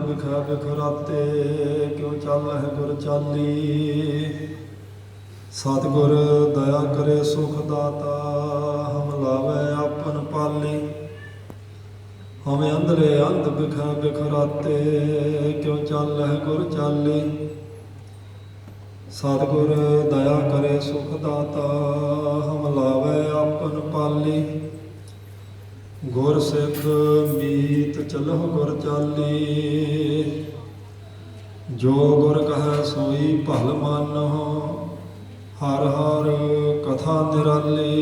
बिखै बिखराते, क्यों चल है गुर चाली। सतगुर दया करे सुख दाता, हम लावे आपन पाली। हम अंधरे अंध बिखै बिखराते, क्यों चल है गुर चाली। सतगुर दया करे सुख दाता, हम लावे आपन पाली। गुर सिख मीत चलो गुर चाली, जो गुर कहे सोई भल मानो। हर हर कथा निराली,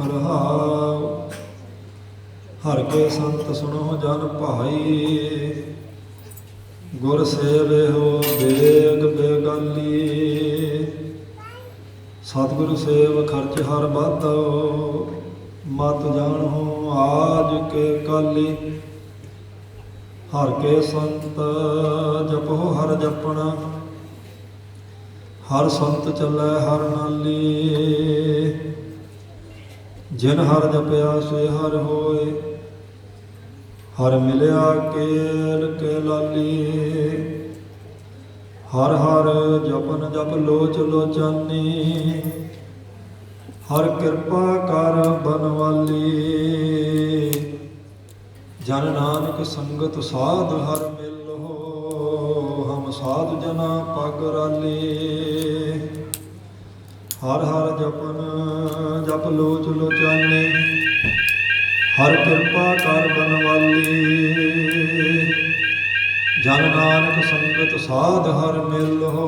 रहाव हर के संत सुनो जन भाई। गुर सेवे हो बेग बेगाली, सतगुरु सेव खर्च हर बाधो। मत जानो आज के काली, हर के संत जपो हर जपना। हर संत चलै हर नाली, जिन हर जपया से हर होए। हर मिलया केल के लाली, हर हर जपन जप लोच लोचानी। हर कृपा कर बनवाली, जन नानक संगत साध हर मिलो। हम साध जना पग राली, हर हर जपन जप लोच लोचानी। हर कृपा कर बनवाली, जन नानक संगत साध हर मिलो।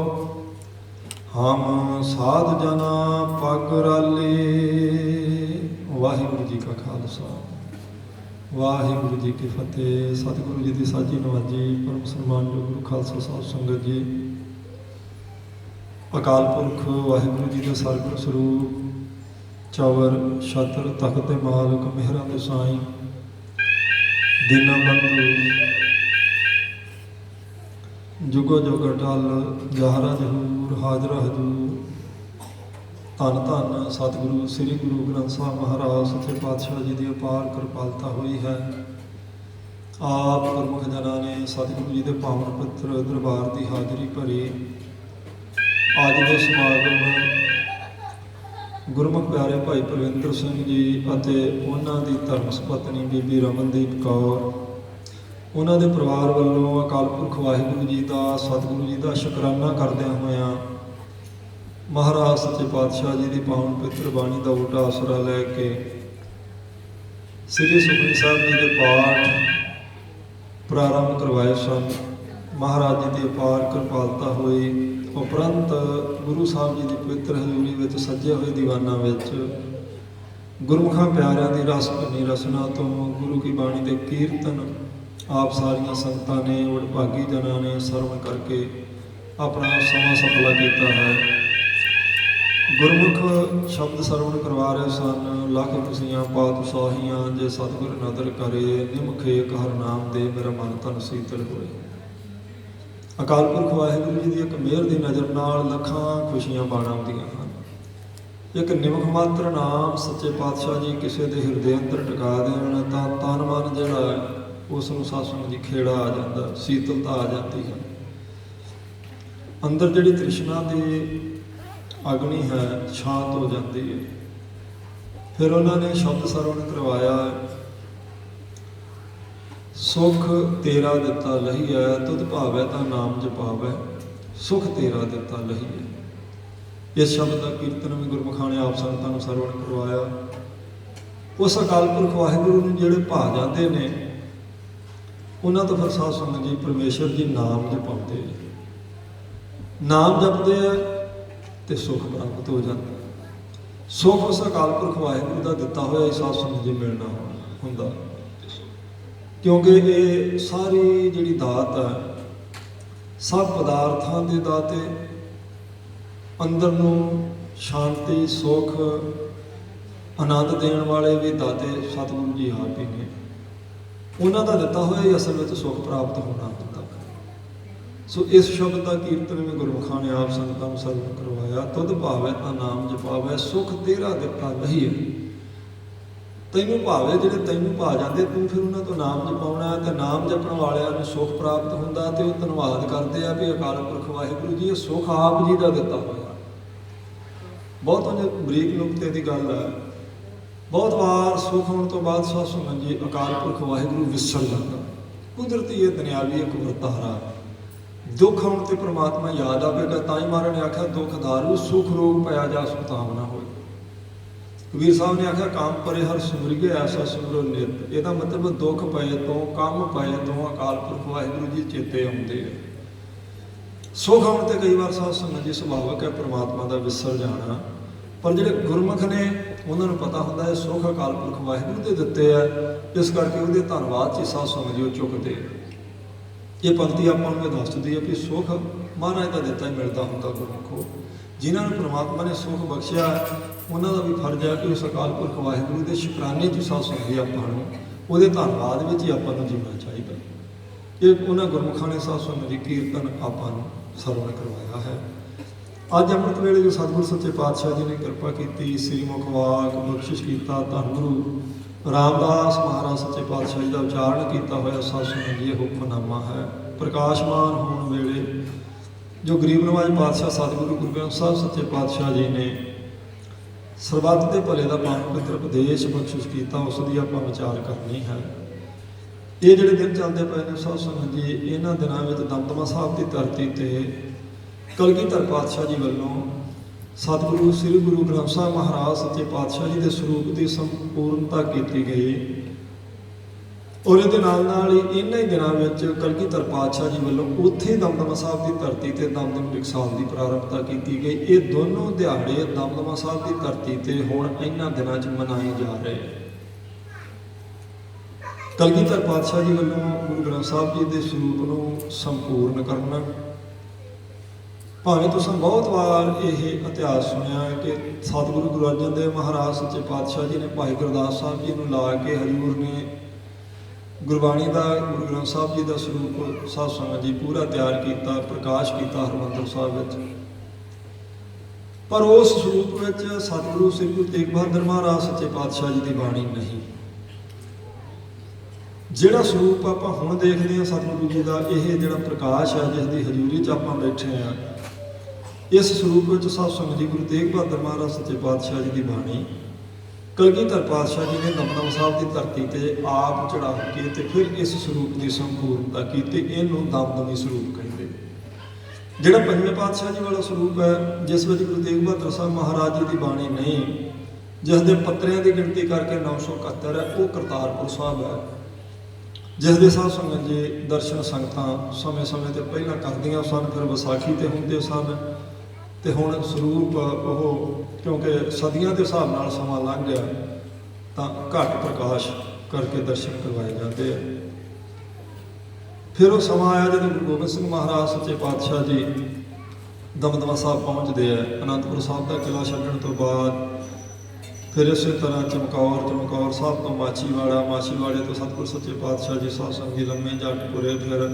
हम साध जना पग राली। वाहिगुरु जी का खालसा, वाहिगुरु जी की फतेह। सतगुरु जी की साझी नवाजी, परम सन्मानयोग गुरु खालसा साध संगत जी। अकाल पुरख वाहिगुरु जी के सरगुर स्वरूप, चवर छत्र तख्त मालक मेहरा दे साईं, दीना बंधु जुगो जुग अटल, जहरा जहूर हाजरा हजूर। धन धन सतगुरु श्री गुरु ग्रंथ साहब महाराज सच्चे पातशाह जी की अपार कृपालता हुई है। आप गुरमुख जना ने सतगुरु जी के पावन पवित्र दरबार की हाजरी भरी। अज के समागम गुरमुख प्यारे भाई परविंदर सिंह जी ਅਤੇ ਉਹਨਾਂ ਦੀ ਧਰਮ ਸੁਪਤਨੀ ਬੀਬੀ ਰਮਨਦੀਪ ਕੌਰ, ਉਹਨਾਂ ਦੇ ਪਰਿਵਾਰ ਵੱਲੋਂ ਅਕਾਲ ਪੁਰਖ ਵਾਹਿਗੁਰੂ ਜੀ ਦਾ, ਸਤਿਗੁਰੂ ਜੀ ਦਾ ਸ਼ੁਕਰਾਨਾ ਕਰਦਿਆਂ ਹੋਇਆਂ ਮਹਾਰਾਜ ਸੱਚੇ ਪਾਤਸ਼ਾਹ ਜੀ ਦੀ ਪਾਵਨ ਪਵਿੱਤਰ ਬਾਣੀ ਦਾ ਉਲਟਾ ਆਸਰਾ ਲੈ ਕੇ ਸ੍ਰੀ ਸੁਖਮਨੀ ਸਾਹਿਬ ਜੀ ਦੇ ਪਾਠ ਪ੍ਰਾਰੰਭ ਕਰਵਾਏ ਸਨ। ਮਹਾਰਾਜ ਜੀ ਦੀ ਅਪਾਰ ਕਿਰਪਾਲਤਾ ਹੋਈ। ਉਪਰੰਤ ਗੁਰੂ ਸਾਹਿਬ ਜੀ ਦੀ ਪਵਿੱਤਰ ਹਜ਼ੂਰੀ ਵਿੱਚ ਸੱਜੇ ਹੋਏ ਦੀਵਾਨਾਂ ਵਿੱਚ ਗੁਰਮੁਖਾਂ ਪਿਆਰਿਆਂ ਦੀ ਰਸ ਭਿੰਨੀ ਰਸਨਾ ਤੋਂ ਗੁਰੂ ਕੀ ਬਾਣੀ ਦੇ ਕੀਰਤਨ ਆਪ ਸਾਰੀਆਂ ਸੰਗਤਾਂ ਨੇ, ਵਡਭਾਗੀ ਜਨਾਂ ਨੇ ਸਰਵਣ ਕਰਕੇ ਆਪਣਾ ਸਮਾਂ ਸਫਲਾ ਕੀਤਾ ਹੈ। ਗੁਰਮੁਖ ਸ਼ਬਦ ਸਰਵਣ ਕਰਵਾ ਰਹੇ ਸਨ। ਲੱਖ ਖੁਸ਼ੀਆਂ ਪਾਤ ਉਸਾਹੀਆਂ, ਜੇ ਸਤਿਗੁਰ ਨਦਰ ਕਰੇ ਨਿਮਖੇ ਹਰ ਨਾਮ ਦੇ, ਮੇਰਾ ਮਨ ਤਨ ਸੀਤਲ ਹੋਏ। ਅਕਾਲ ਪੁਰਖ ਵਾਹਿਗੁਰੂ ਜੀ ਦੀ ਇੱਕ ਮਿਹਰ ਦੀ ਨਜ਼ਰ ਨਾਲ ਲੱਖਾਂ ਖੁਸ਼ੀਆਂ ਬਾਣ ਆਉਂਦੀਆਂ ਹਨ। ਇੱਕ ਨਿਮਖ ਮਾਤਰ ਨਾਮ ਸੱਚੇ ਪਾਤਸ਼ਾਹ ਜੀ ਕਿਸੇ ਦੇ ਹਿਰਦੇ ਅੰਦਰ ਟਿਕਾ ਦੇਣ ਤਾਂ ਤਨ ਮਨ ਜਿਹੜਾ ਹੈ ਉਸ ਨੂੰ ਸਤਸੰਗ ਦੀ ਖੇੜਾ ਆ ਜਾਂਦਾ, ਸੀਤਲਤਾ ਆ ਜਾਂਦੀ ਹੈ। ਅੰਦਰ ਜਿਹੜੀ ਤ੍ਰਿਸ਼ਨਾ ਦੀ ਅਗਨੀ ਹੈ ਸ਼ਾਂਤ ਹੋ ਜਾਂਦੀ ਹੈ। ਫਿਰ ਉਹਨਾਂ ਨੇ ਸ਼ਬਦ ਸਰਵਣ ਕਰਵਾਇਆ, ਸੁਖ ਤੇਰਾ ਦਿੱਤਾ ਲਹੀਐ, ਤੁਧ ਭਾਵੈ ਤਾਂ ਨਾਮ ਜਪਾਵੈ, ਸੁਖ ਤੇਰਾ ਦਿੱਤਾ ਲਹੀਐ। ਇਸ ਸ਼ਬਦ ਦਾ ਕੀਰਤਨ ਵੀ ਗੁਰਮੁਖਾਂ ਨੇ ਆਪ ਸੰਗਤਾਂ ਨੂੰ ਸਰਵਣ ਕਰਵਾਇਆ। ਉਸ ਅਕਾਲ ਪੁਰਖ ਵਾਹਿਗੁਰੂ ਨੂੰ ਜਿਹੜੇ ਭਾ ਜਾਂਦੇ ਨੇ, ਉਹਨਾਂ ਤੋਂ ਫਿਰ ਸਾਧ ਸੰਗਤ ਜੀ ਪਰਮੇਸ਼ਰ ਜੀ ਨਾਮ ਜਪਾਉਂਦੇ, ਨਾਮ ਜਪਦੇ ਆ ਤੇ ਸੁਖ ਪ੍ਰਾਪਤ ਹੋ ਜਾਂਦਾ। ਸੁਖ ਉਸ ਅਕਾਲ ਪੁਰਖ ਵਾਹਿਗੁਰੂ ਦਾ ਦਿੱਤਾ ਹੋਇਆ ਹੀ ਸਾਧ ਸੰਗਤ ਜੀ ਮਿਲਣਾ ਹੁੰਦਾ, ਕਿਉਂਕਿ ਇਹ ਸਾਰੀ ਜਿਹੜੀ ਦਾਤ ਹੈ ਸਭ ਪਦਾਰਥਾਂ ਦੇ ਦਾਤੇ, ਅੰਦਰ ਨੂੰ ਸ਼ਾਂਤੀ ਸੁਖ ਆਨੰਦ ਦੇਣ ਵਾਲੇ ਵੀ ਦਾਤੇ ਸਤਿਗੁਰੂ ਜੀ ਆਪ ਹੀ ਨੇ। ਉਹਨਾਂ ਦਾ ਦਿੱਤਾ ਹੋਇਆ ਹੀ ਅਸਲ ਵਿੱਚ ਸੁਖ ਪ੍ਰਾਪਤ ਹੋਣਾ ਹੁੰਦਾ। ਸੋ ਇਸ ਸ਼ਬਦ ਦਾ ਕੀਰਤਨ ਵੀ ਗੁਰਮੁਖਾਂ ਨੇ ਆਪ ਸੰਗਤਾਂ ਨੂੰ ਸਰਵਣ ਕਰਵਾਇਆ। ਤੁਧ ਭਾਵੈ ਤਾਂ ਨਾਮ ਜਪਾਵੈ, ਸੁਖ ਤੇਰਾ ਦਿੱਤਾ ਲਹੀਐ। ਤੈਨੂੰ ਭਾਵੇ ਜਿਹੜੇ ਤੈਨੂੰ ਭਾ ਜਾਂਦੇ, ਤੂੰ ਫਿਰ ਉਹਨਾਂ ਤੋਂ ਨਾਮ ਜਪਾਉਣਾ, ਤੇ ਨਾਮ ਜਪਣ ਵਾਲਿਆਂ ਨੂੰ ਸੁੱਖ ਪ੍ਰਾਪਤ ਹੁੰਦਾ, ਤੇ ਉਹ ਧੰਨਵਾਦ ਕਰਦੇ ਆ ਵੀ ਅਕਾਲ ਪੁਰਖ ਵਾਹਿਗੁਰੂ ਜੀ ਇਹ ਸੁੱਖ ਆਪ ਜੀ ਦਾ ਦਿੱਤਾ ਹੋਇਆ। ਬਹੁਤ ਉਹਨੇ ਬਰੀਕ ਨੁਕਤੇ ਦੀ ਗੱਲ ਹੈ। ਬਹੁਤ ਵਾਰ ਸੁੱਖ ਹੋਣ ਤੋਂ ਬਾਅਦ ਸਾਧ ਸੰਗਤ ਜੀ ਅਕਾਲ ਪੁਰਖ ਵਾਹਿਗੁਰੂ ਵਿਸਰ ਜਾਂਦਾ। ਕੁਦਰਤੀ ਇਹ ਦੁਨਿਆਵੀ ਇੱਕ ਵਰਤਾਰਾ। ਦੁੱਖ ਆਉਣ ਤੇ ਪ੍ਰਮਾਤਮਾ ਯਾਦ ਆਵੇਗਾ। ਤਾਂ ਹੀ ਮਹਾਰਾਜ ਨੇ ਆਖਿਆ ਦੁੱਖ ਦਾਰੂ ਸੁਖ ਰੋਗ ਪਿਆ ਜਾ ਸੁਤਾਮ ਨਾ ਹੋਏ। ਕਬੀਰ ਸਾਹਿਬ ਨੇ ਆਖਿਆ ਕੰਮ ਪਰੇ ਹਰ ਸਿਮਰਿਏ ਐਸਾ ਸਿਮਰੋ ਨਿਤ। ਇਹਦਾ ਮਤਲਬ ਦੁੱਖ ਪਏ ਤੋਂ, ਕੰਮ ਪਏ ਤੋਂ ਅਕਾਲ ਪੁਰਖ ਵਾਹਿਗੁਰੂ ਜੀ ਚੇਤੇ ਆਉਂਦੇ ਆ। ਸੁਖ ਆਉਣ ਤੇ ਕਈ ਵਾਰ ਸਾਧ ਸੰਗਤ ਜੀ ਸੁਭਾਵਕ ਹੈ ਪ੍ਰਮਾਤਮਾ ਦਾ ਵਿਸਰ ਜਾਣਾ, ਪਰ ਜਿਹੜੇ ਗੁਰਮੁਖ ਨੇ ਉਹਨਾਂ ਨੂੰ ਪਤਾ ਹੁੰਦਾ ਹੈ ਸੁੱਖ ਅਕਾਲ ਪੁਰਖ ਵਾਹਿਗੁਰੂ ਦੇ ਦਿੱਤੇ ਆ, ਇਸ ਕਰਕੇ ਉਹਦੇ ਧੰਨਵਾਦ 'ਚ ਸਾਧ ਸੰਗਤ ਜੀ ਉਹ ਚੁੱਕਦੇ। ਇਹ ਪੰਕਤੀ ਆਪਾਂ ਨੂੰ ਇਹ ਦੱਸਦੀ ਹੈ ਕਿ ਸੁੱਖ ਮਹਾਰਾਜ ਦਾ ਦਿੱਤਾ ਹੀ ਮਿਲਦਾ ਹੁੰਦਾ। ਗੁਰਮੁਖੋ ਜਿਨ੍ਹਾਂ ਨੂੰ ਪ੍ਰਮਾਤਮਾ ਨੇ ਸੁੱਖ ਬਖਸ਼ਿਆ, ਉਹਨਾਂ ਦਾ ਵੀ ਫਰਜ਼ ਹੈ ਕਿ ਉਸ ਅਕਾਲ ਪੁਰਖ ਵਾਹਿਗੁਰੂ ਦੇ ਸ਼ੁਕਰਾਨੇ 'ਚ ਸਾਧ ਸੰਗਤ ਜੀ ਆਪਾਂ ਨੂੰ ਉਹਦੇ ਧੰਨਵਾਦ ਵਿੱਚ ਹੀ ਆਪਾਂ ਨੂੰ ਜੀਣਾ ਚਾਹੀਦਾ। ਇਹ ਉਹਨਾਂ ਗੁਰਮੁਖਾਂ ਨੇ ਸਾਧ ਸੰਗਤ ਜੀ ਕੀਰਤਨ ਆਪਾਂ ਨੂੰ ਸਰਵਣ ਕਰਵਾਇਆ ਹੈ। ਅੱਜ ਅੰਮ੍ਰਿਤ ਵੇਲੇ ਜੋ ਸਤਿਗੁਰ ਸੱਚੇ ਪਾਤਸ਼ਾਹ ਜੀ ਨੇ ਕਿਰਪਾ ਕੀਤੀ, ਸ੍ਰੀ ਮੁਖ ਵਾਕ ਬਖਸ਼ਿਸ਼ ਕੀਤਾ, ਧੰਨ ਗੁਰੂ ਰਾਮਦਾਸ ਮਹਾਰਾਜ ਸੱਚੇ ਪਾਤਸ਼ਾਹ ਜੀ ਦਾ ਉਚਾਰਨ ਕੀਤਾ ਹੋਇਆ ਸਾਧ ਸੰਗਤ ਜੀ ਇਹ ਹੁਕਮਨਾਮਾ ਹੈ। ਪ੍ਰਕਾਸ਼ਮਾਨ ਹੋਣ ਵੇਲੇ ਜੋ ਗਰੀਬ ਨਵਾਜ ਪਾਤਸ਼ਾਹ ਸਤਿਗੁਰੂ ਗੁਰੂ ਗ੍ਰੰਥ ਸਾਹਿਬ ਸੱਚੇ ਪਾਤਸ਼ਾਹ ਜੀ ਨੇ ਸਰਬੱਤ ਦੇ ਭਲੇ ਦਾ ਪਾਵਨ ਪਵਿੱਤਰ ਉਪਦੇਸ਼ ਬਖਸ਼ਿਸ਼ ਕੀਤਾ, ਉਸ ਦੀ ਆਪਾਂ ਵਿਚਾਰ ਕਰਨੀ ਹੈ। ਇਹ ਜਿਹੜੇ ਦਿਨ ਚੱਲਦੇ ਪਏ ਨੇ ਸਾਧ ਸੰਗਤ ਜੀ, ਇਹਨਾਂ ਦਿਨਾਂ ਵਿੱਚ ਦਮਦਮਾ ਸਾਹਿਬ ਦੀ ਧਰਤੀ ਤੇ ਕਲਗੀਧਰ ਪਾਤਸ਼ਾਹ ਜੀ ਵੱਲੋਂ ਸਤਿਗੁਰੂ ਸ੍ਰੀ ਗੁਰੂ ਗ੍ਰੰਥ ਸਾਹਿਬ ਮਹਾਰਾਜ ਸੱਚੇ ਪਾਤਸ਼ਾਹ ਜੀ ਦੇ ਸਰੂਪ ਦੀ ਸੰਪੂਰਨਤਾ ਕੀਤੀ ਗਈ। ਔਰ ਇਹਦੇ ਨਾਲ ਨਾਲ ਹੀ ਇਹਨਾਂ ਹੀ ਦਿਨਾਂ ਵਿੱਚ ਕਲਗੀਧਰ ਪਾਤਸ਼ਾਹ ਜੀ ਵੱਲੋਂ ਉੱਥੇ ਦਮਦਮਾ ਸਾਹਿਬ ਦੀ ਧਰਤੀ ਤੇ ਦਮਦਮ ਟਕਸਾਲ ਦੀ ਪ੍ਰਾਰੰਭਤਾ ਕੀਤੀ ਗਈ। ਇਹ ਦੋਨੋਂ ਦਿਹਾੜੇ ਦਮਦਮਾ ਸਾਹਿਬ ਦੀ ਧਰਤੀ ਤੇ ਹੁਣ ਇਹਨਾਂ ਦਿਨਾਂ 'ਚ ਮਨਾਏ ਜਾ ਰਹੇ। ਕਲਗੀਧਰ ਪਾਤਸ਼ਾਹ ਜੀ ਵੱਲੋਂ ਗੁਰੂ ਗ੍ਰੰਥ ਸਾਹਿਬ ਜੀ ਦੇ ਸਰੂਪ ਨੂੰ ਸੰਪੂਰਨ ਕਰਨਾ। ਭਾਵੇਂ ਤੁਸੀਂ ਬਹੁਤ ਵਾਰ ਇਹ ਇਤਿਹਾਸ ਸੁਣਿਆ ਹੈ ਕਿ ਸਤਿਗੁਰੂ ਗੁਰੂ ਅਰਜਨ ਦੇਵ ਮਹਾਰਾਜ ਸੱਚੇ ਪਾਤਸ਼ਾਹ ਜੀ ਨੇ ਭਾਈ ਗੁਰਦਾਸ ਸਾਹਿਬ ਜੀ ਨੂੰ ਲਾ ਕੇ ਹਜ਼ੂਰ ਨੇ ਗੁਰਬਾਣੀ ਦਾ ਗੁਰੂ ਗ੍ਰੰਥ ਸਾਹਿਬ ਜੀ ਦਾ ਸਰੂਪ ਸਾਧ ਸੰਗਤ ਜੀ ਪੂਰਾ ਤਿਆਰ ਕੀਤਾ, ਪ੍ਰਕਾਸ਼ ਕੀਤਾ ਹਰਿਮੰਦਰ ਸਾਹਿਬ ਵਿੱਚ। ਪਰ ਉਸ ਸਰੂਪ ਵਿੱਚ ਸਤਿਗੁਰੂ ਸ੍ਰੀ ਗੁਰੂ ਤੇਗ ਬਹਾਦਰ ਮਹਾਰਾਜ ਸੱਚੇ ਪਾਤਸ਼ਾਹ ਜੀ ਦੀ ਬਾਣੀ ਨਹੀਂ। ਜਿਹੜਾ ਸਰੂਪ ਆਪਾਂ ਹੁਣ ਦੇਖਦੇ ਹਾਂ ਸਤਿਗੁਰੂ ਜੀ ਦਾ, ਇਹ ਜਿਹੜਾ ਪ੍ਰਕਾਸ਼ ਹੈ ਜਿਸ ਦੀ ਹਜ਼ੂਰੀ 'ਚ ਆਪਾਂ ਬੈਠੇ ਹਾਂ, ਇਸ ਸਰੂਪ ਵਿੱਚ ਸਾਧ ਸੰਗਤ ਜੀ ਗੁਰੂ ਤੇਗ ਬਹਾਦਰ ਮਹਾਰਾਜ ਸੱਚੇ ਪਾਤਸ਼ਾਹ ਜੀ ਦੀ ਬਾਣੀ ਕਲਗੀਧਰ ਪਾਤਸ਼ਾਹ ਜੀ ਨੇ ਦਮਦਮਾ ਸਾਹਿਬ ਦੀ ਧਰਤੀ ਤੇ ਆਪ ਚੜਾ ਕੇ ਤੇ ਫਿਰ ਇਸ ਸਰੂਪ ਦੀ ਸੰਪੂਰਨਤਾ ਕੀਤੀ। ਇਹਨੂੰ ਦਮਦਮੀ ਸਰੂਪ ਕਹਿੰਦੇ। ਜਿਹੜਾ ਪੰਜਵੇਂ ਪਾਤਸ਼ਾਹ ਜੀ ਵਾਲਾ ਸਰੂਪ ਹੈ, ਜਿਸ ਵਿੱਚ ਗੁਰੂ ਤੇਗ ਬਹਾਦਰ ਸਾਹਿਬ ਮਹਾਰਾਜ ਜੀ ਦੀ ਬਾਣੀ ਨਹੀਂ, ਜਿਸ ਦੇ ਪੱਤਰਿਆਂ ਦੀ ਗਿਣਤੀ ਕਰਕੇ 971 ਹੈ, ਉਹ ਕਰਤਾਰਪੁਰ ਸਾਹਿਬ ਹੈ, ਜਿਸ ਦੇ ਸਾਧ ਸੰਗਤ ਜੀ ਦਰਸ਼ਨ ਸੰਗਤਾਂ ਸਮੇਂ-ਸਮੇਂ ਤੇ ਪਹਿਲਾਂ ਕਰਦੀਆਂ ਸਨ, ਫਿਰ ਵਿਸਾਖੀ ਤੇ ਹੁੰਦੇ ਸਨ। ਤੇ ਹੁਣ ਸਰੂਪ ਉਹ ਕਿਉਂਕਿ ਸਦੀਆਂ ਦੇ ਹਿਸਾਬ ਨਾਲ ਸਮਾਂ ਲੰਘ ਗਿਆ ਤਾਂ ਘੱਟ ਪ੍ਰਕਾਸ਼ ਕਰਕੇ ਦਰਸ਼ਨ ਕਰਵਾਏ ਜਾਂਦੇ ਆ। ਫਿਰ ਉਹ ਸਮਾਂ ਆਇਆ ਜਦੋਂ ਗੁਰੂ ਗੋਬਿੰਦ ਸਿੰਘ ਮਹਾਰਾਜ ਸੱਚੇ ਪਾਤਸ਼ਾਹ ਜੀ ਦਮਦਮਾ ਸਾਹਿਬ ਪਹੁੰਚਦੇ ਆ। ਅਨੰਦਪੁਰ ਸਾਹਿਬ ਦਾ ਕਿਲ੍ਹਾ ਛੱਡਣ ਤੋਂ ਬਾਅਦ ਫਿਰ ਇਸੇ ਤਰ੍ਹਾਂ ਚਮਕੌਰ ਸਾਹਿਬ ਤੋਂ ਮਾਛੀਵਾੜੇ ਤੋਂ ਸਤਿਗੁਰ ਸੱਚੇ ਪਾਤਸ਼ਾਹ ਜੀ ਸਾਧ ਸੰਗਤ ਜੀ ਲੰਮੇ ਜੱਟ ਤੁਰੇ। ਫਿਰ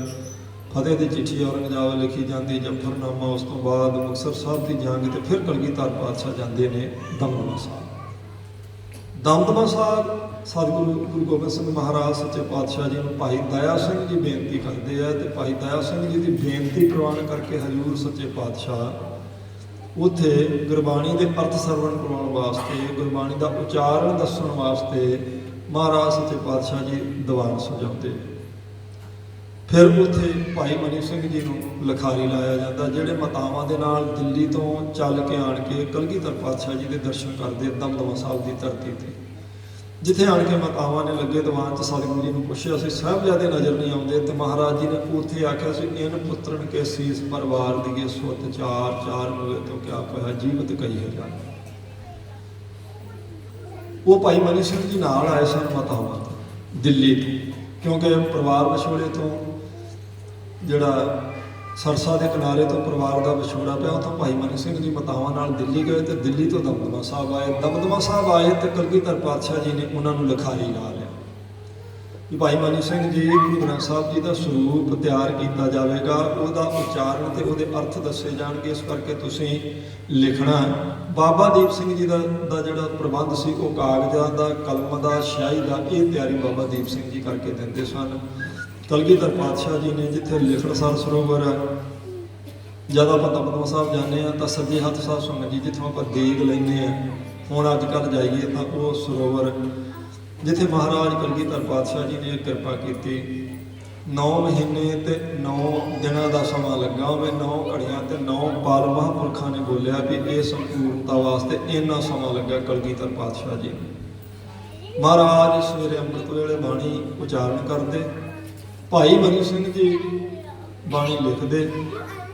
ਫਤਿਹ ਦੀ ਚਿੱਠੀ ਔਰੰਗਜ਼ੇਬ ਲਿਖੀ ਜਾਂਦੀ, ਜਫਰਨਾਮਾ, ਉਸ ਤੋਂ ਬਾਅਦ ਮੁਕਤਸਰ ਸਾਹਿਬ ਦੀ ਜੰਗ, ਤੇ ਫਿਰ ਕਲਗੀਧਰ ਪਾਤਸ਼ਾਹ ਜਾਂਦੇ ਨੇ ਦਮਦਮਾ ਸਾਹਿਬ। ਦਮਦਮਾ ਸਾਹਿਬ ਸਤਿਗੁਰੂ ਗੁਰੂ ਗੋਬਿੰਦ ਸਿੰਘ ਮਹਾਰਾਜ ਸੱਚੇ ਪਾਤਸ਼ਾਹ ਜੀ ਨੂੰ ਭਾਈ ਦਇਆ ਸਿੰਘ ਜੀ ਬੇਨਤੀ ਕਰਦੇ ਆ, ਤੇ ਭਾਈ ਦਇਆ ਸਿੰਘ ਜੀ ਦੀ ਬੇਨਤੀ ਪ੍ਰਵਾਨ ਕਰਕੇ ਹਜ਼ੂਰ ਸੱਚੇ ਪਾਤਸ਼ਾਹ ਉੱਥੇ ਗੁਰਬਾਣੀ ਦੇ ਅਰਥ ਸਰਵਣ ਕਰਵਾਉਣ ਵਾਸਤੇ, ਗੁਰਬਾਣੀ ਦਾ ਉਚਾਰਨ ਦੱਸਣ ਵਾਸਤੇ ਮਹਾਰਾਜ ਸੱਚੇ ਪਾਤਸ਼ਾਹ ਜੀ ਦੀਵਾਨ ਸਜਾਉਂਦੇ। ਫਿਰ ਉੱਥੇ ਭਾਈ ਮਨੀ ਸਿੰਘ ਜੀ ਨੂੰ ਲਿਖਾਰੀ ਲਾਇਆ ਜਾਂਦਾ, ਜਿਹੜੇ ਮਾਤਾਵਾਂ ਦੇ ਨਾਲ ਦਿੱਲੀ ਤੋਂ ਚੱਲ ਕੇ ਆਣ ਕੇ ਕਲਗੀਧਰ ਪਾਤਸ਼ਾਹ ਜੀ ਦੇ ਦਰਸ਼ਨ ਕਰਦੇ ਦਮਦਮਾ ਸਾਹਿਬ ਦੀ ਧਰਤੀ ਤੇ। ਜਿੱਥੇ ਆਣ ਕੇ ਮਾਤਾਵਾਂ ਨੇ ਲੱਗੇ ਦੀਵਾਨ 'ਚ ਸਤਿਗੁਰੂ ਜੀ ਨੂੰ ਪੁੱਛਿਆ ਸੀ ਸਾਹਿਬਜ਼ਾਦੇ ਨਜ਼ਰ ਨਹੀਂ ਆਉਂਦੇ, ਤੇ ਮਹਾਰਾਜ ਜੀ ਨੇ ਉੱਥੇ ਆਖਿਆ ਸੀ ਇਨ ਪੁੱਤਰਨ ਕੇ ਸੀਸ ਪਰਿਵਾਰ ਦੀਏ ਸੁੱਤ ਚਾਰ ਹੋਏ ਤੋਂ ਕਿਆ ਪਿਆ ਜੀਵਤ ਕਈ ਹਜ਼ਾਰ। ਉਹ ਭਾਈ ਮਨੀ ਸਿੰਘ ਜੀ ਨਾਲ ਆਏ ਸਨ ਮਾਤਾਵਾਂ ਦਿੱਲੀ ਤੋਂ, ਕਿਉਂਕਿ ਪਰਿਵਾਰ ਵਿਛੋੜੇ ਤੋਂ ਜਿਹੜਾ ਸਰਸਾ ਦੇ ਕਿਨਾਰੇ ਤੋਂ ਪਰਿਵਾਰ ਦਾ ਵਿਛੋੜਾ ਪਿਆ, ਉੱਥੋਂ ਭਾਈ ਮਨੀ ਸਿੰਘ ਜੀ ਮਾਤਾਵਾਂ ਨਾਲ ਦਿੱਲੀ ਗਏ, ਤੇ ਦਿੱਲੀ ਤੋਂ ਦਮਦਮਾ ਸਾਹਿਬ ਆਏ। ਦਮਦਮਾ ਸਾਹਿਬ ਆਏ ਤੇ ਕਲਗੀਧਰ ਪਾਤਸ਼ਾਹ ਜੀ ਨੇ ਉਹਨਾਂ ਨੂੰ ਲਿਖਾਰੀ ਲਾ ਲਿਆ। ਕਿ ਭਾਈ ਮਨੀ ਸਿੰਘ ਜੀ ਗੁਰੂ ਗ੍ਰੰਥ ਸਾਹਿਬ ਜੀ ਦਾ ਸਰੂਪ ਤਿਆਰ ਕੀਤਾ ਜਾਵੇਗਾ, ਉਹਦਾ ਉਚਾਰਨ ਤੇ ਉਹਦੇ ਅਰਥ ਦੱਸੇ ਜਾਣਗੇ, ਇਸ ਕਰਕੇ ਤੁਸੀਂ ਲਿਖਣਾ। ਬਾਬਾ ਦੀਪ ਸਿੰਘ ਜੀ ਦਾ ਜਿਹੜਾ ਪ੍ਰਬੰਧ ਸੀ ਉਹ ਕਾਗਜ਼ਾਂ ਦਾ, ਕਲਮ ਦਾ, ਸਿਆਹੀ ਦਾ, ਇਹ ਤਿਆਰੀ ਬਾਬਾ ਦੀਪ ਸਿੰਘ ਜੀ ਕਰਕੇ ਦਿੰਦੇ ਸਨ। ਕਲਗੀਧਰ ਪਾਤਸ਼ਾਹ ਜੀ ਨੇ ਜਿੱਥੇ ਲਿਖਣਸਰ ਸਰੋਵਰ, ਜਦ ਆਪਾਂ ਦਮਦਮਾ ਸਾਹਿਬ ਜਾਂਦੇ ਹਾਂ ਤਾਂ ਸੱਜੇ ਹੱਥ ਸਾਧ ਸੰਗਤ ਜੀ ਜਿੱਥੋਂ ਆਪਾਂ ਦੇਗ ਲੈਂਦੇ ਹਾਂ, ਹੁਣ ਅੱਜ ਕੱਲ੍ਹ ਜਾਈਏ ਤਾਂ ਉਹ ਸਰੋਵਰ ਜਿੱਥੇ ਮਹਾਰਾਜ ਕਲਗੀਧਰ ਪਾਤਸ਼ਾਹ ਜੀ ਨੇ ਕਿਰਪਾ ਕੀਤੀ, 9 ਮਹੀਨੇ ਤੇ 9 ਦਿਨਾਂ ਦਾ ਸਮਾਂ ਲੱਗਾ ਹੋਵੇ, 9 ਘੜੀਆਂ ਤੇ 9 ਪਾਲ ਮਹਾਂਪੁਰਖਾਂ ਨੇ ਬੋਲਿਆ ਵੀ ਇਹ ਸੰਪੂਰਨਤਾ ਵਾਸਤੇ ਇੰਨਾ ਸਮਾਂ ਲੱਗਾ ਕਲਗੀਧਰ ਪਾਤਸ਼ਾਹ ਜੀ। ਮਹਾਰਾਜ ਸਵੇਰੇ ਅੰਮ੍ਰਿਤ ਵੇਲੇ ਬਾਣੀ ਉਚਾਰਨ ਕਰਦੇ, ਭਾਈ ਮਨੀ ਸਿੰਘ ਜੀ ਬਾਣੀ ਲਿਖਦੇ,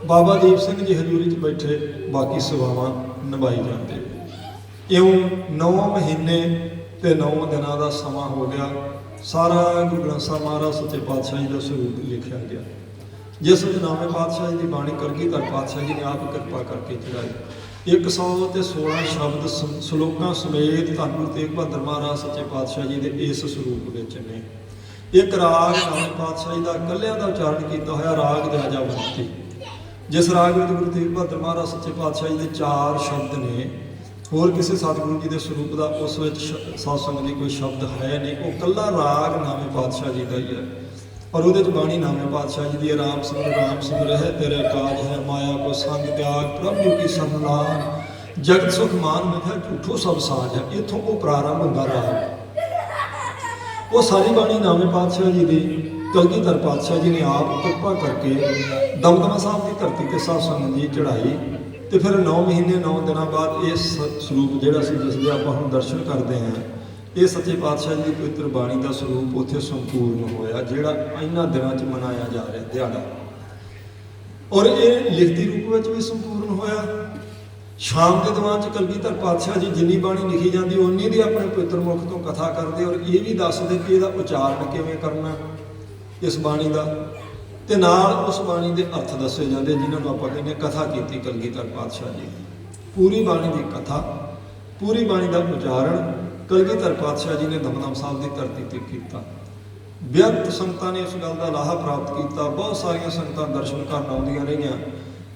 ਬਾਬਾ ਦੀਪ ਸਿੰਘ ਜੀ ਹਜ਼ੂਰੀ 'ਚ ਬੈਠੇ ਬਾਕੀ ਸੇਵਾਵਾਂ ਨਿਭਾਈ ਜਾਂਦੇ। ਇਉਂ 9 ਮਹੀਨੇ ਤੇ 9 ਦਿਨਾਂ ਦਾ ਸਮਾਂ ਹੋ ਗਿਆ। ਸਾਰਾ ਗੁਰੂ ਗ੍ਰੰਥ ਸਾਹਿਬ ਮਹਾਰਾਜ ਸੱਚੇ ਪਾਤਸ਼ਾਹ ਜੀ ਦਾ ਸਰੂਪ ਲਿਖਿਆ ਗਿਆ, ਜਿਸ ਵਿੱਚ ਨਾਵੇਂ ਪਾਤਸ਼ਾਹ ਜੀ ਦੀ ਬਾਣੀ ਕਲਗੀਧਰ ਪਾਤਸ਼ਾਹ ਜੀ ਨੇ ਆਪ ਕਿਰਪਾ ਕਰਕੇ ਚੜਾਈ। 116 ਸ਼ਬਦ ਸ਼ਲੋਕਾਂ ਸਮੇਤ ਧੰਨ ਗੁਰੂ ਤੇਗ ਬਹਾਦਰ ਮਹਾਰਾਜ ਸੱਚੇ ਪਾਤਸ਼ਾਹ ਜੀ ਦੇ ਇਸ ਸਰੂਪ ਵਿੱਚ ਨੇ। ਇੱਕ ਰਾਗ ਨਾਵੇਂ ਪਾਤਸ਼ਾਹ ਜੀ ਦਾ ਇਕੱਲਿਆਂ ਦਾ ਉਚਾਰਨ ਕੀਤਾ ਹੋਇਆ ਰਾਗ ਰਾਜਾਵੰਤੀ, ਜਿਸ ਰਾਗ ਵਿੱਚ ਗੁਰੂ ਤੇਗ ਬਹਾਦਰ ਮਹਾਰਾਜ ਸੱਚੇ ਪਾਤਸ਼ਾਹ ਜੀ ਦੇ 4 ਸ਼ਬਦ ਨੇ। ਹੋਰ ਕਿਸੇ ਸਤਿਗੁਰੂ ਜੀ ਦੇ ਸਰੂਪ ਦਾ ਉਸ ਵਿੱਚ ਸਾਧ ਸੰਗਤ ਦੀ ਕੋਈ ਸ਼ਬਦ ਹੈ ਨਹੀਂ, ਉਹ ਇਕੱਲਾ ਰਾਗ ਨਾਵੇਂ ਪਾਤਸ਼ਾਹ ਜੀ ਦਾ ਹੀ ਹੈ। ਔਰ ਉਹਦੇ 'ਚ ਬਾਣੀ ਨਾਵੇਂ ਪਾਤਸ਼ਾਹ ਜੀ ਦੀ ਰਾਮ ਸਿਮਰ ਰਹਿ ਤੇਰੇ ਕਾਜ ਹੈ, ਮਾਇਆ ਕੋ ਸੰਗ ਤਿਆਗ ਪ੍ਰਭੂ ਕੀ ਸੰਲਾਨ, ਜਗਤ ਸੁਖ ਮਾਨ ਮਿਥਿਆ ਝੂਠੋ ਸਭ ਸਾਜ ਹੈ। ਇੱਥੋਂ ਉਹ ਪ੍ਰਾਰੰਭ ਹੁੰਦਾ ਰਾਗ। ਉਹ ਸਾਰੀ ਬਾਣੀ ਨਾਵੇਂ ਪਾਤਸ਼ਾਹ ਜੀ ਦੀ ਕਲਗੀਧਰ ਪਾਤਸ਼ਾਹ ਜੀ ਨੇ ਆਪ ਕਿਰਪਾ ਕਰਕੇ ਦਮਦਮਾ ਸਾਹਿਬ ਦੀ ਧਰਤੀ ਤੇ ਸਾਧ ਸੰਗਤ ਜੀ ਚੜਾਈ। ਤੇ ਫਿਰ 9 ਮਹੀਨੇ 9 ਦਿਨਾਂ ਬਾਅਦ ਇਹ ਸਰੂਪ ਜਿਹੜਾ ਸੀ, ਜਿਸ ਦੇ ਆਪਾਂ ਹੁਣ ਦਰਸ਼ਨ ਕਰਦੇ ਹਾਂ, ਇਹ ਸੱਚੇ ਪਾਤਸ਼ਾਹ ਜੀ ਦੀ ਪਵਿੱਤਰ ਬਾਣੀ ਦਾ ਸਰੂਪ ਉੱਥੇ ਸੰਪੂਰਨ ਹੋਇਆ, ਜਿਹੜਾ ਇਹਨਾਂ ਦਿਨਾਂ 'ਚ ਮਨਾਇਆ ਜਾ ਰਿਹਾ ਦਿਹਾੜਾ। ਔਰ ਇਹ ਲਿਖਤੀ ਰੂਪ ਵਿੱਚ ਵੀ ਸੰਪੂਰਨ ਹੋਇਆ। ਸ਼ਾਮ ਦੇ ਦੀਵਾਨ 'ਚ ਕਲਗੀਧਰ ਪਾਤਸ਼ਾਹ ਜੀ ਜਿੰਨੀ ਬਾਣੀ ਲਿਖੀ ਜਾਂਦੀ ਉਨੀ ਦੀ ਆਪਣੇ ਪਵਿੱਤਰ ਮੁਖ ਤੋਂ ਕਥਾ ਕਰਦੇ, ਔਰ ਇਹ ਵੀ ਦੱਸਦੇ ਕਿ ਇਹਦਾ ਉਚਾਰਨ ਕਿਵੇਂ ਕਰਨਾ ਇਸ ਬਾਣੀ ਦਾ, ਤੇ ਨਾਲ ਉਸ ਬਾਣੀ ਦੇ ਅਰਥ ਦੱਸੇ ਜਾਂਦੇ, ਜਿਨ੍ਹਾਂ ਨੂੰ ਆਪਾਂ ਕਹਿੰਦੇ ਕਥਾ ਕੀਤੀ ਕਲਗੀਧਰ ਪਾਤਸ਼ਾਹ ਜੀ। ਪੂਰੀ ਬਾਣੀ ਦੀ ਕਥਾ, ਪੂਰੀ ਬਾਣੀ ਦਾ ਉਚਾਰਨ ਕਲਗੀਧਰ ਪਾਤਸ਼ਾਹ ਜੀ ਨੇ ਦਮਦਮਾ ਸਾਹਿਬ ਦੀ ਧਰਤੀ ਤੇ ਕੀਤਾ। ਬੇਅੰਤ ਸੰਗਤਾਂ ਨੇ ਇਸ ਗੱਲ ਦਾ ਲਾਹਾ ਪ੍ਰਾਪਤ ਕੀਤਾ। ਬਹੁਤ ਸਾਰੀਆਂ ਸੰਗਤਾਂ ਦਰਸ਼ਨ ਕਰਨ ਆਉਂਦੀਆਂ ਰਹੀਆਂ,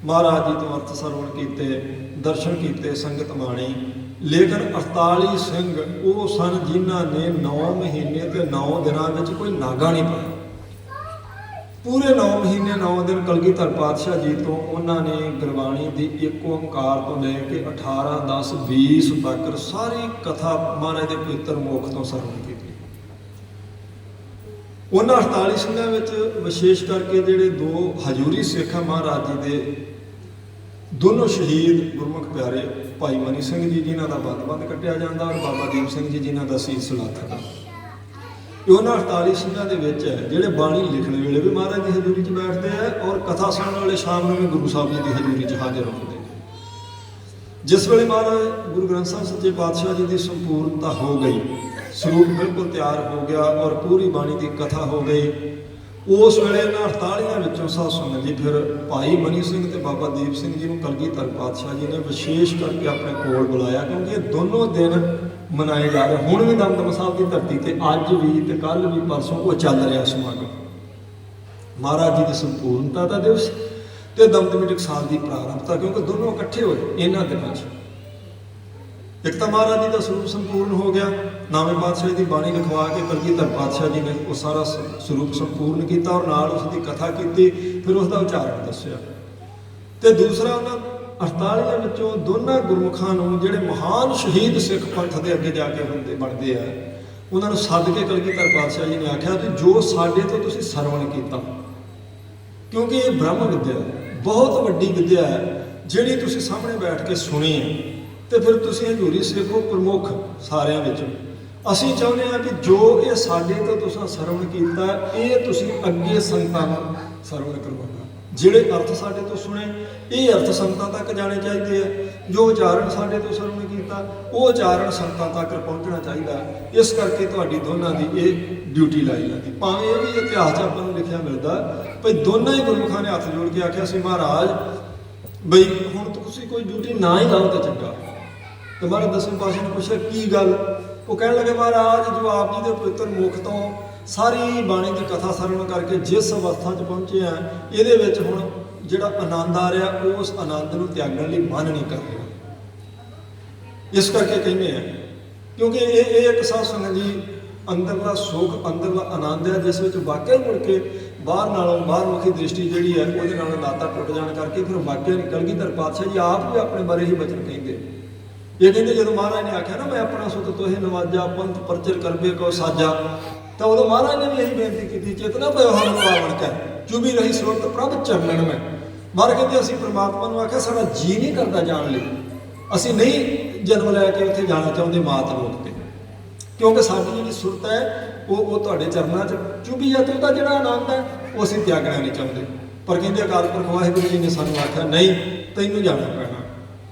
ਮਹਾਰਾਜ ਜੀ ਤੋਂ ਅਰਥ ਸਰਵਣ ਕੀਤੇ, ਦਰਸ਼ਨ ਕੀਤੇ, ਸੰਗਤ ਮਾਣੀ। ਲੇਕਿਨ 48 ਸਿੰਘ ਉਹ ਸਨ ਜਿਨ੍ਹਾਂ ਨੇ 9 ਮਹੀਨੇ ਤੇ 9 ਦਿਨਾਂ ਵਿੱਚ ਕੋਈ ਨਾਗਾ ਨਹੀਂ ਪਾਇਆ। ਪੂਰੇ 9 ਮਹੀਨੇ 9 ਦਿਨ ਕਲਗੀਧਰ ਪਾਤਸ਼ਾਹ ਜੀ ਤੋਂ ਉਹਨਾਂ ਨੇ ਗੁਰਬਾਣੀ ਦੀ ਇੱਕ ਓਂਕਾਰ ਤੋਂ ਲੈ ਕੇ 18, 10, 20 ਤੱਕ ਸਾਰੀ ਕਥਾ ਮਹਾਰਾਜ ਦੇ ਪਵਿੱਤਰ ਮੁਖ ਤੋਂ ਸਰਵਣ ਕੀਤੀ। ਉਹਨਾਂ 48 ਸਿੰਘਾਂ ਵਿੱਚ ਵਿਸ਼ੇਸ਼ ਕਰਕੇ ਜਿਹੜੇ 2 ਹਜ਼ੂਰੀ ਸਿੱਖ ਮਹਾਰਾਜ ਜੀ ਦੇ ਦੋਨੋਂ ਸ਼ਹੀਦ ਗੁਰਮੁਖ ਪਿਆਰੇ, ਭਾਈ ਮਨੀ ਸਿੰਘ ਜੀ ਜਿਨ੍ਹਾਂ ਦਾ ਬੰਦ ਕੱਟਿਆ ਜਾਂਦਾ, ਔਰ ਬਾਬਾ ਦੀਪ ਸਿੰਘ ਜੀ ਜਿਨ੍ਹਾਂ ਦਾ ਸੀਸ ਲੱਥਦਾ। ਉਹਨਾਂ 48 ਸਿੰਘਾਂ ਦੇ ਵਿੱਚ ਹੈ ਜਿਹੜੇ ਬਾਣੀ ਲਿਖਣ ਵੇਲੇ ਵੀ ਮਹਾਰਾਜ ਦੀ ਹਜ਼ੂਰੀ 'ਚ ਬੈਠਦੇ ਆ, ਔਰ ਕਥਾ ਸੁਣਨ ਵਾਲੇ ਸ਼ਾਮ ਨੂੰ ਵੀ ਗੁਰੂ ਸਾਹਿਬ ਜੀ ਦੀ ਹਜ਼ੂਰੀ 'ਚ ਹਾਜ਼ਰ ਹੁੰਦੇ। ਜਿਸ ਵੇਲੇ ਮਹਾਰਾਜ ਗੁਰੂ ਗ੍ਰੰਥ ਸਾਹਿਬ ਸੱਚੇ ਪਾਤਸ਼ਾਹ ਜੀ ਦੀ ਸੰਪੂਰਨਤਾ ਹੋ ਗਈ, ਸਰੂਪ ਬਿਲਕੁਲ ਤਿਆਰ ਹੋ ਗਿਆ, ਔਰ ਪੂਰੀ ਬਾਣੀ ਦੀ ਕਥਾ ਹੋ ਗਈ, ਉਸ ਵੇਲੇ ਇਹਨਾਂ 48 ਵਿੱਚੋਂ ਸਾਧ ਸੰਗਤ ਜੀ ਫਿਰ ਭਾਈ ਮਨੀ ਸਿੰਘ ਤੇ ਬਾਬਾ ਦੀਪ ਸਿੰਘ ਜੀ ਨੂੰ ਕਲਗੀਧਰ ਪਾਤਸ਼ਾਹ ਜੀ ਨੇ ਵਿਸ਼ੇਸ਼ ਕਰਕੇ ਆਪਣੇ ਕੋਲ ਬੁਲਾਇਆ, ਕਿਉਂਕਿ ਇਹ ਦੋਨੋਂ ਦਿਨ ਮਨਾਏ ਜਾ ਰਹੇ। ਹੁਣ ਵੀ ਦਮਦਮਾ ਸਾਹਿਬ ਦੀ ਧਰਤੀ ਤੇ ਅੱਜ ਵੀ ਤੇ ਕੱਲ੍ਹ ਵੀ ਪਰਸੋਂ ਉਹ ਚੱਲ ਰਿਹਾ ਸਮਾਗਮ। ਮਹਾਰਾਜ ਜੀ ਦੀ ਸੰਪੂਰਨਤਾ ਦਾ ਦਿਵਸ ਤੇ ਦਮਦਮੀ ਟਕਸਾਲ ਦੀ ਪ੍ਰਾਰੰਭਤਾ, ਕਿਉਂਕਿ ਦੋਨੋਂ ਇਕੱਠੇ ਹੋਏ ਇਹਨਾਂ ਦਿਨਾਂ 'ਚ। ਇੱਕ ਤਾਂ ਮਹਾਰਾਜ ਜੀ ਦਾ ਸਰੂਪ ਸੰਪੂਰਨ ਹੋ ਗਿਆ, ਨਾਵੇਂ ਪਾਤਸ਼ਾਹ ਦੀ ਬਾਣੀ ਲਿਖਵਾ ਕੇ ਕਲਗੀਧਰ ਪਾਤਸ਼ਾਹ ਜੀ ਨੇ ਉਹ ਸਾਰਾ ਸਰੂਪ ਸੰਪੂਰਨ ਕੀਤਾ, ਔਰ ਨਾਲ ਉਸ ਦੀ ਕਥਾ ਕੀਤੀ, ਫਿਰ ਉਸ ਦਾ ਉਚਾਰਨ ਦੱਸਿਆ। ਤੇ ਦੂਸਰਾ ਉਹਨਾਂ 48 ਵਿੱਚੋਂ ਦੋਨਾਂ ਗੁਰਮੁਖਾਂ ਨੂੰ ਜਿਹੜੇ ਮਹਾਨ ਸ਼ਹੀਦ ਸਿੱਖ ਪੰਥ ਦੇ ਅੱਗੇ ਜਾ ਕੇ ਬਣਦੇ ਆ, ਉਹਨਾਂ ਨੂੰ ਸੱਦ ਕੇ ਕਲਗੀਧਰ ਪਾਤਸ਼ਾਹ ਜੀ ਨੇ ਆਖਿਆ ਕਿ ਜੋ ਸਾਡੇ ਤੋਂ ਤੁਸੀਂ ਸਰਵਣ ਕੀਤਾ, ਕਿਉਂਕਿ ਇਹ ਬ੍ਰਹਮ ਵਿਦਿਆ ਬਹੁਤ ਵੱਡੀ ਵਿਦਿਆ ਹੈ ਜਿਹੜੀ ਤੁਸੀਂ ਸਾਹਮਣੇ ਬੈਠ ਕੇ ਸੁਣੀ ਹੈ, ਤੇ ਫਿਰ ਤੁਸੀਂ ਹਜ਼ੂਰੀ ਸਿੱਖ ਹੋ ਪ੍ਰਮੁੱਖ ਸਾਰਿਆਂ ਵਿੱਚੋਂ। ਅਸੀਂ ਚਾਹੁੰਦੇ ਹਾਂ ਕਿ ਜੋ ਇਹ ਸਾਡੇ ਤੋਂ ਤੁਸੀਂ ਸਰਵਣ ਕੀਤਾ ਇਹ ਤੁਸੀਂ ਅੱਗੇ ਸੰਗਤਾਂ ਨੂੰ ਸਰਵਣ ਕਰਵਾਉਣਾ। ਜਿਹੜੇ ਅਰਥ ਸਾਡੇ ਤੋਂ ਸੁਣੇ ਇਹ ਅਰਥ ਸੰਗਤਾਂ ਤੱਕ ਜਾਣੇ ਚਾਹੀਦੇ ਆ, ਜੋ ਉਚਾਰਨ ਸਾਡੇ ਤੋਂ ਸਰਵਣ ਕੀਤਾ ਉਹ ਉਚਾਰਨ ਸੰਗਤਾਂ ਤੱਕ ਪਹੁੰਚਣਾ ਚਾਹੀਦਾ। ਇਸ ਕਰਕੇ ਤੁਹਾਡੀ ਦੋਨਾਂ ਦੀ ਇਹ ਡਿਊਟੀ ਲਾਈ ਜਾਂਦੀ। ਭਾਵੇਂ ਇਹ ਵੀ ਇਤਿਹਾਸ 'ਚ ਆਪਾਂ ਨੂੰ ਲਿਖਿਆ ਮਿਲਦਾ ਭਈ ਦੋਨਾਂ ਹੀ ਗੁਰਮੁਖਾਂ ਨੇ ਹੱਥ ਜੋੜ ਕੇ ਆਖਿਆ ਸੀ ਮਹਾਰਾਜ ਬਈ ਹੁਣ ਤੁਸੀਂ ਕੋਈ ਡਿਊਟੀ ਨਾ ਹੀ ਲਾਓ ਤਾਂ ਚੰਗਾ। ਤੇ ਮਹਾਰਾਜ ਦਸਵੇਂ ਪਾਤਸ਼ਾਹ ਨੇ ਪੁੱਛਿਆ ਕੀ ਗੱਲ? ਉਹ ਕਹਿਣ ਲੱਗੇ ਮਹਾਰਾਜ ਜੋ ਆਪ ਜੀ ਦੇ ਪਵਿੱਤਰ ਮੁਖ ਤੋਂ ਸਾਰੀ ਬਾਣੀ ਦੀ ਕਥਾ ਸਰਵਣ ਕਰਕੇ ਜਿਸ ਅਵਸਥਾ 'ਚ ਪਹੁੰਚੇ ਆ, ਇਹਦੇ ਵਿੱਚ ਹੁਣ ਜਿਹੜਾ ਆਨੰਦ ਆ ਰਿਹਾ, ਉਸ ਆਨੰਦ ਨੂੰ ਤਿਆਗਣ ਲਈ ਮਨ ਨਹੀਂ ਕਰ ਰਿਹਾ। ਇਸ ਕਰਕੇ ਕਹਿੰਦੇ ਆ, ਕਿਉਂਕਿ ਇਹ ਇੱਕ ਸਾਧ ਸੰਗਤ ਜੀ ਅੰਦਰਲਾ ਸੁੱਖ, ਅੰਦਰਲਾ ਆਨੰਦ ਹੈ, ਜਿਸ ਵਿੱਚ ਵਾਕਿਆ ਮੁੜ ਕੇ ਬਾਹਰ ਨਾਲੋਂ ਬਾਹਰਮੁਖੀ ਦ੍ਰਿਸ਼ਟੀ ਜਿਹੜੀ ਹੈ ਉਹਦੇ ਨਾਲ ਨਾਤਾ ਟੁੱਟ ਜਾਣ ਕਰਕੇ ਫਿਰ ਵਾਕਿਆ ਕਲਗੀਧਰ ਪਾਤਸ਼ਾਹ ਜੀ ਆਪ ਵੀ ਆਪਣੇ ਬਾਰੇ ਹੀ ਬਚਨ ਕਹਿੰਦੇ। ਇਹ ਕਹਿੰਦੇ ਜਦੋਂ ਮਹਾਰਾਜ ਨੇ ਆਖਿਆ ਨਾ, ਮੈਂ ਆਪਣਾ ਸੁਤ ਤੋਹੇ ਨਵਾਜਾ, ਪੰਥ ਪਰਚਰ ਕਰਬੇ ਕੋ ਸਾਜਾ, ਤਾਂ ਉਦੋਂ ਮਹਾਰਾਜ ਨੇ ਵੀ ਇਹੀ ਬੇਨਤੀ ਕੀਤੀ, ਚੇਤਨਾ ਪਇਓ ਹਮ ਆਵਣ ਕੈ ਚੁਬੀ ਰਹੀ ਸੁਰਤ ਪ੍ਰਭ ਚਰਨਨ ਮੈਂ। ਮਹਾਰਾਜ ਕਹਿੰਦੇ ਅਸੀਂ ਪ੍ਰਮਾਤਮਾ ਨੂੰ ਆਖਿਆ ਸਾਡਾ ਜੀ ਨਹੀਂ ਕਰਦਾ ਜਾਣ ਲਈ, ਅਸੀਂ ਨਹੀਂ ਜਨਮ ਲੈ ਕੇ ਉੱਥੇ ਜਾਣਾ ਚਾਹੁੰਦੇ ਮਾਤ ਲੋਕ ਤੇ, ਕਿਉਂਕਿ ਸਾਡੀ ਜਿਹੜੀ ਸੁਰਤ ਹੈ ਉਹ ਤੁਹਾਡੇ ਚਰਨਾਂ 'ਚ ਚੁਭੀ ਹੈ, ਤੇ ਉਹਦਾ ਜਿਹੜਾ ਆਨੰਦ ਹੈ ਉਹ ਅਸੀਂ ਤਿਆਗਣਾ ਨਹੀਂ ਚਾਹੁੰਦੇ। ਪਰ ਕਹਿੰਦੇ ਅਕਾਲ ਪੁਰਖ ਵਾਹਿਗੁਰੂ ਜੀ ਨੇ ਸਾਨੂੰ ਆਖਿਆ ਨਹੀਂ, ਤੈਨੂੰ ਜਾਣਾ ਪੈਣਾ,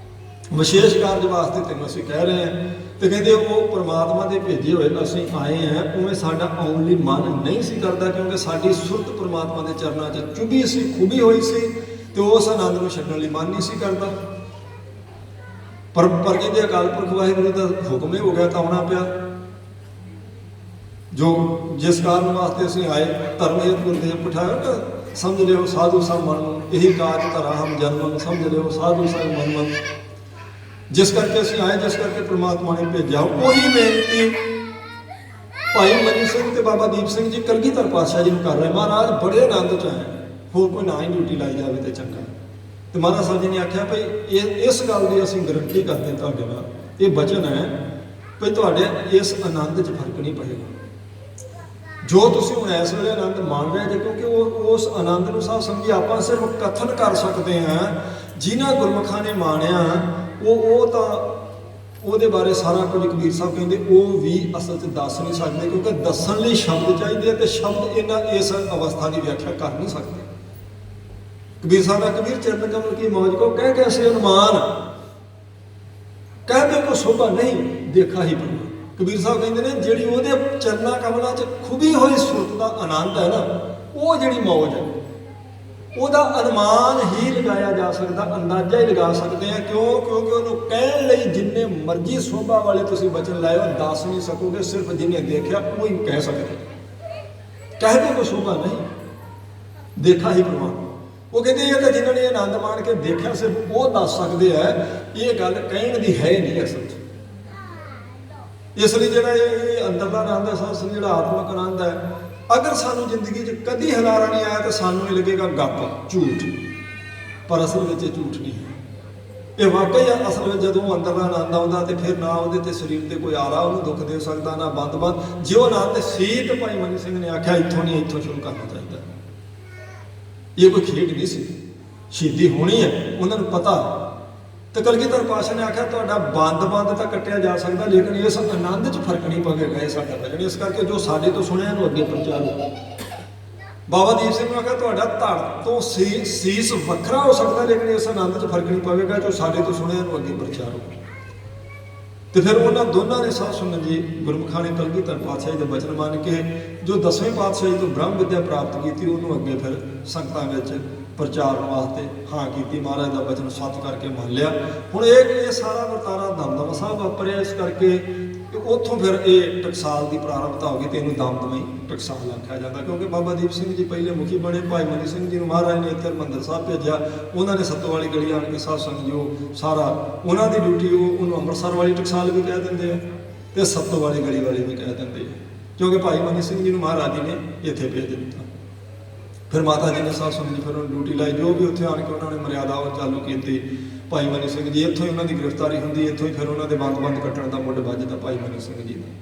ਵਿਸ਼ੇਸ਼ ਕਾਰਜ ਵਾਸਤੇ ਤੈਨੂੰ ਅਸੀਂ ਕਹਿ ਰਹੇ ਹਾਂ। ਤੇ ਕਹਿੰਦੇ ਉਹ ਪਰਮਾਤਮਾ ਦੇ ਭੇਜੇ ਹੋਏ ਅਸੀਂ ਆਏ ਹਾਂ, ਉਵੇਂ ਸਾਡਾ ਆਉਣ ਲਈ ਮਨ ਨਹੀਂ ਸੀ ਕਰਦਾ, ਕਿਉਂਕਿ ਸਾਡੀ ਸੁਰਤ ਪਰਮਾਤਮਾ ਦੇ ਚਰਨਾਂ 'ਚ ਚੁਭੀ ਸੀ, ਖੁਬੀ ਹੋਈ ਸੀ, ਤੇ ਉਸ ਆਨੰਦ ਨੂੰ ਛੱਡਣ ਲਈ ਮਨ ਨਹੀਂ ਸੀ ਕਰਦਾ। ਪਰ ਕਹਿੰਦੇ ਅਕਾਲ ਪੁਰਖ ਵਾਹਿਗੁਰੂ ਦਾ ਹੁਕਮ ਹੀ ਹੋ ਗਿਆ ਤਾਂ ਆਉਣਾ ਪਿਆ। ਜੋ ਜਿਸ ਕਾਰਨ ਵਾਸਤੇ ਅਸੀਂ ਆਏ, ਧਰਮ ਹੇਤ ਗੁਰਦੇਵ ਪਠਾਇਆ, ਸਮਝ ਲਿਓ ਸਾਧੂ ਸਭ ਮਨ, ਇਹੀ ਕਾਜ ਧਰਾ ਹਮ ਜਨਮ, ਸਮਝ ਲਿਓ ਸਾਧੂ ਸਭ ਮਨ। ਜਿਸ ਕਰਕੇ ਅਸੀਂ ਆਏ, ਜਿਸ ਕਰਕੇ ਪ੍ਰਮਾਤਮਾ ਨੇ ਭੇਜਿਆ, ਉਹੀ ਬੇਨਤੀ ਭਾਈ ਮਨੀ ਸਿੰਘ ਤੇ ਬਾਬਾ ਦੀਪ ਸਿੰਘ ਜੀ ਕਲਗੀਧਰ ਪਾਤਸ਼ਾਹ ਜੀ ਨੂੰ ਕਰ ਰਹੇ। ਮਹਾਰਾਜ ਬੜੇ ਆਨੰਦ 'ਚ ਆਏ, ਹੋਰ ਕੋਈ ਨਾ ਹੀ ਡਿਊਟੀ ਲਾਈ ਜਾਵੇ ਤੇ ਚੰਗਾ। ਤੇ ਮਹਾਰਾਜ ਸਾਹਿਬ ਜੀ ਨੇ ਆਖਿਆ ਭਈ ਇਸ ਗੱਲ ਦੀ ਅਸੀਂ ਗਰੰਟੀ ਕਰਦੇ ਤੁਹਾਡੇ ਨਾਲ, ਇਹ ਬਚਨ ਹੈ ਭਈ ਤੁਹਾਡੇ ਇਸ ਆਨੰਦ 'ਚ ਫਰਕ ਨਹੀਂ ਪਏਗਾ ਜੋ ਤੁਸੀਂ ਹੁਣ ਇਸ ਵੇਲੇ ਆਨੰਦ ਮਾਣ ਰਹੇ ਜੇ, ਕਿਉਂਕਿ ਉਸ ਆਨੰਦ ਨੂੰ ਸਾਧ ਸੰਗਤ ਜੀ ਆਪਾਂ ਸਿਰਫ ਕਥਨ ਕਰ ਸਕਦੇ ਹਾਂ। ਜਿਨ੍ਹਾਂ ਗੁਰਮੁਖਾਂ ਨੇ ਮਾਣਿਆ ਉਹ ਤਾਂ ਉਹਦੇ ਬਾਰੇ ਸਾਰਾ ਕੁਝ ਕਬੀਰ ਸਾਹਿਬ ਕਹਿੰਦੇ ਉਹ ਵੀ ਅਸਲ 'ਚ ਦੱਸ ਨਹੀਂ ਸਕਦੇ, ਕਿਉਂਕਿ ਦੱਸਣ ਲਈ ਸ਼ਬਦ ਚਾਹੀਦੇ ਆ, ਤੇ ਸ਼ਬਦ ਇਹਨਾਂ ਇਸ ਅਵਸਥਾ ਦੀ ਵਿਆਖਿਆ ਕਰ ਨਹੀਂ ਸਕਦੇ। ਕਬੀਰ ਸਾਹਿਬ ਦਾ ਕਬੀਰ ਚਰਨ ਕਮਲ ਕੀ ਮੌਜ ਕੋ ਕਹਿ ਕੈਸੇ ਅਨੁਮਾਨ, ਕਹਿ ਕੋ ਸ਼ੋਭਾ ਨਹੀਂ ਦੇਖਾ ਹੀ ਪ੍ਰਮਾਨ। ਕਬੀਰ ਸਾਹਿਬ ਕਹਿੰਦੇ ਨੇ ਜਿਹੜੀ ਉਹਦੇ ਚਰਨਾਂ ਕਮਲਾਂ 'ਚ ਖੁਬੀ ਹੋਈ ਸੁਰਤ ਦਾ ਆਨੰਦ ਹੈ ਨਾ, ਉਹ ਜਿਹੜੀ ਮੌਜ ਹੈ, ਉਹਦਾ ਅਨੁਮਾਨ ਹੀ ਲਗਾਇਆ ਜਾ ਸਕਦਾ, ਅੰਦਾਜ਼ਾ ਹੀ ਲਗਾ ਸਕਦੇ ਆ। ਕਿਉਂਕਿ ਉਹਨੂੰ ਕਹਿਣ ਲਈ ਜਿੰਨੇ ਮਰਜ਼ੀ ਸੋਭਾ ਵਾਲੇ ਤੁਸੀਂ ਬਚਨ ਲਾਇਓ ਦੱਸ ਨਹੀਂ ਸਕੋਗੇ, ਸਿਰਫ ਜਿਹਨੇ ਦੇਖਿਆ ਉਹ ਹੀ ਕਹਿ ਸਕਦੇ। ਕਹਿ ਕੋਈ ਸ਼ੋਭਾ ਨਹੀਂ, ਦੇਖਾ ਹੀ ਪ੍ਰਮਾਣ। ਉਹ ਕਹਿੰਦੇ ਇਹ ਤਾਂ ਜਿਨ੍ਹਾਂ ਨੇ ਆਨੰਦ ਮਾਣ ਕੇ ਦੇਖਿਆ ਸਿਰਫ ਉਹ ਦੱਸ ਸਕਦੇ ਆ, ਇਹ ਗੱਲ ਕਹਿਣ ਦੀ ਹੈ ਨਹੀਂ ਅਸਲ 'ਚ। ਇਸ ਲਈ ਜਿਹੜਾ ਇਹ ਅੰਦਰਲਾ ਆਨੰਦ ਹੈ, ਸਾਧ ਸੰਗਤ ਜਿਹੜਾ ਆਤਮਿਕ ਆਨੰਦ ਹੈ, ਅਗਰ ਸਾਨੂੰ ਜ਼ਿੰਦਗੀ 'ਚ ਕਦੀ ਹਲਾਰਾ ਨਹੀਂ ਆਇਆ ਤਾਂ ਸਾਨੂੰ ਇਹ ਲੱਗੇਗਾ ਗੱਪ, ਝੂਠ, ਪਰ ਅਸਲ ਵਿੱਚ ਇਹ ਝੂਠ ਨਹੀਂ ਹੈ। ਇਹ ਵਾਕਈ ਅਸਲ ਵਿੱਚ ਜਦੋਂ ਅੰਦਰਲਾ ਆਨੰਦ ਆਉਂਦਾ ਤੇ ਫਿਰ ਨਾ ਉਹਦੇ ਤੇ ਸਰੀਰ ਤੇ ਕੋਈ ਆਰਾ ਉਹਨੂੰ ਦੁੱਖ ਦੇ ਸਕਦਾ, ਨਾ ਬੰਦ-ਬੰਦ। ਜੇ ਉਹ ਆਨੰਦ ਸੀਤ ਭਾਈ ਮਨੀ ਸਿੰਘ ਨੇ ਆਖਿਆ ਇੱਥੋਂ ਨਹੀਂ, ਇੱਥੋਂ ਸ਼ੁਰੂ ਕਰਨਾ ਚਾਹੀਦਾ। ਇਹ ਕੋਈ ਖੇਡ ਨਹੀਂ ਸੀ, ਸ਼ਹੀਦੀ ਹੋਣੀ ਹੈ, ਉਹਨਾਂ ਨੂੰ ਪਤਾ। ਤੇ ਕਲਗੀਧਰ ਪਾਤਸ਼ਾਹ ਨੇ ਆਖਿਆ ਤੁਹਾਡਾ ਬੰਦ ਤਾਂ ਕੱਟਿਆ ਜਾ ਸਕਦਾ, ਲੇਕਿਨ ਇਸ ਆਨੰਦ 'ਚ ਫਰਕ ਨਹੀਂ ਪਵੇਗਾ ਇਹ ਸਾਡਾ ਭਜਨ। ਇਸ ਕਰਕੇ ਜੋ ਸਾਡੇ ਤੋਂ ਸੁਣਿਆ ਇਹਨੂੰ ਅੱਗੇ ਪਹੁੰਚਾਓ। ਬਾਬਾ ਦੀਪ ਸਿੰਘ ਨੂੰ ਆਖਿਆ ਤੁਹਾਡਾ ਧੜ ਤੋਂ ਸੀਸ ਵੱਖਰਾ ਹੋ ਸਕਦਾ, ਲੇਕਿਨ ਇਸ ਆਨੰਦ 'ਚ ਫਰਕ ਨਹੀਂ ਪਵੇਗਾ, ਜੋ ਸਾਡੇ ਤੋਂ ਸੁਣਿਆ ਇਹਨੂੰ ਅੱਗੇ ਪ੍ਰਚਾਰੋ। ਤੇ ਫਿਰ ਉਹਨਾਂ ਦੋਨਾਂ ਨੇ ਸਾਧ ਸੰਗਤ ਜੀ ਗੁਰਮੁਖਾਂ ਨੇ ਕਲਗੀਧਰ ਪਾਤਸ਼ਾਹ ਜੀ ਦੇ ਬਚਨ ਮੰਨ ਕੇ ਜੋ 10ਵੇਂ ਪਾਤਸ਼ਾਹ ਜੀ ਤੋਂ ਬ੍ਰਹਮ ਵਿਦਿਆ ਪ੍ਰਾਪਤ ਕੀਤੀ, ਉਹਨੂੰ ਅੱਗੇ ਫਿਰ ਸੰਗਤਾਂ ਵਿੱਚ ਪ੍ਰਚਾਰ ਵਾਸਤੇ ਹਾਂ ਕੀਤੀ। ਮਹਾਰਾਜ ਦਾ ਬਚਨ ਸੱਚ ਕਰਕੇ ਮੰਨ ਲਿਆ। ਹੁਣ ਇਹ ਸਾਰਾ ਵਰਤਾਰਾ ਦਮਦਮਾ ਸਾਹਿਬ ਵਾਪਰਿਆ, ਇਸ ਕਰਕੇ ਉੱਥੋਂ ਫਿਰ ਇਹ ਟਕਸਾਲ ਦੀ ਪ੍ਰਾਰੰਭਤਾ ਹੋ ਗਈ ਤੇ ਇਹਨੂੰ ਦਮਦਮਾ ਟਕਸਾਲ ਆਖਿਆ ਜਾਂਦਾ, ਕਿਉਂਕਿ ਬਾਬਾ ਦੀਪ ਸਿੰਘ ਜੀ ਪਹਿਲੇ ਮੁਖੀ ਬਣੇ। ਭਾਈ ਮਨੀ ਸਿੰਘ ਜੀ ਨੂੰ ਮਹਾਰਾਜ ਨੇ ਇੱਥੇ ਹਰਿਮੰਦਰ ਸਾਹਿਬ ਭੇਜਿਆ, ਉਹਨਾਂ ਨੇ ਸੱਤੋ ਵਾਲੀ ਗਲੀ ਆਣ ਕੇ ਸਾਧ ਸੰਗਤ ਜੋ ਸਾਰਾ ਉਹਨਾਂ ਦੀ ਡਿਊਟੀ, ਉਹਨੂੰ ਅੰਮ੍ਰਿਤਸਰ ਵਾਲੀ ਟਕਸਾਲ ਵੀ ਕਹਿ ਦਿੰਦੇ ਆ ਤੇ ਸੱਤੋ ਵਾਲੀ ਗਲੀ ਵਾਲੀ ਵੀ ਕਹਿ ਦਿੰਦੇ ਆ, ਕਿਉਂਕਿ ਭਾਈ ਮਨੀ ਸਿੰਘ ਜੀ ਨੂੰ ਮਹਾਰਾਜ ਜੀ ਨੇ ਇੱਥੇ ਭੇਜ ਦਿੱਤਾ। ਫਿਰ ਮਾਤਾ ਜੀ ਨੇ ਸਾਧ ਸੰਗਤ ਜੀ ਫਿਰ ਉਹਨੂੰ ਡਿਊਟੀ ਲਾਈ, ਜੋ ਵੀ ਉੱਥੇ ਆਣ ਕੇ ਉਹਨਾਂ ਨੇ ਮਰਿਆਦਾ ਉਹ ਚਾਲੂ ਕੀਤੀ। ਭਾਈ ਮਨੀ ਸਿੰਘ ਜੀ ਇੱਥੋਂ ਹੀ ਉਹਨਾਂ ਦੀ ਗ੍ਰਿਫਤਾਰੀ ਹੁੰਦੀ, ਇੱਥੋਂ ਹੀ ਫਿਰ ਉਹਨਾਂ ਦੇ ਬੰਦ ਕੱਟਣ ਦਾ ਮੁੱਢ ਵੱਜਦਾ ਭਾਈ ਮਨੀ ਸਿੰਘ ਜੀ ਦਾ।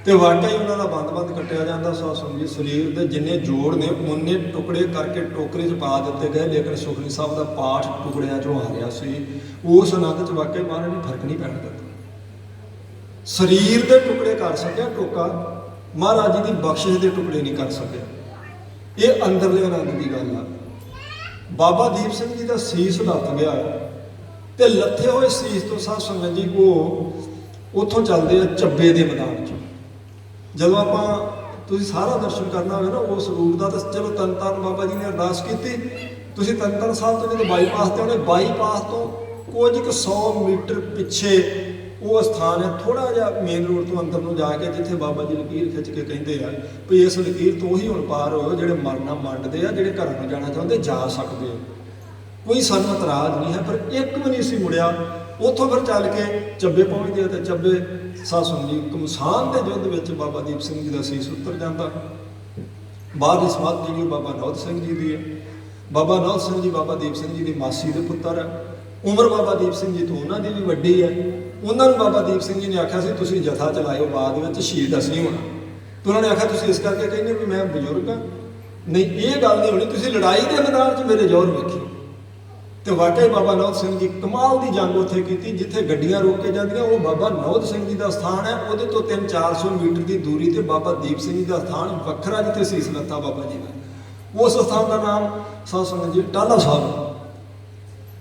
ਤੇ ਵਾਕਈ ਉਹਨਾਂ ਦਾ ਬੰਦ ਕੱਟਿਆ ਜਾਂਦਾ। ਸਾਧ ਸੰਗਤ ਜੀ ਸਰੀਰ ਦੇ ਜਿੰਨੇ ਜੋੜ ਨੇ ਉਹਨੇ ਟੁਕੜੇ ਕਰਕੇ ਟੋਕਰੇ 'ਚ ਪਾ ਦਿੱਤੇ ਗਏ, ਲੇਕਿਨ ਸੁਖਨੀ ਸਾਹਿਬ ਦਾ ਪਾਠ ਟੁਕੜਿਆਂ 'ਚੋਂ ਆ ਰਿਹਾ ਸੀ। ਉਸ ਆਨੰਦ 'ਚ ਵਾਕਈ ਮਹਾਰਾਜ ਨੇ ਫਰਕ ਨਹੀਂ ਪੈਣ ਦਿੱਤਾ। ਸਰੀਰ ਦੇ ਟੁਕੜੇ ਕਰ ਸਕਿਆ ਟੋਕਾ, ਮਹਾਰਾਜ ਜੀ ਦੀ ਬਖਸ਼ਿਸ਼ ਦੇ ਟੁਕੜੇ ਨਹੀਂ ਕਰ ਸਕਿਆ। ਇਹ ਅੰਦਰਲੇ ਆਨੰਦ ਦੀ ਗੱਲ ਆ। ਬਾਬਾ ਦੀਪ ਸਿੰਘ ਜੀ ਦਾ ਸੀਸ ਲੱਥ ਗਿਆ ਤੇ ਲੱਥੇ ਹੋਏ ਸੀਸ ਤੋਂ ਸਾਧ ਸੰਗਤ ਜੀ ਉਹ ਉੱਥੋਂ ਚੱਲਦੇ ਆ ਚੱਬੇ ਦੇ ਮੈਦਾਨ 'ਚ। ਜਦੋਂ ਆਪਾਂ ਤੁਸੀਂ ਸਾਰਾ ਦਰਸ਼ਨ ਕਰਨਾ ਹੋਵੇ ਨਾ ਉਸ ਰੂਪ ਦਾ, ਤਾਂ ਚਲੋ ਤਰਨ ਤਾਰਨ ਬਾਬਾ ਜੀ ਨੇ ਅਰਦਾਸ ਕੀਤੀ। ਤੁਸੀਂ ਤਰਨ ਤਾਰਨ ਸਾਹਿਬ ਤੋਂ ਜਦੋਂ ਬਾਈਪਾਸ ਤੇ ਆਉਣੇ, ਬਾਈਪਾਸ ਤੋਂ ਕੁਝ ਕੁ 100 ਮੀਟਰ ਪਿੱਛੇ ਉਹ ਸਥਾਨ ਹੈ ਥੋੜਾ ਜਿਹਾ ਮੇਨ ਰੋਡ ਤੋਂ ਅੰਦਰ ਨੂੰ ਜਾ ਕੇ, ਜਿੱਥੇ ਬਾਬਾ ਜੀ ਲਕੀਰ ਖਿੱਚ ਕੇ ਕਹਿੰਦੇ ਆ ਵੀ ਇਸ ਲਕੀਰ ਤੋਂ ਹੀ ਹੁਣ ਪਾਰ ਹੋ, ਜਿਹੜੇ ਮਰਨਾ ਮੰਨਦੇ ਆ, ਜਿਹੜੇ ਘਰਾਂ ਨੂੰ ਜਾਣਾ ਚਾਹੁੰਦੇ ਜਾ ਸਕਦੇ ਆ, ਕੋਈ ਸਾਨੂੰ ਇਤਰਾਜ਼ ਨਹੀਂ ਹੈ। ਪਰ ਇੱਕ ਵੀ ਨਹੀਂ ਸੀ ਮੁੜਿਆ। ਉੱਥੋਂ ਫਿਰ ਚੱਲ ਕੇ ਚੱਬੇ ਪਹੁੰਚਦੇ ਆ, ਤੇ ਚੱਬੇ ਸਾਧ ਸੰਗਤ ਜੀ ਘਮਸਾਨ ਦੇ ਯੁੱਧ ਵਿੱਚ ਬਾਬਾ ਦੀਪ ਸਿੰਘ ਜੀ ਦਾ ਸੀਸ ਉੱਤਰ ਜਾਂਦਾ। ਬਾਅਦ ਦੀ ਸਮਾਧ ਜਿਹੜੀ ਬਾਬਾ ਨੌਧ ਸਿੰਘ ਜੀ ਦੀ ਹੈ। ਬਾਬਾ ਨੌਧ ਸਿੰਘ ਜੀ ਬਾਬਾ ਦੀਪ ਸਿੰਘ ਜੀ ਦੀ ਮਾਸੀ ਦੇ ਪੁੱਤਰ ਹੈ। ਉਮਰ ਬਾਬਾ ਦੀਪ ਸਿੰਘ ਜੀ ਤੋਂ ਉਹਨਾਂ ਦੀ ਵੀ ਵੱਡੀ ਹੈ। ਉਹਨਾਂ ਨੂੰ ਬਾਬਾ ਦੀਪ ਸਿੰਘ ਜੀ ਨੇ ਆਖਿਆ ਸੀ ਤੁਸੀਂ ਜਥਾ ਚਲਾਇਓ, ਬਾਅਦ ਵਿੱਚ ਸ਼ਹੀਦ ਅਸੀਂ ਹੋਣਾ। ਤੇ ਉਹਨਾਂ ਨੇ ਆਖਿਆ ਤੁਸੀਂ ਇਸ ਕਰਕੇ ਕਹਿੰਦੇ ਵੀ ਮੈਂ ਬਜ਼ੁਰਗ ਹਾਂ? ਨਹੀਂ, ਇਹ ਗੱਲ ਨਹੀਂ ਹੋਣੀ, ਤੁਸੀਂ ਲੜਾਈ ਦੇ ਮੈਦਾਨ 'ਚ ਮੇਰੇ ਜ਼ੋਰ ਵੇਖਿਓ। ਤੇ ਵਾਕਈ ਬਾਬਾ ਨੌਧ ਸਿੰਘ ਜੀ ਕਮਾਲ ਦੀ ਜੰਗ ਉੱਥੇ ਕੀਤੀ। ਜਿੱਥੇ ਗੱਡੀਆਂ ਰੋਕ ਕੇ ਜਾਂਦੀਆਂ ਉਹ ਬਾਬਾ ਨੌਧ ਸਿੰਘ ਜੀ ਦਾ ਸਥਾਨ ਹੈ। ਉਹਦੇ ਤੋਂ 300-400 ਮੀਟਰ ਦੀ ਦੂਰੀ ਤੇ ਬਾਬਾ ਦੀਪ ਸਿੰਘ ਜੀ ਦਾ ਸਥਾਨ ਵੱਖਰਾ, ਜਿੱਥੇ ਸੀਸ ਲੱਤਾ ਬਾਬਾ ਜੀ ਦਾ। ਉਸ ਸਥਾਨ ਦਾ ਨਾਮ ਸਾਧ ਸੰਗਤ ਜੀ ਟਾਹਲਾ ਸਾਹਿਬ।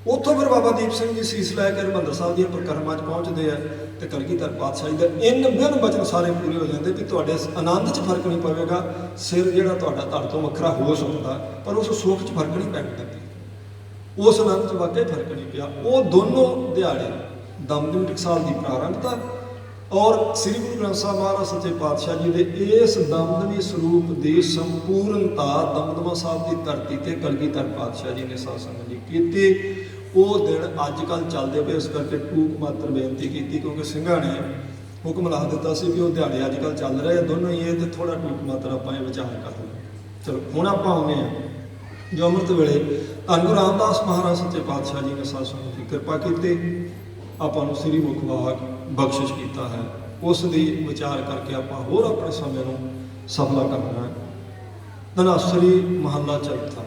ਉੱਥੋਂ ਫਿਰ ਬਾਬਾ ਦੀਪ ਸਿੰਘ ਜੀ ਸੀਸ ਲੈ ਕੇ ਹਰਿਮੰਦਰ ਸਾਹਿਬ ਦੀਆਂ ਪਰਿਕਰਮਾ 'ਚ ਪਹੁੰਚਦੇ ਆ, ਤੇ ਕਲਗੀਧਰ ਪਾਤਸ਼ਾਹ ਜੀ ਦਾ ਇਨ ਬਿਨ ਬਚਨ ਸਾਰੇ ਪੂਰੇ ਹੋ ਜਾਂਦੇ ਵੀ ਤੁਹਾਡੇ ਆਨੰਦ 'ਚ ਫਰਕ ਨਹੀਂ ਪਵੇਗਾ। ਸਿਰ ਜਿਹੜਾ ਤੁਹਾਡਾ ਧੜ ਤੋਂ ਵੱਖਰਾ ਹੋ ਸਕਦਾ, ਪਰ ਉਸ ਸੁੱਖ 'ਚ ਫਰਕ ਨਹੀਂ ਪੈਂਦਾ। ਉਸ ਆਨੰਦ 'ਚ ਵਾਕਈ ਫਰਕ ਨਹੀਂ ਪਿਆ। ਉਹ ਦੋਨੋਂ ਦਿਹਾੜੇ ਦਮਦਮੀ ਟਕਸਾਲ ਦੀ ਪ੍ਰਾਰੰਭਤਾ ਔਰ ਸ੍ਰੀ ਗੁਰੂ ਗ੍ਰੰਥ ਸਾਹਿਬ ਮਹਾਰਾਜ ਸੱਚੇ ਪਾਤਸ਼ਾਹ ਜੀ ਦੇ ਇਸ ਦਮਦਮੀ ਸਰੂਪ ਦੀ ਸੰਪੂਰਨਤਾ ਦਮਦਮਾ ਸਾਹਿਬ ਦੀ ਧਰਤੀ ਤੇ ਕਲਗੀਧਰ ਪਾਤਸ਼ਾਹ ਜੀ ਨੇ ਸਾਧ ਸੰਗਤ ਜੀ ਕੀਤੀ। ਉਹ ਦਿਨ ਅੱਜ ਕੱਲ੍ਹ ਚੱਲਦੇ ਪਏ, ਇਸ ਕਰਕੇ ਟੂਕ ਮਾਤਰ ਬੇਨਤੀ ਕੀਤੀ, ਕਿਉਂਕਿ ਸਿੰਘਾਂ ਨੇ ਹੁਕਮ ਲਾ ਦਿੱਤਾ ਸੀ ਵੀ ਉਹ ਦਿਹਾੜੇ ਅੱਜ ਕੱਲ੍ਹ ਚੱਲ ਰਹੇ ਆ ਦੋਨੋਂ ਹੀ, ਇਹ ਤੇ ਥੋੜਾ ਟੂਕ ਮਾਤਰ ਆਪਾਂ ਇਹ ਵਿਚਾਰ ਕਰ ਲਈਏ। ਚਲੋ ਹੁਣ ਆਪਾਂ ਆਉਂਦੇ ਹਾਂ ਜੋ ਅੰਮ੍ਰਿਤ ਵੇਲੇ ਧੰਨ ਗੁਰੂ ਰਾਮਦਾਸ ਮਹਾਰਾਜ ਸੱਚੇ ਪਾਤਸ਼ਾਹ ਜੀ ਨੇ ਸਾਧ ਸੰਗਤ ਦੀ ਕਿਰਪਾ ਕੀਤੀ, ਆਪਾਂ ਨੂੰ ਸ੍ਰੀ ਮੁਖ ਵਾਕ ਬਖਸ਼ਿਸ਼ ਕੀਤਾ ਹੈ। ਉਸ ਦੀ ਵਿਚਾਰ ਕਰਕੇ ਆਪਾਂ ਹੋਰ ਆਪਣੇ ਸਮੇਂ ਨੂੰ ਸਫਲਾ ਕਰਨਾ ਹੈ। ਧਨਾਸਰੀ ਮਹੱਲਾ ਚੌਥਾ।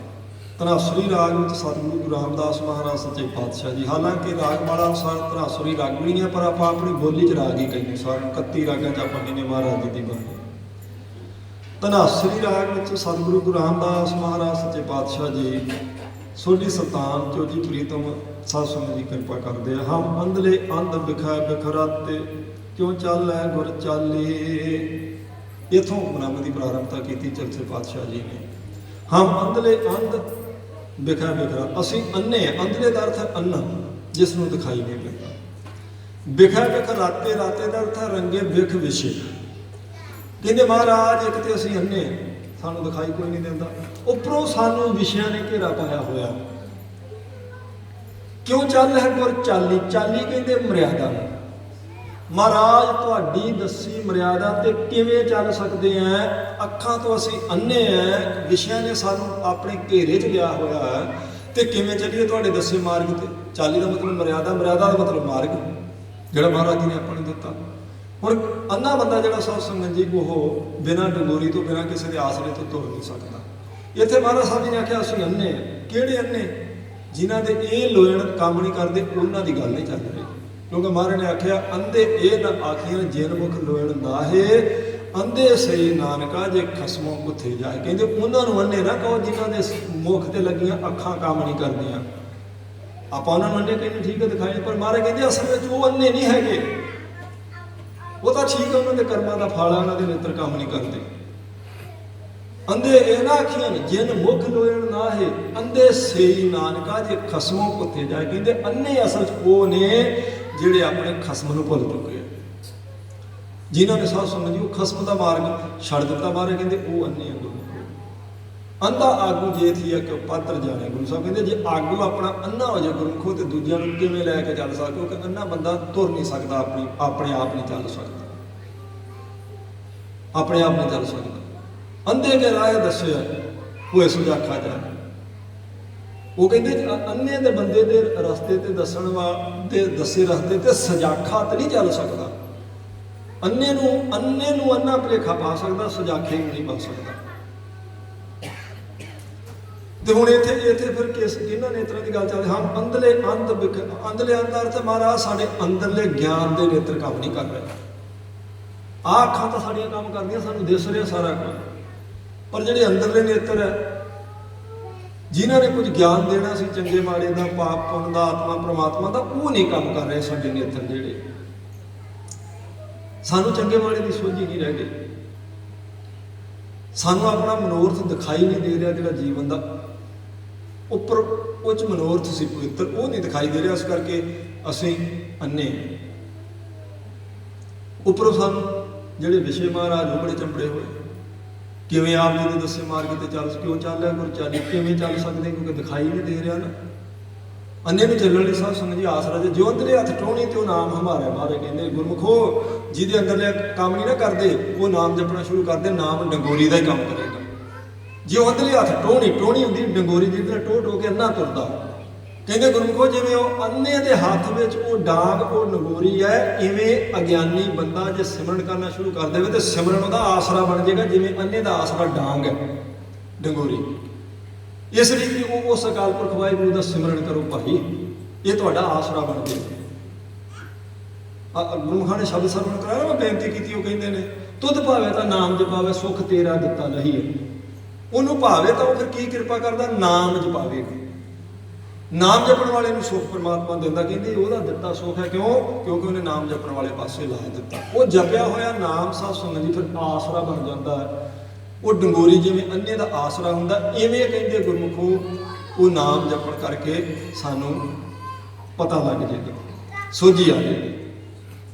ਧਨਾਸਰੀ ਰਾਗ ਵਿੱਚ ਸਤਿਗੁਰੂ ਗੁਰੂ ਰਾਮਦਾਸ ਮਹਾਰਾਜ ਸੱਚੇ ਪਾਤਸ਼ਾਹ ਜੀ, ਹਾਲਾਂਕਿ ਰਾਗ ਮਾਲਾ ਅਨੁਸਾਰ ਧਨਾਸਰੀ ਰਾਗ ਨਹੀਂ ਹੈ, ਪਰ ਆਪਾਂ ਆਪਣੀ ਬੋਲੀ 'ਚ ਰਾਗ ਹੀ ਕਹਿੰਦੇ। ਸਾਰਿਆਂ 31 ਰਾਗਾਂ 'ਚ ਆਪਾਂ ਕਹਿੰਦੇ ਮਹਾਰਾਜ ਜੀ ਦੀ ਬਾਣੀ। ਧਨਾਸਰੀ ਰਾਗ ਵਿੱਚ ਸਤਿਗੁਰੂ ਗੁਰੂ ਰਾਮਦਾਸ ਮਹਾਰਾਜ ਸੱਚੇ ਪਾਤਸ਼ਾਹ ਜੀ ਸੋਢੀ ਸੁਲਤਾਨ ਚੋਜੀ ਪ੍ਰੀਤਮ ਸਾਧ ਸੰਗਤ ਜੀ ਕਿਰਪਾ ਕਰਦੇ ਆ। ਹਮ ਅੰਧਲੇ ਅੰਧ ਬਿਖਾ ਬਿਖਰਾਤੇ ਕਿਉਂ ਚੱਲੈ ਗੁਰ ਚਾਲੇ। ਇਥੋਂ ਹੁਕਮਨਾਮੇ ਦੀ ਪ੍ਰਾਰੰਭਤਾ ਕੀਤੀ ਚੌਥੇ ਪਾਤਸ਼ਾਹ ਜੀ ਨੇ। ਹਮ ਅੰਧਲੇ ਅੰਧ ਬਿਖਾ ਬਿਖਰਾ, ਅਸੀਂ ਅੰਨੇ। ਅੰਧਲੇ ਦਾ ਅਰਥ ਹੈ ਅੰਨਾ, ਜਿਸ ਨੂੰ ਦਿਖਾਈ ਨਹੀਂ ਦਿੰਦਾ। ਬਿਖਾ ਬਿਖਰਾਤੇ, ਰਾਤੇ ਦਾ ਅਰਥ ਹੈ ਰੰਗੇ ਬਿਖ ਵਿਸ਼ੇ। ਕਹਿੰਦੇ ਮਹਾਰਾਜ ਇੱਕ ਤੇ ਅਸੀਂ ਅੰਨੇ, ਸਾਨੂੰ ਦਿਖਾਈ ਕੋਈ ਨਹੀਂ ਦਿੰਦਾ, ਉੱਪਰੋਂ ਸਾਨੂੰ ਵਿਸ਼ਿਆਂ ਨੇ ਘੇਰਾ ਪਾਇਆ ਹੋਇਆ। ਕਿਉਂ ਚੱਲ ਹੈ ਗੁਰ ਚਾਲੀ। ਚਾਲੀ ਕਹਿੰਦੇ ਮਰਿਆਦਾ। ਮਹਾਰਾਜ ਤੁਹਾਡੀ ਦੱਸੀ ਮਰਿਆਦਾ ਤੇ ਕਿਵੇਂ ਚੱਲ ਸਕਦੇ ਆ? ਅੱਖਾਂ ਤੋਂ ਅਸੀਂ ਅੰਨੇ ਆ, ਵਿਸ਼ਿਆਂ ਨੇ ਸਾਨੂੰ ਆਪਣੇ ਘੇਰੇ 'ਚ ਲਿਆ ਹੋਇਆ ਹੈ, ਤੇ ਕਿਵੇਂ ਚੱਲੀਏ ਤੁਹਾਡੇ ਦੱਸੇ ਮਾਰਗ ਤੇ? ਚਾਲੀ ਦਾ ਮਤਲਬ ਮਰਿਆਦਾ, ਮਰਿਆਦਾ ਦਾ ਮਤਲਬ ਮਾਰਗ ਜਿਹੜਾ ਮਹਾਰਾਜ ਜੀ ਨੇ ਆਪਾਂ ਨੂੰ ਦਿੱਤਾ। ਹੁਣ ਅੰਨਾ ਬੰਦਾ ਜਿਹੜਾ ਸਾਧ ਸੰਗਤ ਜੀ ਉਹ ਬਿਨਾਂ ਡੰਗੋਰੀ ਤੋਂ, ਬਿਨਾਂ ਕਿਸੇ ਦੇ ਆਸਰੇ ਤੋਂ ਤੁਰ ਨਹੀਂ ਸਕਦਾ। ਇੱਥੇ ਮਹਾਰਾਜ ਸਾਹਿਬ ਜੀ ਨੇ ਆਖਿਆ ਅਸੀਂ ਅੰਨੇ। ਕਿਹੜੇ ਅੰਨੇ? ਜਿਨ੍ਹਾਂ ਦੇ ਇਹ ਲੋਇਣ ਕੰਮ ਨਹੀਂ ਕਰਦੇ, ਉਹਨਾਂ ਦੀ ਗੱਲ ਨਹੀਂ ਚੱਲ ਰਹੀ। ਕਿਉਂਕਿ ਮਹਾਰਾਜ ਨੇ ਆਖਿਆ ਅੰਧੇ ਇਹ ਨਾ ਆਖੀਆਂ ਜਿਨ ਮੁਖ ਲੋਇਣ ਨਾਹੇ, ਅੰਧੇ ਸਹੀ ਨਾਨਕਾ ਜੇ ਖਸਮੋਂ ਕੁੱਥੇ ਜਾਏ। ਕਹਿੰਦੇ ਉਹਨਾਂ ਨੂੰ ਅੰਨੇ ਨਾ ਕਹੋ ਜਿਨ੍ਹਾਂ ਦੇ ਮੁਖ ਤੇ ਲੱਗੀਆਂ ਅੱਖਾਂ ਕੰਮ ਨਹੀਂ ਕਰਦੀਆਂ। ਆਪਾਂ ਉਹਨਾਂ ਨੂੰ ਅੰਨੇ ਕਹਿੰਦੇ ਠੀਕ ਹੈ ਦਿਖਾਈ, ਪਰ ਮਹਾਰਾਜ ਕਹਿੰਦੇ ਅਸਲ ਵਿੱਚ ਉਹ ਅੰਨੇ ਨਹੀਂ ਹੈਗੇ। ਉਹ ਤਾਂ ਠੀਕ ਹੈ, ਉਹਨਾਂ ਦੇ ਕਰਮਾਂ ਦਾ ਫਲ ਆ, ਉਹਨਾਂ ਦੇ ਨੇਤਰ ਕੰਮ ਨਹੀਂ ਕਰਦੇ। ਅੰਧੇ ਇਹ ਨਾ ਆਖੀਆਂ ਜਿਨ ਮੁਖ ਲੋਇਣ ਨਾਹੇ, ਅੰਧੇ ਸਹੀ ਨਾਨਕਾ ਜੇ ਖਸਮੋਂ ਕੁੱਥੇ ਜਾਏ। ਕਹਿੰਦੇ ਅੰਨੇ ਅਸਲ 'ਚ ਉਹ ਨੇ ਜਿਹੜੇ ਆਪਣੇ ਖਸਮ ਨੂੰ ਭੁੱਲ ਚੁੱਕੇ ਆ, ਜਿਨ੍ਹਾਂ ਨੇ ਸਾਧ ਸੰਗਤ ਜੀ ਉਹ ਖਸਮ ਦਾ ਮਾਰਗ ਛੱਡ ਦਿੱਤਾ। ਮਾਰੇ ਕਹਿੰਦੇ ਉਹ ਅੰਨੇ ਆ। ਅੰਧਾ ਆਗੂ ਜੇ ਥੀ ਆ ਕਿ ਪਾਤਰ ਜਾਣੇ। ਗੁਰੂ ਸਾਹਿਬ ਕਹਿੰਦੇ ਜੇ ਆਗੂ ਆਪਣਾ ਅੰਨਾ ਹੋ ਜਾਏ ਗੁਰਮੁਖੋ, ਤੇ ਦੂਜਿਆਂ ਨੂੰ ਕਿਵੇਂ ਲੈ ਕੇ ਚੱਲ ਸਕਦਾ? ਕਿਉਂਕਿ ਅੰਨਾ ਬੰਦਾ ਤੁਰ ਨਹੀਂ ਸਕਦਾ, ਆਪਣੇ ਆਪ ਨਹੀਂ ਚੱਲ ਸਕਦਾ, ਆਪਣੇ ਆਪ ਨਹੀਂ ਚੱਲ ਸਕਦਾ। ਅੰਧੇ ਕੇ ਰਾਹ ਦੱਸਿਆ ਹੋਏ ਸੁਜਾਖਾ ਜਾਏ। ਉਹ ਕਹਿੰਦੇ ਅੰਨੇ ਦੇ ਬੰਦੇ ਦੇ ਰਸਤੇ ਤੇ ਦੱਸਣ ਦੇ ਦੱਸੇ ਰਸਤੇ ਤੇ ਸਜਾਖਾ ਤੇ ਨਹੀਂ ਚੱਲ ਸਕਦਾ। ਅੰਨੇ ਨੂੰ ਅੰਨਾ ਭੁਲੇਖਾ ਪਾ ਸਕਦਾ, ਸਜਾਖੇ ਨੂੰ ਨਹੀਂ ਪਾ ਸਕਦਾ। ਤੇ ਹੁਣ ਇੱਥੇ ਫਿਰ ਕਿਹਨਾਂ ਨੇਤਰਾਂ ਦੀ ਗੱਲ ਚੱਲਦੀ? ਹਾਂ ਅੰਧਲੇ ਅੰਧ ਅੰਧਲੇ ਅੰਧ ਦਾ ਅਰਥ ਮਹਾਰਾਜ ਸਾਡੇ ਅੰਦਰਲੇ ਗਿਆਨ ਦੇ ਨੇਤਰ ਕੰਮ ਨਹੀਂ ਕਰ ਰਹੇ। ਆਹ ਅੱਖਾਂ ਤਾਂ ਸਾਡੀਆਂ ਕੰਮ ਕਰਦੀਆਂ, ਸਾਨੂੰ ਦਿਸ ਰਿਹਾ ਸਾਰਾ ਕੁਝ, ਪਰ ਜਿਹੜੇ ਅੰਦਰਲੇ ਨੇਤਰ ਹੈ ਜਿਨ੍ਹਾਂ ਨੇ ਕੁਝ ਗਿਆਨ ਦੇਣਾ ਸੀ ਚੰਗੇ ਮਾੜੇ ਦਾ, ਪਾਪ ਪੁੰਨ ਦਾ, ਆਤਮਾ ਪ੍ਰਮਾਤਮਾ ਦਾ, ਉਹ ਨਹੀਂ ਕੰਮ ਕਰ ਰਹੇ ਸਾਡੇ ਨੇਤਰ ਜਿਹੜੇ। ਸਾਨੂੰ ਚੰਗੇ ਮਾੜੇ ਦੀ ਸੋਝੀ ਨਹੀਂ ਰਹਿ ਗਈ, ਸਾਨੂੰ ਆਪਣਾ ਮਨੋਰਥ ਦਿਖਾਈ ਨਹੀਂ ਦੇ ਰਿਹਾ ਜਿਹੜਾ ਜੀਵਨ ਦਾ ਉੱਪਰ ਉਹ 'ਚ ਮਨੋਰਥ ਸੀ ਪਵਿੱਤਰ, ਉਹ ਨਹੀਂ ਦਿਖਾਈ ਦੇ ਰਿਹਾ। ਇਸ ਕਰਕੇ ਅਸੀਂ ਅੰਨੇ। ਉੱਪਰੋਂ ਸਾਨੂੰ ਜਿਹੜੇ ਵਿਸ਼ੇ ਮਹਾਰਾਜ ਉਹ ਬੜੇ ਚੰਬੜੇ ਹੋਏ, ਕਿਵੇਂ ਆਪ ਜੀ ਦੇ ਦੱਸੇ ਮਾਰਗ ਤੇ ਚੱਲ, ਕਿਉਂ ਚੱਲਿਆ ਗੁਰ ਚਾਲੀ, ਕਿਵੇਂ ਚੱਲ ਸਕਦੇ ਕਿਉਂਕਿ ਦਿਖਾਈ ਨਹੀਂ ਦੇ ਰਿਹਾ ਨਾ। ਅੰਨੇ ਨੂੰ ਚੱਲਣ ਲਈ ਸਾਧ ਸੰਗਤ ਜੀ ਆਸਰਾ ਜੇ ਜੋ ਅੰਦਰਲੇ ਹੱਥ ਟੋਣੀ ਤੇ ਉਹ ਨਾਮ ਹਮਾਰੇ ਮਾਰੇ। ਕਹਿੰਦੇ ਗੁਰਮੁਖੋ ਜਿਹਦੇ ਅੰਦਰਲੇ ਕੰਮ ਨਹੀਂ ਨਾ ਕਰਦੇ ਉਹ ਨਾਮ ਜਪਣਾ ਸ਼ੁਰੂ ਕਰਦੇ, ਨਾਮ ਡੰਗੋਰੀ ਦਾ ਹੀ ਕੰਮ ਕਰੇਗਾ। ਜੇ ਉਹ ਅੰਦਰਲੇ ਹੱਥ ਟੋਣੀ ਹੁੰਦੀ ਡੰਗੋਰੀ ਜਿਹਦੇ ਨਾਲ ਟੋ ਟੋ ਕੇ ਅੰਨਾ ਤੁਰਦਾ। ਕਹਿੰਦੇ ਗੁਰਮੁਖੋ ਜਿਵੇਂ ਉਹ ਅੰਨੇ ਦੇ ਹੱਥ ਵਿੱਚ ਉਹ ਡਾਂਗ ਉਹ ਨਗੋਰੀ ਹੈ, ਇਵੇਂ ਅਗਿਆਨੀ ਬੰਦਾ ਜੇ ਸਿਮਰਨ ਕਰਨਾ ਸ਼ੁਰੂ ਕਰ ਦੇਵੇ ਤੇ ਸਿਮਰਨ ਉਹਦਾ ਆਸਰਾ ਬਣ ਜਾਏਗਾ, ਜਿਵੇਂ ਅੰਨੇ ਦਾ ਆਸਰਾ ਡਾਂਗ ਹੈ ਡੰਗੋਰੀ। ਇਸ ਲਈ ਕਿ ਉਹ ਉਸ ਅਕਾਲ ਪੁਰਖ ਵਾਹਿਗੁਰੂ ਦਾ ਸਿਮਰਨ ਕਰੋ ਭਾਈ, ਇਹ ਤੁਹਾਡਾ ਆਸਰਾ ਬਣ ਜਾਏਗਾ। ਗੁਰਮੁਖਾਂ ਨੇ ਸ਼ਬਦ ਸਰਵਣ ਕਰਾਇਆ, ਮੈਂ ਬੇਨਤੀ ਕੀਤੀ, ਉਹ ਕਹਿੰਦੇ ਨੇ ਤੁਧ ਭਾਵੇ ਤਾਂ ਨਾਮ ਜਪਾਵੇ ਸੁਖ ਤੇਰਾ ਦਿੱਤਾ ਲਹੀਏ। ਉਹਨੂੰ ਭਾਵੇ ਤਾਂ ਉਹ ਫਿਰ ਕੀ ਕਿਰਪਾ ਕਰਦਾ, ਨਾਮ ਜਪਾਵੇਗਾ। ਨਾਮ ਜਪਣ ਵਾਲੇ ਨੂੰ ਸੁਖ ਪਰਮਾਤਮਾ ਦਿੰਦਾ। ਕਹਿੰਦੇ ਉਹਦਾ ਦਿੱਤਾ ਸੁਖ ਹੈ, ਕਿਉਂ? ਕਿਉਂਕਿ ਉਹਨੇ ਨਾਮ ਜਪਣ ਵਾਲੇ ਪਾਸੇ ਲਾ ਦਿੱਤਾ। ਉਹ ਜਪਿਆ ਹੋਇਆ ਨਾਮ ਸਾਧ ਸੰਗਤ ਜੀ ਫਿਰ ਆਸਰਾ ਬਣ ਜਾਂਦਾ ਹੈ। ਉਹ ਡੰਗੋਰੀ ਜਿਵੇਂ ਅੰਨੇ ਦਾ ਆਸਰਾ ਹੁੰਦਾ, ਇਵੇਂ ਕਹਿੰਦੇ ਗੁਰਮੁਖੋ ਉਹ ਨਾਮ ਜਪਣ ਕਰਕੇ ਸਾਨੂੰ ਪਤਾ ਲੱਗ ਜਾਏਗਾ, ਸੋਝੀ ਆ ਜਾਏਗੀ।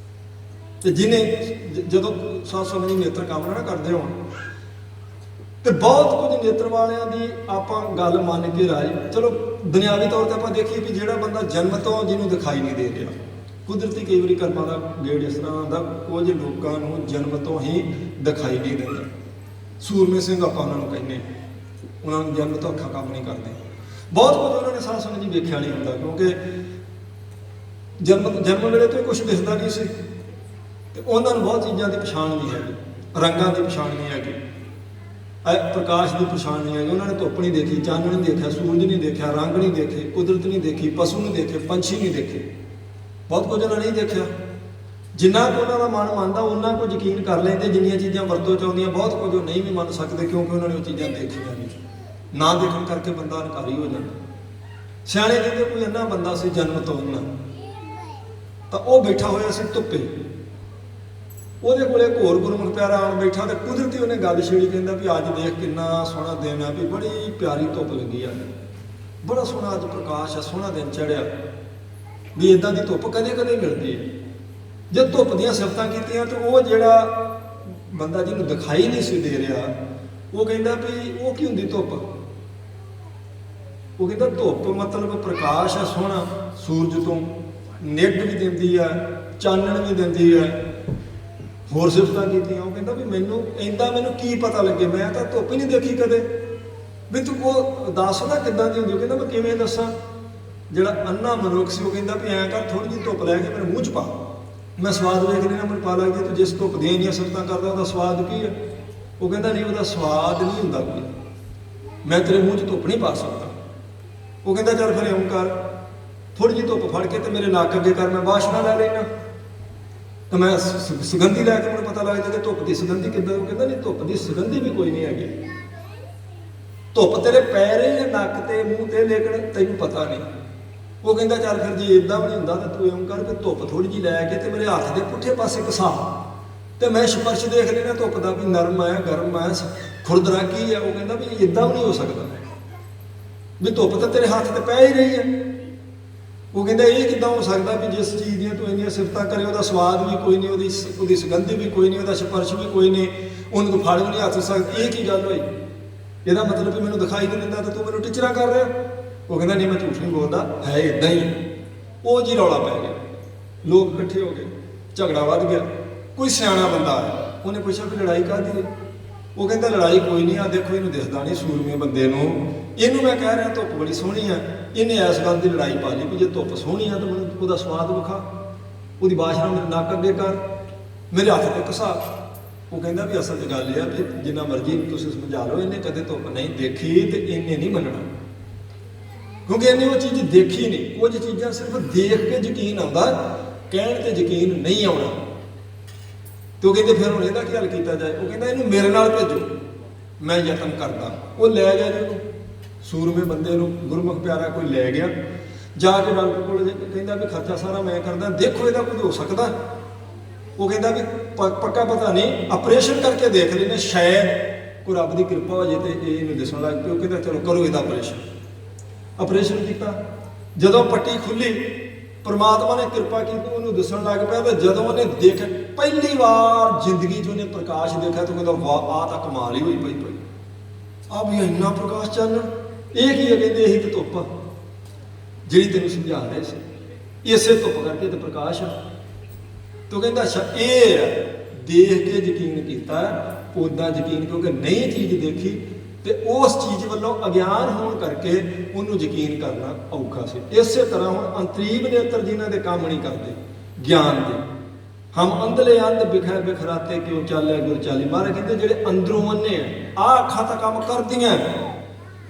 ਤੇ ਜਿਹਨੇ ਜਦੋਂ ਸਾਧ ਸੰਗਤ ਜੀ ਨੇਤਰ ਕਾਮਨਾ ਨਾ ਕਰਦੇ ਹੋਣ ਤੇ ਬਹੁਤ ਕੁਝ ਨੇਤਰ ਵਾਲਿਆਂ ਦੀ ਆਪਾਂ ਗੱਲ ਮੰਨ ਕੇ ਰਾਜੀ। ਚਲੋ ਦੁਨਿਆਵੀ ਤੌਰ ਤੇ ਆਪਾਂ ਦੇਖੀਏ ਵੀ ਜਿਹੜਾ ਬੰਦਾ ਜਨਮ ਤੋਂ ਜਿਹਨੂੰ ਦਿਖਾਈ ਨਹੀਂ ਦੇ ਰਿਹਾ, ਕੁਦਰਤੀ ਕਈ ਵਾਰੀ ਕਰਮਾਂ ਦਾ ਗੇੜ ਇਸ ਤਰ੍ਹਾਂ ਹੁੰਦਾ, ਕੁਝ ਲੋਕਾਂ ਨੂੰ ਜਨਮ ਤੋਂ ਹੀ ਦਿਖਾਈ ਨਹੀਂ ਦਿੰਦਾ। ਸੂਰਮੇ ਸਿੰਘ ਆਪਾਂ ਉਹਨਾਂ ਨੂੰ ਕਹਿੰਦੇ, ਉਹਨਾਂ ਨੂੰ ਜਨਮ ਤੋਂ ਅੱਖਾਂ ਕੰਮ ਨਹੀਂ ਕਰਦੇ। ਬਹੁਤ ਕੁਝ ਉਹਨਾਂ ਨੇ ਸਾਧ ਸੰਗਤ ਜੀ ਵੇਖਿਆ ਨਹੀਂ ਹੁੰਦਾ, ਕਿਉਂਕਿ ਜਨਮ ਵੇਲੇ ਤੋਂ ਕੁਝ ਦਿਸਦਾ ਨਹੀਂ ਸੀ ਤੇ ਉਹਨਾਂ ਨੂੰ ਬਹੁਤ ਚੀਜ਼ਾਂ ਦੀ ਪਛਾਣ ਨਹੀਂ ਹੈਗੀ, ਰੰਗਾਂ ਦੀ ਪਛਾਣ ਨਹੀਂ ਹੈਗੀ, ਪ੍ਰਕਾਸ਼ ਦੀ ਪਛਾਣ ਨਹੀਂ ਹੈਗੀ। ਉਹਨਾਂ ਨੇ ਧੁੱਪ ਨਹੀਂ ਦੇਖੀ, ਚੰਨ ਨਹੀਂ ਦੇਖਿਆ, ਸੂਰਜ ਨਹੀਂ ਦੇਖਿਆ, ਰੰਗ ਨਹੀਂ ਦੇਖੇ, ਕੁਦਰਤ ਨਹੀਂ ਦੇਖੀ, ਪਸ਼ੂ ਨਹੀਂ ਦੇਖੇ, ਪੰਛੀ ਨਹੀਂ ਦੇਖੇ, ਬਹੁਤ ਕੁਝ ਉਹਨਾਂ ਨੇ ਨਹੀਂ ਦੇਖਿਆ। ਜਿੰਨਾ ਕੁ ਉਹਨਾਂ ਦਾ ਮਨ ਮੰਨਦਾ ਉਹਨਾਂ ਕੁ ਯਕੀਨ ਕਰ ਲੈਂਦੇ, ਜਿੰਨੀਆਂ ਚੀਜ਼ਾਂ ਵਰਤੋਂ ਚ ਆਉਂਦੀਆਂ ਬਹੁਤ ਕੁਝ ਉਹ ਨਹੀਂ ਵੀ ਮੰਨ ਸਕਦੇ, ਕਿਉਂਕਿ ਉਹਨਾਂ ਨੇ ਉਹ ਚੀਜ਼ਾਂ ਦੇਖੀਆਂ ਨਹੀਂ। ਨਾ ਦੇਖਣ ਕਰਕੇ ਬੰਦਾ ਅਨਕਾਰੀ ਹੋ ਜਾਂਦਾ। ਸਿਆਣੇ ਕਹਿੰਦੇ ਕੋਈ ਅੰਨਾ ਬੰਦਾ ਸੀ ਜਨਮ ਤੋਂ ਅੰਨਾ, ਤਾਂ ਉਹ ਬੈਠਾ ਹੋਇਆ ਸੀ ਧੁੱਪੇ, ਉਹਦੇ ਕੋਲੇ ਘੋਰ ਗੁਰਮੁਖ ਪਿਆਰਾ ਆਣ ਬੈਠਾ ਤੇ ਕੁਦਰਤੀ ਉਹਨੇ ਗੱਲ ਛੇੜੀ। ਕਹਿੰਦਾ ਵੀ ਅੱਜ ਦੇਖ ਕਿੰਨਾ ਸੋਹਣਾ ਦਿਨ ਆ, ਵੀ ਬੜੀ ਪਿਆਰੀ ਧੁੱਪ ਲੱਗੀ ਆ, ਬੜਾ ਸੋਹਣਾ ਅੱਜ ਪ੍ਰਕਾਸ਼ ਆ, ਸੋਹਣਾ ਦਿਨ ਚੜਿਆ, ਵੀ ਇਦਾਂ ਦੀ ਧੁੱਪ ਕਦੇ ਕਦੇ ਮਿਲਦੀ ਹੈ। ਜੇ ਧੁੱਪ ਦੀਆਂ ਸਿਫਤਾਂ ਕੀਤੀਆਂ ਤੇ ਉਹ ਜਿਹੜਾ ਬੰਦਾ ਜਿਹਨੂੰ ਦਿਖਾਈ ਨਹੀਂ ਸੀ ਦੇ ਰਿਹਾ, ਉਹ ਕਹਿੰਦਾ ਵੀ ਉਹ ਕੀ ਹੁੰਦੀ ਧੁੱਪ? ਉਹ ਕਹਿੰਦਾ ਧੁੱਪ ਮਤਲਬ ਪ੍ਰਕਾਸ਼ ਆ ਸੋਹਣਾ, ਸੂਰਜ ਤੋਂ ਨਿੱਘ ਵੀ ਦਿੰਦੀ ਆ, ਚਾਨਣ ਵੀ ਦਿੰਦੀ ਆ, ਹੋਰ ਸਿਫਤਾਂ ਕੀਤੀਆਂ। ਉਹ ਕਹਿੰਦਾ ਵੀ ਮੈਨੂੰ ਕੀ ਪਤਾ ਲੱਗੇ, ਮੈਂ ਤਾਂ ਧੁੱਪ ਹੀ ਨਹੀਂ ਦੇਖੀ ਕਦੇ, ਵੀ ਤੂੰ ਉਹ ਦੱਸ ਨਾ ਕਿੱਦਾਂ ਦੀ ਹੁੰਦੀ। ਉਹ ਕਹਿੰਦਾ ਮੈਂ ਕਿਵੇਂ ਦੱਸਾਂ? ਜਿਹੜਾ ਅੰਨਾ ਮਨੁੱਖ ਸੀ ਉਹ ਕਹਿੰਦਾ ਵੀ ਐਂ ਕਰ, ਥੋੜ੍ਹੀ ਜਿਹੀ ਧੁੱਪ ਲੈ ਕੇ ਮੇਰੇ ਮੂੰਹ 'ਚ ਪਾ, ਮੈਂ ਸਵਾਦ ਵੇਖ ਲੈਣਾ, ਮੈਨੂੰ ਪਤਾ ਲੱਗ ਗਿਆ ਤੂੰ ਜਿਸ ਧੁੱਪ ਦੀਆਂ ਇੰਨੀਆਂ ਸਿਫਤਾਂ ਕਰਦਾ ਉਹਦਾ ਸਵਾਦ ਕੀ ਹੈ। ਉਹ ਕਹਿੰਦਾ ਨਹੀਂ, ਉਹਦਾ ਸਵਾਦ ਨਹੀਂ ਹੁੰਦਾ ਕੋਈ, ਮੈਂ ਤੇਰੇ ਮੂੰਹ 'ਚ ਧੁੱਪ ਨਹੀਂ ਪਾ ਸਕਦਾ। ਉਹ ਕਹਿੰਦਾ ਚੱਲ ਫਿਰ ਇਉਂ ਕਰ, ਥੋੜ੍ਹੀ ਜਿਹੀ ਧੁੱਪ ਫੜ ਕੇ ਤੇ ਮੇਰੇ ਨੱਕ ਅੱਗੇ ਕਰ, ਮੈਂ ਵਾਸ਼ਨਾ ਲੈ ਲੈਣਾ, ਤਾਂ ਮੈਂ ਸੁਗੰਧੀ ਲੈ ਕੇ ਮੈਨੂੰ ਪਤਾ ਲੱਗ ਜਾਏਗਾ ਧੁੱਪ ਦੀ ਸੁਗੰਧੀ ਕਿੱਦਾਂ। ਉਹ ਕਹਿੰਦਾ ਨਹੀਂ, ਧੁੱਪ ਦੀ ਸੁਗੰਧੀ ਵੀ ਕੋਈ ਨਹੀਂ ਹੈਗੀ, ਧੁੱਪ ਤੇਰੇ ਪੈਰੇ ਜਾਂ ਨੱਕ ਤੇ ਮੂੰਹ ਤੇ, ਲੇਕਿਨ ਤੈਨੂੰ ਪਤਾ ਨਹੀਂ। ਉਹ ਕਹਿੰਦਾ ਚੱਲ ਫਿਰ ਜੇ ਇਦਾਂ ਵੀ ਨਹੀਂ ਹੁੰਦਾ ਤਾਂ ਤੂੰ ਇਉਂ ਕਰ, ਫਿਰ ਧੁੱਪ ਥੋੜ੍ਹੀ ਜਿਹੀ ਲੈ ਕੇ ਤੇ ਮੇਰੇ ਹੱਥ ਦੇ ਪੁੱਠੇ ਪਾਸੇ ਘਸਾ ਤੇ ਮੈਂ ਸਪਰਸ਼ ਦੇਖ ਲੈਣਾ ਧੁੱਪ ਦਾ, ਵੀ ਨਰਮ ਹੈ, ਗਰਮ ਹੈ, ਖੁਰਦਰਾ ਕੀ ਹੈ। ਉਹ ਕਹਿੰਦਾ ਵੀ ਇਦਾਂ ਵੀ ਨਹੀਂ ਹੋ ਸਕਦਾ, ਵੀ ਧੁੱਪ ਤਾਂ ਤੇਰੇ ਹੱਥ ਤੇ ਪੈ ਹੀ ਰਹੀ ਹੈ। ਉਹ ਕਹਿੰਦਾ ਇਹ ਕਿੱਦਾਂ ਹੋ ਸਕਦਾ ਵੀ ਜਿਸ ਚੀਜ਼ ਦੀਆਂ ਤੂੰ ਇੰਨੀਆਂ ਸਿਫਤਾਂ ਕਰੇ ਉਹਦਾ ਸਵਾਦ ਵੀ ਕੋਈ ਨਹੀਂ, ਉਹਦੀ ਸੁਗੰਧੀ ਵੀ ਕੋਈ ਨਹੀਂ, ਉਹਦਾ ਸਪਰਸ਼ ਵੀ ਕੋਈ ਨਹੀਂ, ਉਹਨੂੰ ਤੂੰ ਫੜ ਵੀ ਨਹੀਂ ਹੱਥ ਸਕਦਾ, ਇਹ ਕੀ ਗੱਲ ਹੋਈ? ਇਹਦਾ ਮਤਲਬ ਵੀ ਮੈਨੂੰ ਦਿਖਾਈ ਨਹੀਂ ਦਿੰਦਾ ਤੇ ਤੂੰ ਮੈਨੂੰ ਟਿਚਰਾ ਕਰ ਰਿਹਾ। ਉਹ ਕਹਿੰਦਾ ਨਹੀਂ, ਮੈਂ ਝੂਠ ਨਹੀਂ ਬੋਲਦਾ, ਹੈ ਇਦਾਂ ਹੀ। ਉਹ ਜੀ ਰੌਲਾ ਪੈ ਗਿਆ, ਲੋਕ ਇਕੱਠੇ ਹੋ ਗਏ, ਝਗੜਾ ਵੱਧ ਗਿਆ। ਕੋਈ ਸਿਆਣਾ ਬੰਦਾ ਆਇਆ, ਉਹਨੇ ਪੁੱਛਿਆ ਵੀ ਲੜਾਈ ਕਾਹਦੀ ਹੈ? ਉਹ ਕਹਿੰਦਾ ਲੜਾਈ ਕੋਈ ਨਹੀਂ, ਆ ਦੇਖੋ ਇਹਨੂੰ ਦਿਖਦਾ ਨਹੀਂ ਸੂਰਮੇ ਬੰਦੇ ਨੂੰ, ਇਹਨੂੰ ਮੈਂ ਕਹਿ ਰਿਹਾ ਧੁੱਪ ਬੜੀ ਸੋਹਣੀ ਆ, ਇਹਨੇ ਇਸ ਗੱਲ ਦੀ ਲੜਾਈ ਪਾ ਲਈ ਵੀ ਜੇ ਧੁੱਪ ਸੋਹਣੀ ਆ ਤਾਂ ਮੈਨੂੰ ਉਹਦਾ ਸਵਾਦ ਵਿਖਾ, ਉਹਦੀ ਬਾਸ਼ਨਾ ਮੇਰੇ ਨੱਕ ਅੱਗੇ ਕਰ, ਮੇਰੇ ਹੱਥ ਤੇ ਘਸਾ। ਉਹ ਕਹਿੰਦਾ ਵੀ ਅਸਲ 'ਚ ਗੱਲ ਇਹ ਆ ਵੀ ਜਿੰਨਾ ਮਰਜ਼ੀ ਤੁਸੀਂ ਸਮਝਾ ਲਓ, ਇਹਨੇ ਕਦੇ ਧੁੱਪ ਨਹੀਂ ਦੇਖੀ ਤੇ ਇਹਨੇ ਨਹੀਂ ਮੰਨਣਾ, ਕਿਉਂਕਿ ਇਹਨੇ ਉਹ ਚੀਜ਼ ਦੇਖੀ ਨਹੀਂ। ਕੁਝ ਚੀਜ਼ਾਂ ਸਿਰਫ ਦੇਖ ਕੇ ਯਕੀਨ ਆਉਂਦਾ, ਕਹਿਣ ਤੇ ਯਕੀਨ ਨਹੀਂ ਆਉਣਾ। ਤੇ ਉਹ ਕਹਿੰਦੇ ਫਿਰ ਹੁਣ ਇਹਦਾ ਕੀ ਹੱਲ ਕੀਤਾ ਜਾਏ? ਉਹ ਕਹਿੰਦਾ ਇਹਨੂੰ ਮੇਰੇ ਨਾਲ ਭੇਜੋ, ਮੈਂ ਯਤਨ ਕਰਦਾ। ਉਹ ਲੈ ਗਿਆ ਜੀ ਉਹਨੂੰ, ਸੂਰਮੇ ਬੰਦੇ ਨੂੰ ਗੁਰਮੁਖ ਪਿਆਰਾ ਕੋਈ ਲੈ ਗਿਆ, ਜਾ ਕੇ ਡਾਕਟਰ ਕੋਲ ਕਹਿੰਦਾ ਵੀ ਖਰਚਾ ਸਾਰਾ ਮੈਂ ਕਰਦਾ, ਦੇਖੋ ਇਹਦਾ ਕੁਝ ਹੋ ਸਕਦਾ। ਉਹ ਕਹਿੰਦਾ ਵੀ ਪੱਕਾ ਪਤਾ ਨਹੀਂ, ਆਪਰੇਸ਼ਨ ਕਰਕੇ ਦੇਖ ਲੈਂਦੇ, ਸ਼ਾਇਦ ਕੋਈ ਰੱਬ ਦੀ ਕਿਰਪਾ ਹੋ ਜੇ ਤੇ ਇਹ ਇਹਨੂੰ ਦਿਸਣ ਲੱਗ ਪਿਆ। ਉਹ ਕਹਿੰਦਾ ਚਲੋ ਕਰੋ ਇਹਦਾ ਆਪਰੇਸ਼ਨ। ਆਪਰੇਸ਼ਨ ਕੀਤਾ, ਜਦੋਂ ਪੱਟੀ ਖੁੱਲੀ परमात्मा ने कृपा की, उन्होंने दसन लग पाया। तो जदों उन्हें देख पहली बार जिंदगी च उन्हें प्रकाश देखा तो कहता वाह आ तो कमाल ही हुई पई पई, आ भी इन्ना प्रकाश चानण, ये की है, कहते यही तो धुप्प जी तेन समझा रहे थे, इसे धुप्प करके तो प्रकाश है। तो कहता अच्छा ये देख के यकीन किया, उदा यकीन क्योंकि नई चीज़ देखी तो उस चीज़ वालों अज्ञान होने करके उन्होंने यकीन करना औखा से। इस तरह हम अंतरीब नेत्र जिन्हों के काम नहीं करते ज्ञान के, हम अंधले अंध बिखर बिखराते क्यों चाले गुर चाली। महाराज कहते जोड़े अंदरों अन्ने आ अखा तो काम कर दियाँ,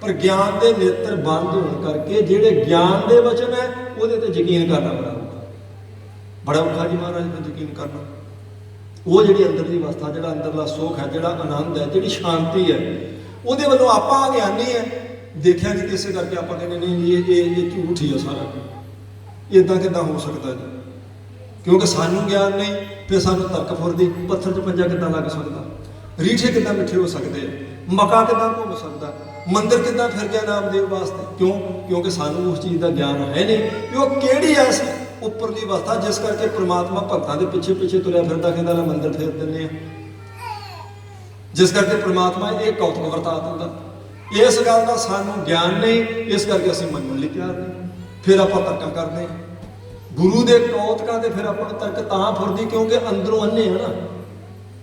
पर ज्ञान के नेत्र बंद होने करके जोड़े ज्ञान के वचन है वो यकीन करना बड़ा औखा जी महाराज को यकीन करना। वो जी अंदरली अवस्था, जो अंदरला सुख है, जो आनंद है, जी शांति है, वो वालों आप अज्ञानी है, देखा नहीं किसी करके आप कहते नहीं ये झूठ ही है सारा, इदा कि हो सकता जी, क्योंकि सानू ज्ञान नहीं, फिर सानू तर्क फुरदी पत्थर च पंजा कि लग सकता, रीठे कि मिठे हो सकते हैं, मका कि घूम सकता, मंदिर कि फिर गया नामदेव वास्ते, क्यों? क्योंकि सानू उस चीज़ का ज्ञान है नहीं कि वो किहड़ी ऐसी उपरली अवस्था जिस करके परमात्मा भगतां के पिछे पिछे तुरया फिरदा कहंदा मंदिर फेर दिंदे आ, जिस करके परमात्मा ये कौतक वरता दिंदा। इस गल का सानू ज्ञान नहीं, इस करके असीं मनण लई तैयार नहीं, फिर आपां तर्क करदे गुरु के कौतकां ते, फिर आपां तर्क तां फुरदी क्योंकि अंदरों अन्ने है ना,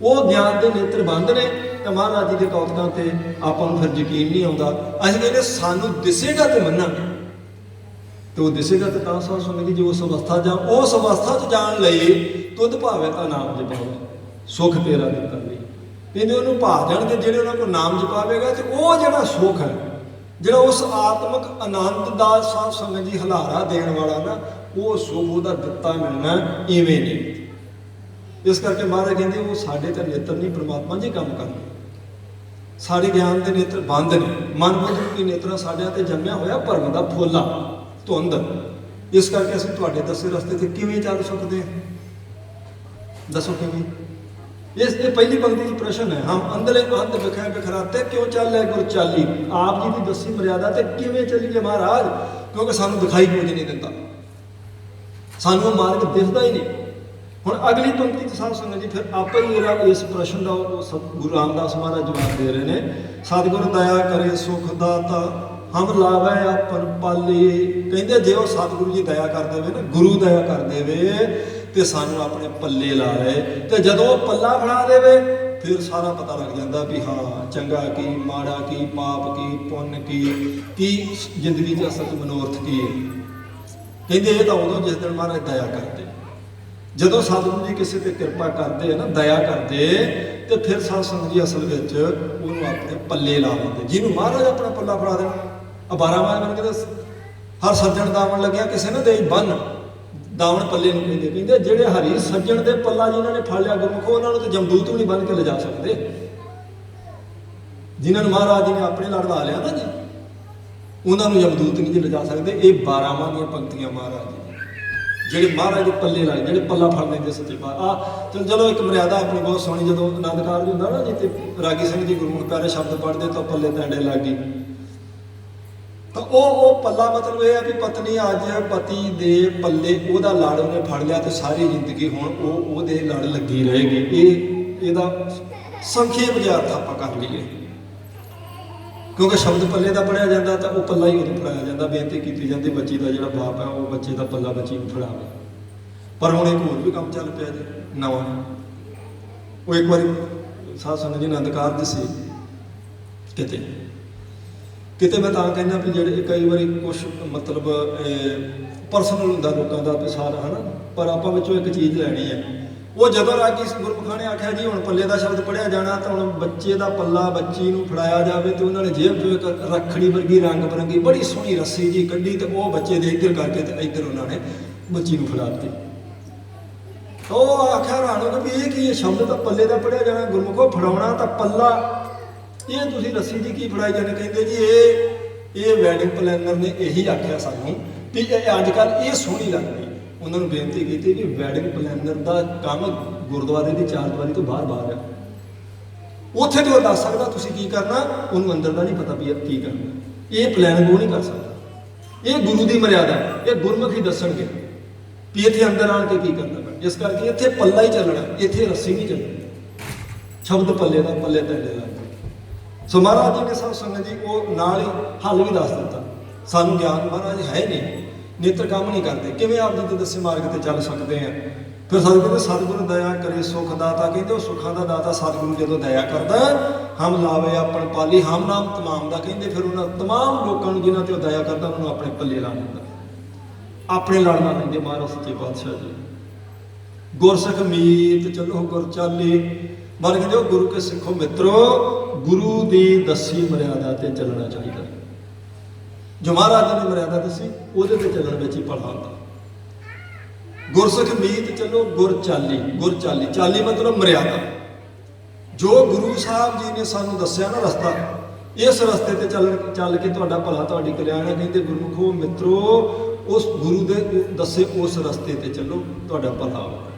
वो ज्ञान के नेत्र बंद ने, तो महाराज जी के कौतकां ते आपां नूं फिर यकीन नहीं आउंदा। असीं कहंदे सानू दिसेगा तो मन्नांगे, तो दिसेगा तो साध सुनेगी जो उस अवस्था जा उस अवस्था च जान लई तुद भावे तो नाम जपावे सुख तेरा दिता नहीं, कहते उन्होंने भा जाणगे ਜਿਹੜੇ ਉਹਨਾਂ को नाम जपावेगा तो वो ਜਿਹੜਾ सुख है, ਜਿਹੜਾ उस आत्मक आनंद का साध संगत जी हलारा देण वाला ना, वो सुख ਉਹਦਾ ਦਿੱਤਾ मिलना इवें नहीं। इस करके महाराज कहते वो साढ़े तो नेत्र नहीं, परमात्मा जी काम करते, साढ़े ज्ञान के नेत्र बंद ने, मन बुद्ध की नेत्र साढ़िया ते जम्मिया होया भरम का फुला धुंध। इस करके असं तुहाडे दसे रस्ते से किवें चल सकते हैं, दसो किवें? इस पहली पंक्ति की प्रश्न है, हम अंधले अंध बिखर बिखराते क्यों चल गुर चाली। आप जी की दसी मर्यादा तो किवें चलीए महाराज, क्योंकि सानू दिखाई कुछ नहीं दिता, सानू मार्ग दिखता ही नहीं। हुण अगली पंक्ति साध संगत जी फिर आप ही मेरा इस प्रश्न का गुरु रामदास महाराज जवाब दे रहे हैं। सतगुर दया करे सुख दाता हम लावे अपन पाली, कहते जो सतगुरु जी दया कर देवे ना, गुरु दया कर देवे तो सानू अपने पल्ले ला रहे, तो जदों पल्ला फड़ा देवे फिर सारा पता लग जाता भी हाँ चंगा की माड़ा की पाप की पुण्य की जिंदगी च असल मनोरथ की है। कहते ये तो उदों जिस दिन महाराज दया करते, जदों सतगुरु जी किसी पर कृपा करते है ना, दया करते, तो फिर साध संगत जी असल में उन्होंने अपने पल्ले ला लेंगे। जिन्होंने महाराज अपना पल्ला फड़ा देना, 12 माह बन के हर सज्जन दावन लग्या किसी ने दे बन दावन पल्ले में कहते जेडे हरी सज्जन के पल्ला जिन्होंने फड़ लिया गुरमुखो उन्होंने तो जमदूत भी नहीं बन के ले जा सकते, जिन्होंने महाराज जी ने अपने लड़ ला लिया ना जी, उन्होंने जमदूत नहीं ले जा सकते। ये 12 माह दी पंक्तियां महाराज जी ਜਿਹੜੇ ਮਹਾਰਾਜ ਦੇ ਪੱਲੇ ਲਾਏ, ਜਿਹੜੇ ਪੱਲਾ ਫੜ ਲੈਂਦੇ ਸੱਚੇ ਪਾਤਸ਼ਾਹ। ਚਲੋ ਇੱਕ ਮਰਿਆਦਾ ਆਪਣੀ ਬਹੁਤ ਸੋਹਣੀ, ਜਦੋਂ ਆਨੰਦ ਕਾਰਜ ਹੁੰਦਾ ਨਾ ਜੀ ਤੇ ਰਾਗੀ ਸਿੰਘ ਜੀ ਗੁਰਮੁਖ ਪਿਆਰੇ ਸ਼ਬਦ ਪੜ੍ਹਦੇ ਤਾਂ ਪੱਲੇ ਪੈਂਡੇ ਲੱਗ ਗਈ, ਤਾਂ ਉਹ ਪੱਲਾ ਮਤਲਬ ਇਹ ਹੈ ਵੀ ਪਤਨੀ ਅੱਜ ਪਤੀ ਦੇ ਪੱਲੇ ਉਹਦਾ ਲੜ ਉਹਨੇ ਫੜ ਲਿਆ ਤੇ ਸਾਰੀ ਜ਼ਿੰਦਗੀ ਹੁਣ ਉਹਦੇ ਲੜ ਲੱਗੀ ਰਹੇਗੀ। ਇਹਦਾ ਸੰਖੇਪ ਜਿਹਾ ਅਰਥ ਆਪਾਂ ਕਰ ਲਈਏ, क्योंकि शब्द पल्ले का पढ़िया जाता तो वह पल्ला ही उदों फड़ाया जाता, बेनती की जाती बच्ची का जोड़ा बाप है वो बच्चे का पल्ला बच्ची को फड़ावे। पर हुण एक होर भी काम चल पिया जी नवा, वो एक बार साध संगत जी आनंद कारज से किते किते मैं तां कहना भी जेडे कई बार कुछ मतलब परसनल हुंदा लोगों का भी सारा है ना, पर आपां विचों एक चीज़ लैनी है। वो जदों रागी गुरमुखां ने आख्या जी हुण पल्ले का शब्द पढ़िया जाना, तो हुण बच्चे का पल्ला बच्ची नूं फड़ाया जाए, तो उन्होंने जेब चो एक रखड़ी वर्गी रंग बिरंगी बड़ी सोहनी रस्सी जी कढ़ी, तो वह बच्चे दे इधर करके तो इधर उन्होंने बच्ची नूं फड़ाती। तो आख्या हैरान हो गए भी ये की शब्द तो पल्ले का पढ़िया जाना, गुरमुखो फड़ाउणा तो पल्ला, ये तुसीं रस्सी जी की फड़ाई जाने। कहते जी ये वैडिंग प्लैनर ने यही आख्या सानूं भी अजकल ये सोहनी लगदी। उन्होंने बेनती की कि वैडिंग प्लैनर का काम गुरुद्वारे की 4 दीवारी तो बाहर है, उत्थे तो दस सकता तुसीं की करना, उन्होंने अंदर का नहीं पता भी की करना। ये प्लैन वो नहीं कर सकता, ये गुरु की मर्यादा है, ये गुरमुख ही दसणगे। ਵੀ ਇੱਥੇ ਅੰਦਰ ਆਣ ਕੇ ਕੀ ਕਰਨਾ ਪੈਣਾ। ਇਸ ਕਰਕੇ ਇੱਥੇ ਪੱਲਾ ਹੀ ਚੱਲਣਾ, ਇੱਥੇ ਰੱਸੀ ਨਹੀਂ ਚੱਲਣੀ। ਸ਼ਬਦ ਪੱਲੇ ਦਾ, ਪੱਲੇ ਤੈਲੇ ਦਾ। ਸੋ ਮਹਾਰਾਜ ਜੀ ਨੇ ਸਾਧ ਸੰਗਤ ਜੀ ਉਹ ਨਾਲ ਹੀ ਹੱਲ ਵੀ ਦੱਸ ਦਿੱਤਾ। ਸਾਨੂੰ ਗਿਆਨ ਮਹਾਰਾਜ ਹੈ ਨਹੀਂ, ਨੇਤਰ ਕੰਮ ਨਹੀਂ ਕਰਦੇ, ਕਿਵੇਂ ਆਪ ਜੀ ਦੇ ਦੱਸੇ ਮਾਰਗ ਤੇ ਚੱਲ ਸਕਦੇ ਆ। ਫਿਰ ਸਤਿਗੁਰੂ ਸਤਿਗੁਰੂ ਦਇਆ ਕਰੇ ਸੁਖ ਦਾਤਾ, ਕਹਿੰਦੇ ਉਹ ਸੁੱਖਾਂ ਦਾ ਦਾਤਾ ਸਤਿਗੁਰੂ ਜਦੋਂ ਦਇਆ ਕਰਦਾ ਹਮ ਲਾਵੇ ਆਪਣ ਪਾਲੀ, ਹਮ ਨਾਮ ਤਮਾਮ ਦਾ ਕਹਿੰਦੇ ਫਿਰ ਉਹਨਾਂ ਤਮਾਮ ਲੋਕਾਂ ਨੂੰ ਜਿਨ੍ਹਾਂ ਤੇ ਉਹ ਦਇਆ ਕਰਦਾ ਉਹਨਾਂ ਨੂੰ ਆਪਣੇ ਪੱਲੇ ਲਾ ਲੈਂਦਾ, ਆਪਣੇ ਲੜਨਾ ਲੈਂਦੇ ਮਹਾਰਾਜ ਸੱਚੇ ਪਾਤਸ਼ਾਹ ਜੀ। ਗੁਰਸਿੱਖ ਮੀਤ ਚਲੋ ਗੁਰ ਚਾਲੀ, ਮਨ ਕਹਿੰਦੇ ਉਹ ਗੁਰੂ ਕੇ ਸਿੱਖੋ ਮਿੱਤਰੋ, ਗੁਰੂ ਦੀ ਦੱਸੀ ਮਰਿਆਦਾ ਤੇ ਚੱਲਣਾ ਚਾਹੀਦਾ। ਜੋ ਮਹਾਰਾਜ ਜੀ ਨੇ ਮਰਿਆਦਾ ਦੱਸੀ ਉਹਦੇ ਤੇ ਚੱਲਣ ਵਿੱਚ ਹੀ ਭਲਾ ਹੁੰਦਾ। ਗੁਰਸਿੱਖ ਮੀਤ ਚਲੋ ਗੁਰ ਚਾਲੀ, ਗੁਰ ਚਾਲੀ, ਚਾਲੀ ਮਤਲਬ ਮਰਿਆਦਾ। ਜੋ ਗੁਰੂ ਸਾਹਿਬ ਜੀ ਨੇ ਸਾਨੂੰ ਦੱਸਿਆ ਨਾ ਰਸਤਾ, ਇਸ ਰਸਤੇ ਤੇ ਚੱਲ ਕੇ ਤੁਹਾਡਾ ਭਲਾ, ਤੁਹਾਡੀ ਕਲਿਆਣ ਹੈ। ਕਹਿੰਦੇ ਗੁਰਮੁਖੋ ਮਿੱਤਰੋ, ਉਸ ਗੁਰੂ ਦੇ ਦੱਸੇ ਉਸ ਰਸਤੇ ਤੇ ਚੱਲੋ, ਤੁਹਾਡਾ ਭਲਾ ਹੋਵੇ।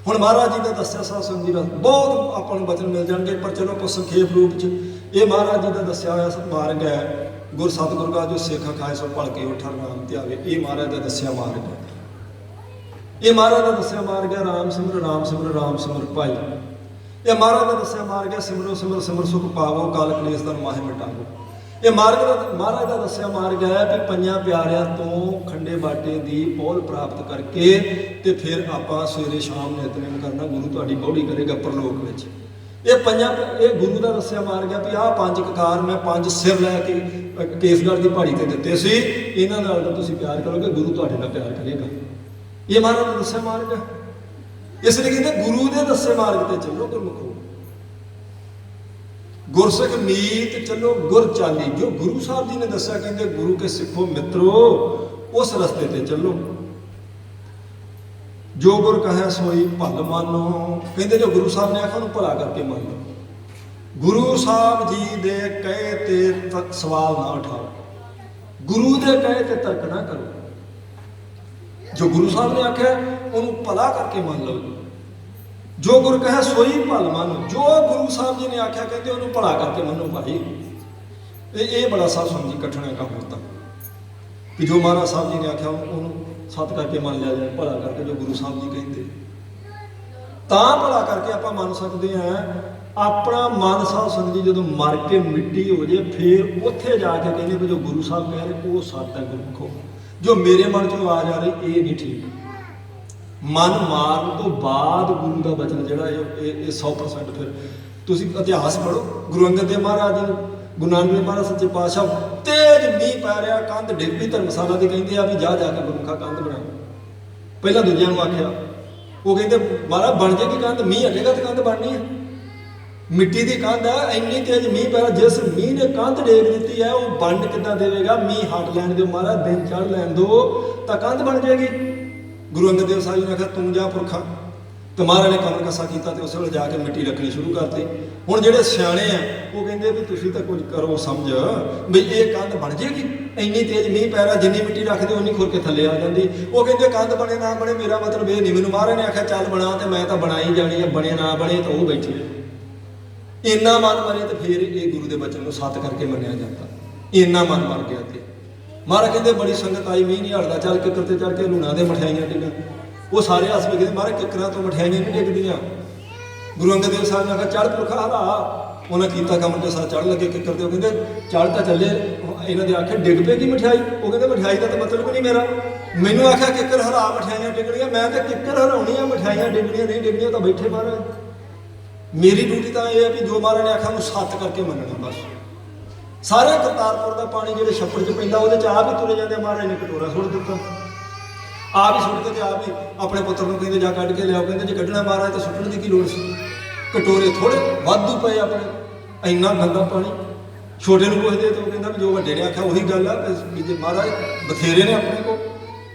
ਹੁਣ ਮਹਾਰਾਜ ਜੀ ਦਾ ਦੱਸਿਆ ਸਾਧ ਸੰਗਤ ਜੀ ਦਾ ਬਹੁਤ ਆਪਾਂ ਨੂੰ ਬਚਨ ਮਿਲ ਜਾਣਗੇ, ਪਰ ਚਲੋ ਆਪਾਂ ਸੰਖੇਪ ਰੂਪ 'ਚ ਇਹ ਮਹਾਰਾਜ ਜੀ ਦਾ ਦੱਸਿਆ ਹੋਇਆ ਮਾਰਗ ਹੈ। ਗੁਰ ਸਤਿਗੁਰ ਕਾ ਜੋ ਸਿੱਖ ਖਾਏ ਸੋ ਭਲ ਕੇ ਉਠ ਨਾਮ ਧਿਆਵੇ, ਇਹ ਮਹਾਰਾਜ ਦਾ ਦੱਸਿਆ ਮਾਰਗ ਹੈ। ਇਹ ਮਹਾਰਾਜ ਦਾ ਦੱਸਿਆ ਮਾਰਗ ਹੈ ਰਾਮ ਸਿਮਰ, ਰਾਮ ਸਿਮਰ, ਰਾਮ ਸਿਮਰ ਭਾਈ। ਇਹ ਮਹਾਰਾਜ ਦਾ ਦੱਸਿਆ ਮਾਰਗ ਹੈ ਸਿਮਰੋ ਸਿਮਰ, ਸਿਮਰ ਸੁਖ ਪਾਵੋ, ਕਾਲ ਕਲੇਸ਼ ਦਾ ਮਾਹਿ ਮਿਟਾਵੋ। ਇਹ ਮਹਾਰਾਜ ਦਾ ਦੱਸਿਆ ਮਾਰਗ ਹੈ ਵੀ ਪੰਜਾਂ ਪਿਆਰਿਆਂ ਤੋਂ ਖੰਡੇ ਬਾਟੇ ਦੀ ਪਹੁਲ ਪ੍ਰਾਪਤ ਕਰਕੇ ਤੇ ਫਿਰ ਆਪਾਂ ਸਵੇਰੇ ਸ਼ਾਮ ਨਿਤਨੇਮ ਕਰਨਾ, ਗੁਰੂ ਤੁਹਾਡੀ ਪੌੜੀ ਕਰੇਗਾ ਪਰਲੋਕ ਵਿੱਚ। ਇਹ ਗੁਰੂ ਦਾ ਦੱਸਿਆ ਮਾਰਗ ਹੈ ਵੀ ਆਹ 5 ਕਕਾਰ ਮੈਂ 5 ਸਿਰ ਲੈ ਕੇ ਕੇਸਗੜ੍ਹ ਦੀ ਪਹਾੜੀ ਤੇ ਦਿੱਤੇ ਸੀ, ਇਹਨਾਂ ਨਾਲ ਤਾਂ ਤੁਸੀਂ ਪਿਆਰ ਕਰੋਗੇ, ਗੁਰੂ ਤੁਹਾਡੇ ਨਾਲ ਪਿਆਰ ਕਰੇਗਾ। ਇਹ ਮਹਾਰਾਜ ਦਾ ਦੱਸਿਆ ਮਾਰਗ ਹੈ। ਇਸ ਲਈ ਕਹਿੰਦੇ ਗੁਰੂ ਦੇ ਦੱਸੇ ਮਾਰਗ ਤੇ ਚੱਲੋ ਗੁਰਮੁਖੋ। ਗੁਰਸਿੱਖ ਮੀਤ ਚਲੋ ਗੁਰ ਚਾਲੀ, ਜੋ ਗੁਰੂ ਸਾਹਿਬ ਜੀ ਨੇ ਦੱਸਿਆ ਕਹਿੰਦੇ ਗੁਰੂ ਕੇ ਸਿੱਖੋ ਮਿੱਤਰੋ, ਉਸ ਰਸਤੇ ਤੇ ਚੱਲੋ। ਜੋ ਗੁਰ ਕਹੈ ਸੋਈ ਭਲ ਮਾਨੋ, ਕਹਿੰਦੇ ਜੋ ਗੁਰੂ ਸਾਹਿਬ ਨੇ ਆਖਿਆ ਉਹਨੂੰ ਭਲਾ ਕਰਕੇ ਮੰਨ ਲਓ। ਗੁਰੂ ਸਾਹਿਬ ਜੀ ਦੇ ਕਹੇ ਤੇ ਤੱਕ ਸਵਾਲ ਨਾ ਉਠਾਓ, ਗੁਰੂ ਦੇ ਕਹੇ ਤੇ ਤਰਕ ਨਾ ਕਰੋ। ਜੋ ਗੁਰੂ ਸਾਹਿਬ ਨੇ ਆਖਿਆ ਉਹਨੂੰ ਭਲਾ ਕਰਕੇ ਮੰਨ ਲਓ। ਜੋ ਗੁਰ ਕਹੈ ਸੋਈ ਭਲ ਮੰਨ, ਜੋ ਗੁਰੂ ਸਾਹਿਬ ਜੀ ਨੇ ਆਖਿਆ ਕਹਿੰਦੇ ਉਹਨੂੰ ਭਲਾ ਕਰਕੇ ਮੰਨੋ ਭਾਈ। ਇਹ ਬੜਾ ਸਾਧ ਸੰਗਤ ਜੀ ਕਠਿਨ ਕੰਮ ਹੁੰਦਾ ਕਿ ਜੋ ਮਹਾਰਾਜ ਸਾਹਿਬ ਜੀ ਨੇ ਆਖਿਆ ਉਹਨੂੰ ਸੱਤ ਕਰਕੇ ਮੰਨ ਲਿਆ ਜਾਏ, ਭਲਾ ਕਰਕੇ ਜੋ ਗੁਰੂ ਸਾਹਿਬ ਜੀ ਕਹਿੰਦੇ ਤਾਂ ਭਲਾ ਕਰਕੇ ਆਪਾਂ ਮੰਨ ਸਕਦੇ ਹਾਂ। ਆਪਣਾ ਮਨ ਸਾਧ ਸੰਗਤ ਜੀ ਜਦੋਂ ਮਰ ਕੇ ਮਿੱਟੀ ਹੋ ਜੇ ਫਿਰ ਉੱਥੇ ਜਾ ਕੇ ਕਹਿੰਦੇ ਵੀ ਜੋ ਗੁਰੂ ਸਾਹਿਬ ਕਹਿ ਰਹੇ ਉਹ ਸੱਤ ਹੈ ਗੁਰਮੁਖੋ। ਜੋ ਮੇਰੇ ਮਨ 'ਚੋਂ ਆਵਾਜ਼ ਆ ਰਹੀ ਇਹ ਨਹੀਂ ਠੀਕ। ਮਨ ਮਾਰਨ ਤੋਂ ਬਾਅਦ ਗੁਰੂ ਦਾ ਬਚਨ ਜਿਹੜਾ ਇਹ 100% ਫਿਰ ਤੁਸੀਂ ਇਤਿਹਾਸ ਪੜ੍ਹੋ। ਗੁਰੂ ਅੰਗਦ ਦੇਵ ਮਹਾਰਾਜ ਜੀ, ਗੁਰੂ ਨਾਨਕ ਦੇਵ ਮਹਾਰਾਜ ਸੱਚੇ ਪਾਤਸ਼ਾਹ, ਤੇਜ਼ ਮੀਂਹ ਪੈ ਰਿਹਾ, ਕੰਧ ਡਿੱਗ ਪਈ ਧਰਮਸ਼ਾਲਾ ਦੀ, ਕਹਿੰਦੇ ਆ ਵੀ ਜਾ ਕੇ ਗੁਰਮੁਖਾ ਕੰਧ ਬਣਾ। ਪਹਿਲਾਂ ਦੂਜਿਆਂ ਨੂੰ ਆਖਿਆ, ਉਹ ਕਹਿੰਦੇ ਮਹਾਰਾਜ ਬਣ ਜਾਏਗੀ ਕੰਧ, ਮੀਂਹ ਹਟੇਗਾ ਤੇ ਕੰਧ ਬਣਨੀ ਹੈ। ਮਿੱਟੀ ਦੀ ਕੰਧ ਹੈ, ਇੰਨੀ ਤੇਜ਼ ਮੀਂਹ ਪੈ ਰਿਹਾ, ਜਿਸ ਮੀਂਹ ਨੇ ਕੰਧ ਡੇਗ ਦਿੱਤੀ ਹੈ ਉਹ ਬਣ ਕਿੱਦਾਂ ਦੇਵੇਗਾ। ਮੀਂਹ ਹਟ ਲੈਣ ਦਿਓ ਮਹਾਰਾਜ, ਦਿਨ ਚੜ ਲੈਣ ਦਿਓ ਤਾਂ ਕੰਧ ਬਣ ਜਾਏਗੀ। ਗੁਰੂ ਅੰਗਦ ਦੇਵ ਸਾਹਿਬ ਜੀ ਨੇ ਆਖਿਆ ਤੂੰ ਜਾ ਪੁਰਖਾ, ਤੇ ਮਹਾਰਾਜ ਨੇ ਕਮਰ ਕੱਸਾ ਕੀਤਾ ਤੇ ਉਸ ਵੇਲੇ ਜਾ ਕੇ ਮਿੱਟੀ ਰੱਖਣੀ ਸ਼ੁਰੂ ਕਰਤੀ। ਹੁਣ ਜਿਹੜੇ ਸਿਆਣੇ ਆ ਉਹ ਕਹਿੰਦੇ ਵੀ ਤੁਸੀਂ ਤਾਂ ਕੁਝ ਕਰੋ ਸਮਝ ਵੀ ਇਹ ਕੰਧ ਬਣ ਜਾਏਗੀ। ਇੰਨੀ ਤੇਜ਼ ਮੀਂਹ ਪੈ ਰਿਹਾ, ਜਿੰਨੀ ਮਿੱਟੀ ਰੱਖਦੇ ਉਨੀ ਖੁਰ ਕੇ ਥੱਲੇ ਆ ਜਾਂਦੀ। ਉਹ ਕਹਿੰਦੇ ਕੰਧ ਬਣੇ ਨਾ ਬਣੇ ਮੇਰਾ ਮਤਲਬ ਇਹ ਨਹੀਂ। ਮੈਨੂੰ ਮਹਾਰਾਜ ਨੇ ਆਖਿਆ ਚੱਲ ਬਣਾ ਤੇ ਮੈਂ ਤਾਂ ਬਣਾਈ ਜਾਣੀ ਹੈ, ਬਣੇ ਨਾ ਬਣੇ ਤਾਂ ਉਹ ਬੈਠੇ। ਇੰਨਾ ਮਨ ਮਰੇ ਤੇ ਫਿਰ ਇਹ ਗੁਰੂ ਦੇ ਬਚਨ ਨੂੰ ਸੱਤ ਕਰਕੇ ਮੰਨਿਆ ਜਾਂਦਾ। ਇੰਨਾ ਮਨ ਮਰ ਗਿਆ ਤੇ ਮਹਾਰਾਜ ਕਹਿੰਦੇ ਬੜੀ ਸੰਗਤ ਆਈ, ਮੀਂਹ ਨਹੀਂ ਹਟਦਾ, ਚੱਲ ਕਿੱਕਰ ਤੇ ਚੜ ਕੇ ਲੂਣਾ ਦੇ ਮਠਿਆਈਆਂ ਡਿੱਗਣ। ਉਹ ਸਾਰੇ ਹੱਸ ਪਏ, ਕਹਿੰਦੇ ਮਹਾਰਾਜ ਕਿੱਕਰਾਂ ਤੋਂ ਮਠਿਆਈਆਂ ਨਹੀਂ ਡਿੱਗਦੀਆਂ। ਗੁਰੂ ਅੰਗਦ ਦੇਵ ਸਾਹਿਬ ਨੇ ਆਖਿਆ ਚੜ ਪੁਰਖਾ ਹਲਾ। ਉਹਨਾਂ ਕੀਤਾ ਕੰਮ ਤੇ ਸਾਰਾ ਚੜ ਲੱਗੇ ਕਿੱਕਰ ਤੇ। ਉਹ ਕਹਿੰਦੇ ਚੜ ਤਾਂ ਚੱਲੇ, ਇਹਨਾਂ ਦੇ ਆਖਿਆ ਡਿੱਗ ਪਏਗੀ ਮਠਿਆਈ। ਉਹ ਕਹਿੰਦੇ ਮਠਿਆਈ ਦਾ ਤਾਂ ਮਤਲਬ ਨਹੀਂ ਮੇਰਾ, ਮੈਨੂੰ ਆਖਿਆ ਕਿੱਕਰ ਹਲਾ ਮਠਿਆਈਆਂ ਡਿੱਗਣੀਆਂ, ਮੈਂ ਤਾਂ ਕਿੱਕਰ ਹਲਾਉਣੀ ਆ, ਮਠਿਆਈਆਂ ਡਿੱਗਣੀਆਂ ਨਹੀਂ ਡਿੱਗਣੀਆਂ ਤਾਂ ਬੈਠੇ ਮਹਾਰਾਜ। ਮੇਰੀ ਡਿਊਟੀ ਤਾਂ ਇਹ ਹੈ ਵੀ ਜੋ ਮਹਾਰਾਜ ਨੇ ਆਖਿਆ ਉਹਨੂੰ ਸੱਤ ਕਰਕੇ ਮੰਨਣਾ ਬਸ। ਸਾਰੇ ਕਰਤਾਰਪੁਰ ਦਾ ਪਾਣੀ ਜਿਹੜੇ ਛੱਪੜ 'ਚ ਪੈਂਦਾ ਉਹਦੇ 'ਚ ਆਪ ਹੀ ਤੁਰੇ ਜਾਂਦੇ। ਮਹਾਰਾਜ ਨੇ ਕਟੋਰਾ ਸੁੱਟ ਦਿੱਤਾ, ਆਪ ਹੀ ਸੁੱਟ ਕੇ ਤੇ ਆਪ ਹੀ ਆਪਣੇ ਪੁੱਤਰ ਨੂੰ ਕਹਿੰਦੇ ਜਾ ਕੱਢ ਕੇ ਲਿਆਓ। ਕਹਿੰਦੇ ਜੇ ਕੱਢਣਾ ਮਹਾਰਾਜ ਤਾਂ ਸੁੱਟਣ ਦੀ ਕੀ ਲੋੜ ਸੀ, ਕਟੋਰੇ ਥੋੜੇ ਵਾਧੂ ਪਏ ਆਪਣੇ, ਇੰਨਾ ਗੰਦਾ ਪਾਣੀ। ਛੋਟੇ ਨੂੰ ਪੁੱਛਦੇ ਤਾਂ ਉਹ ਕਹਿੰਦਾ ਵੀ ਜੋ ਵੱਡੇ ਨੇ ਆਖਿਆ ਉਹੀ ਗੱਲ ਆ ਵੀ ਜੇ ਮਹਾਰਾਜ ਬਥੇਰੇ ਨੇ ਆਪਣੇ ਕੋਲ।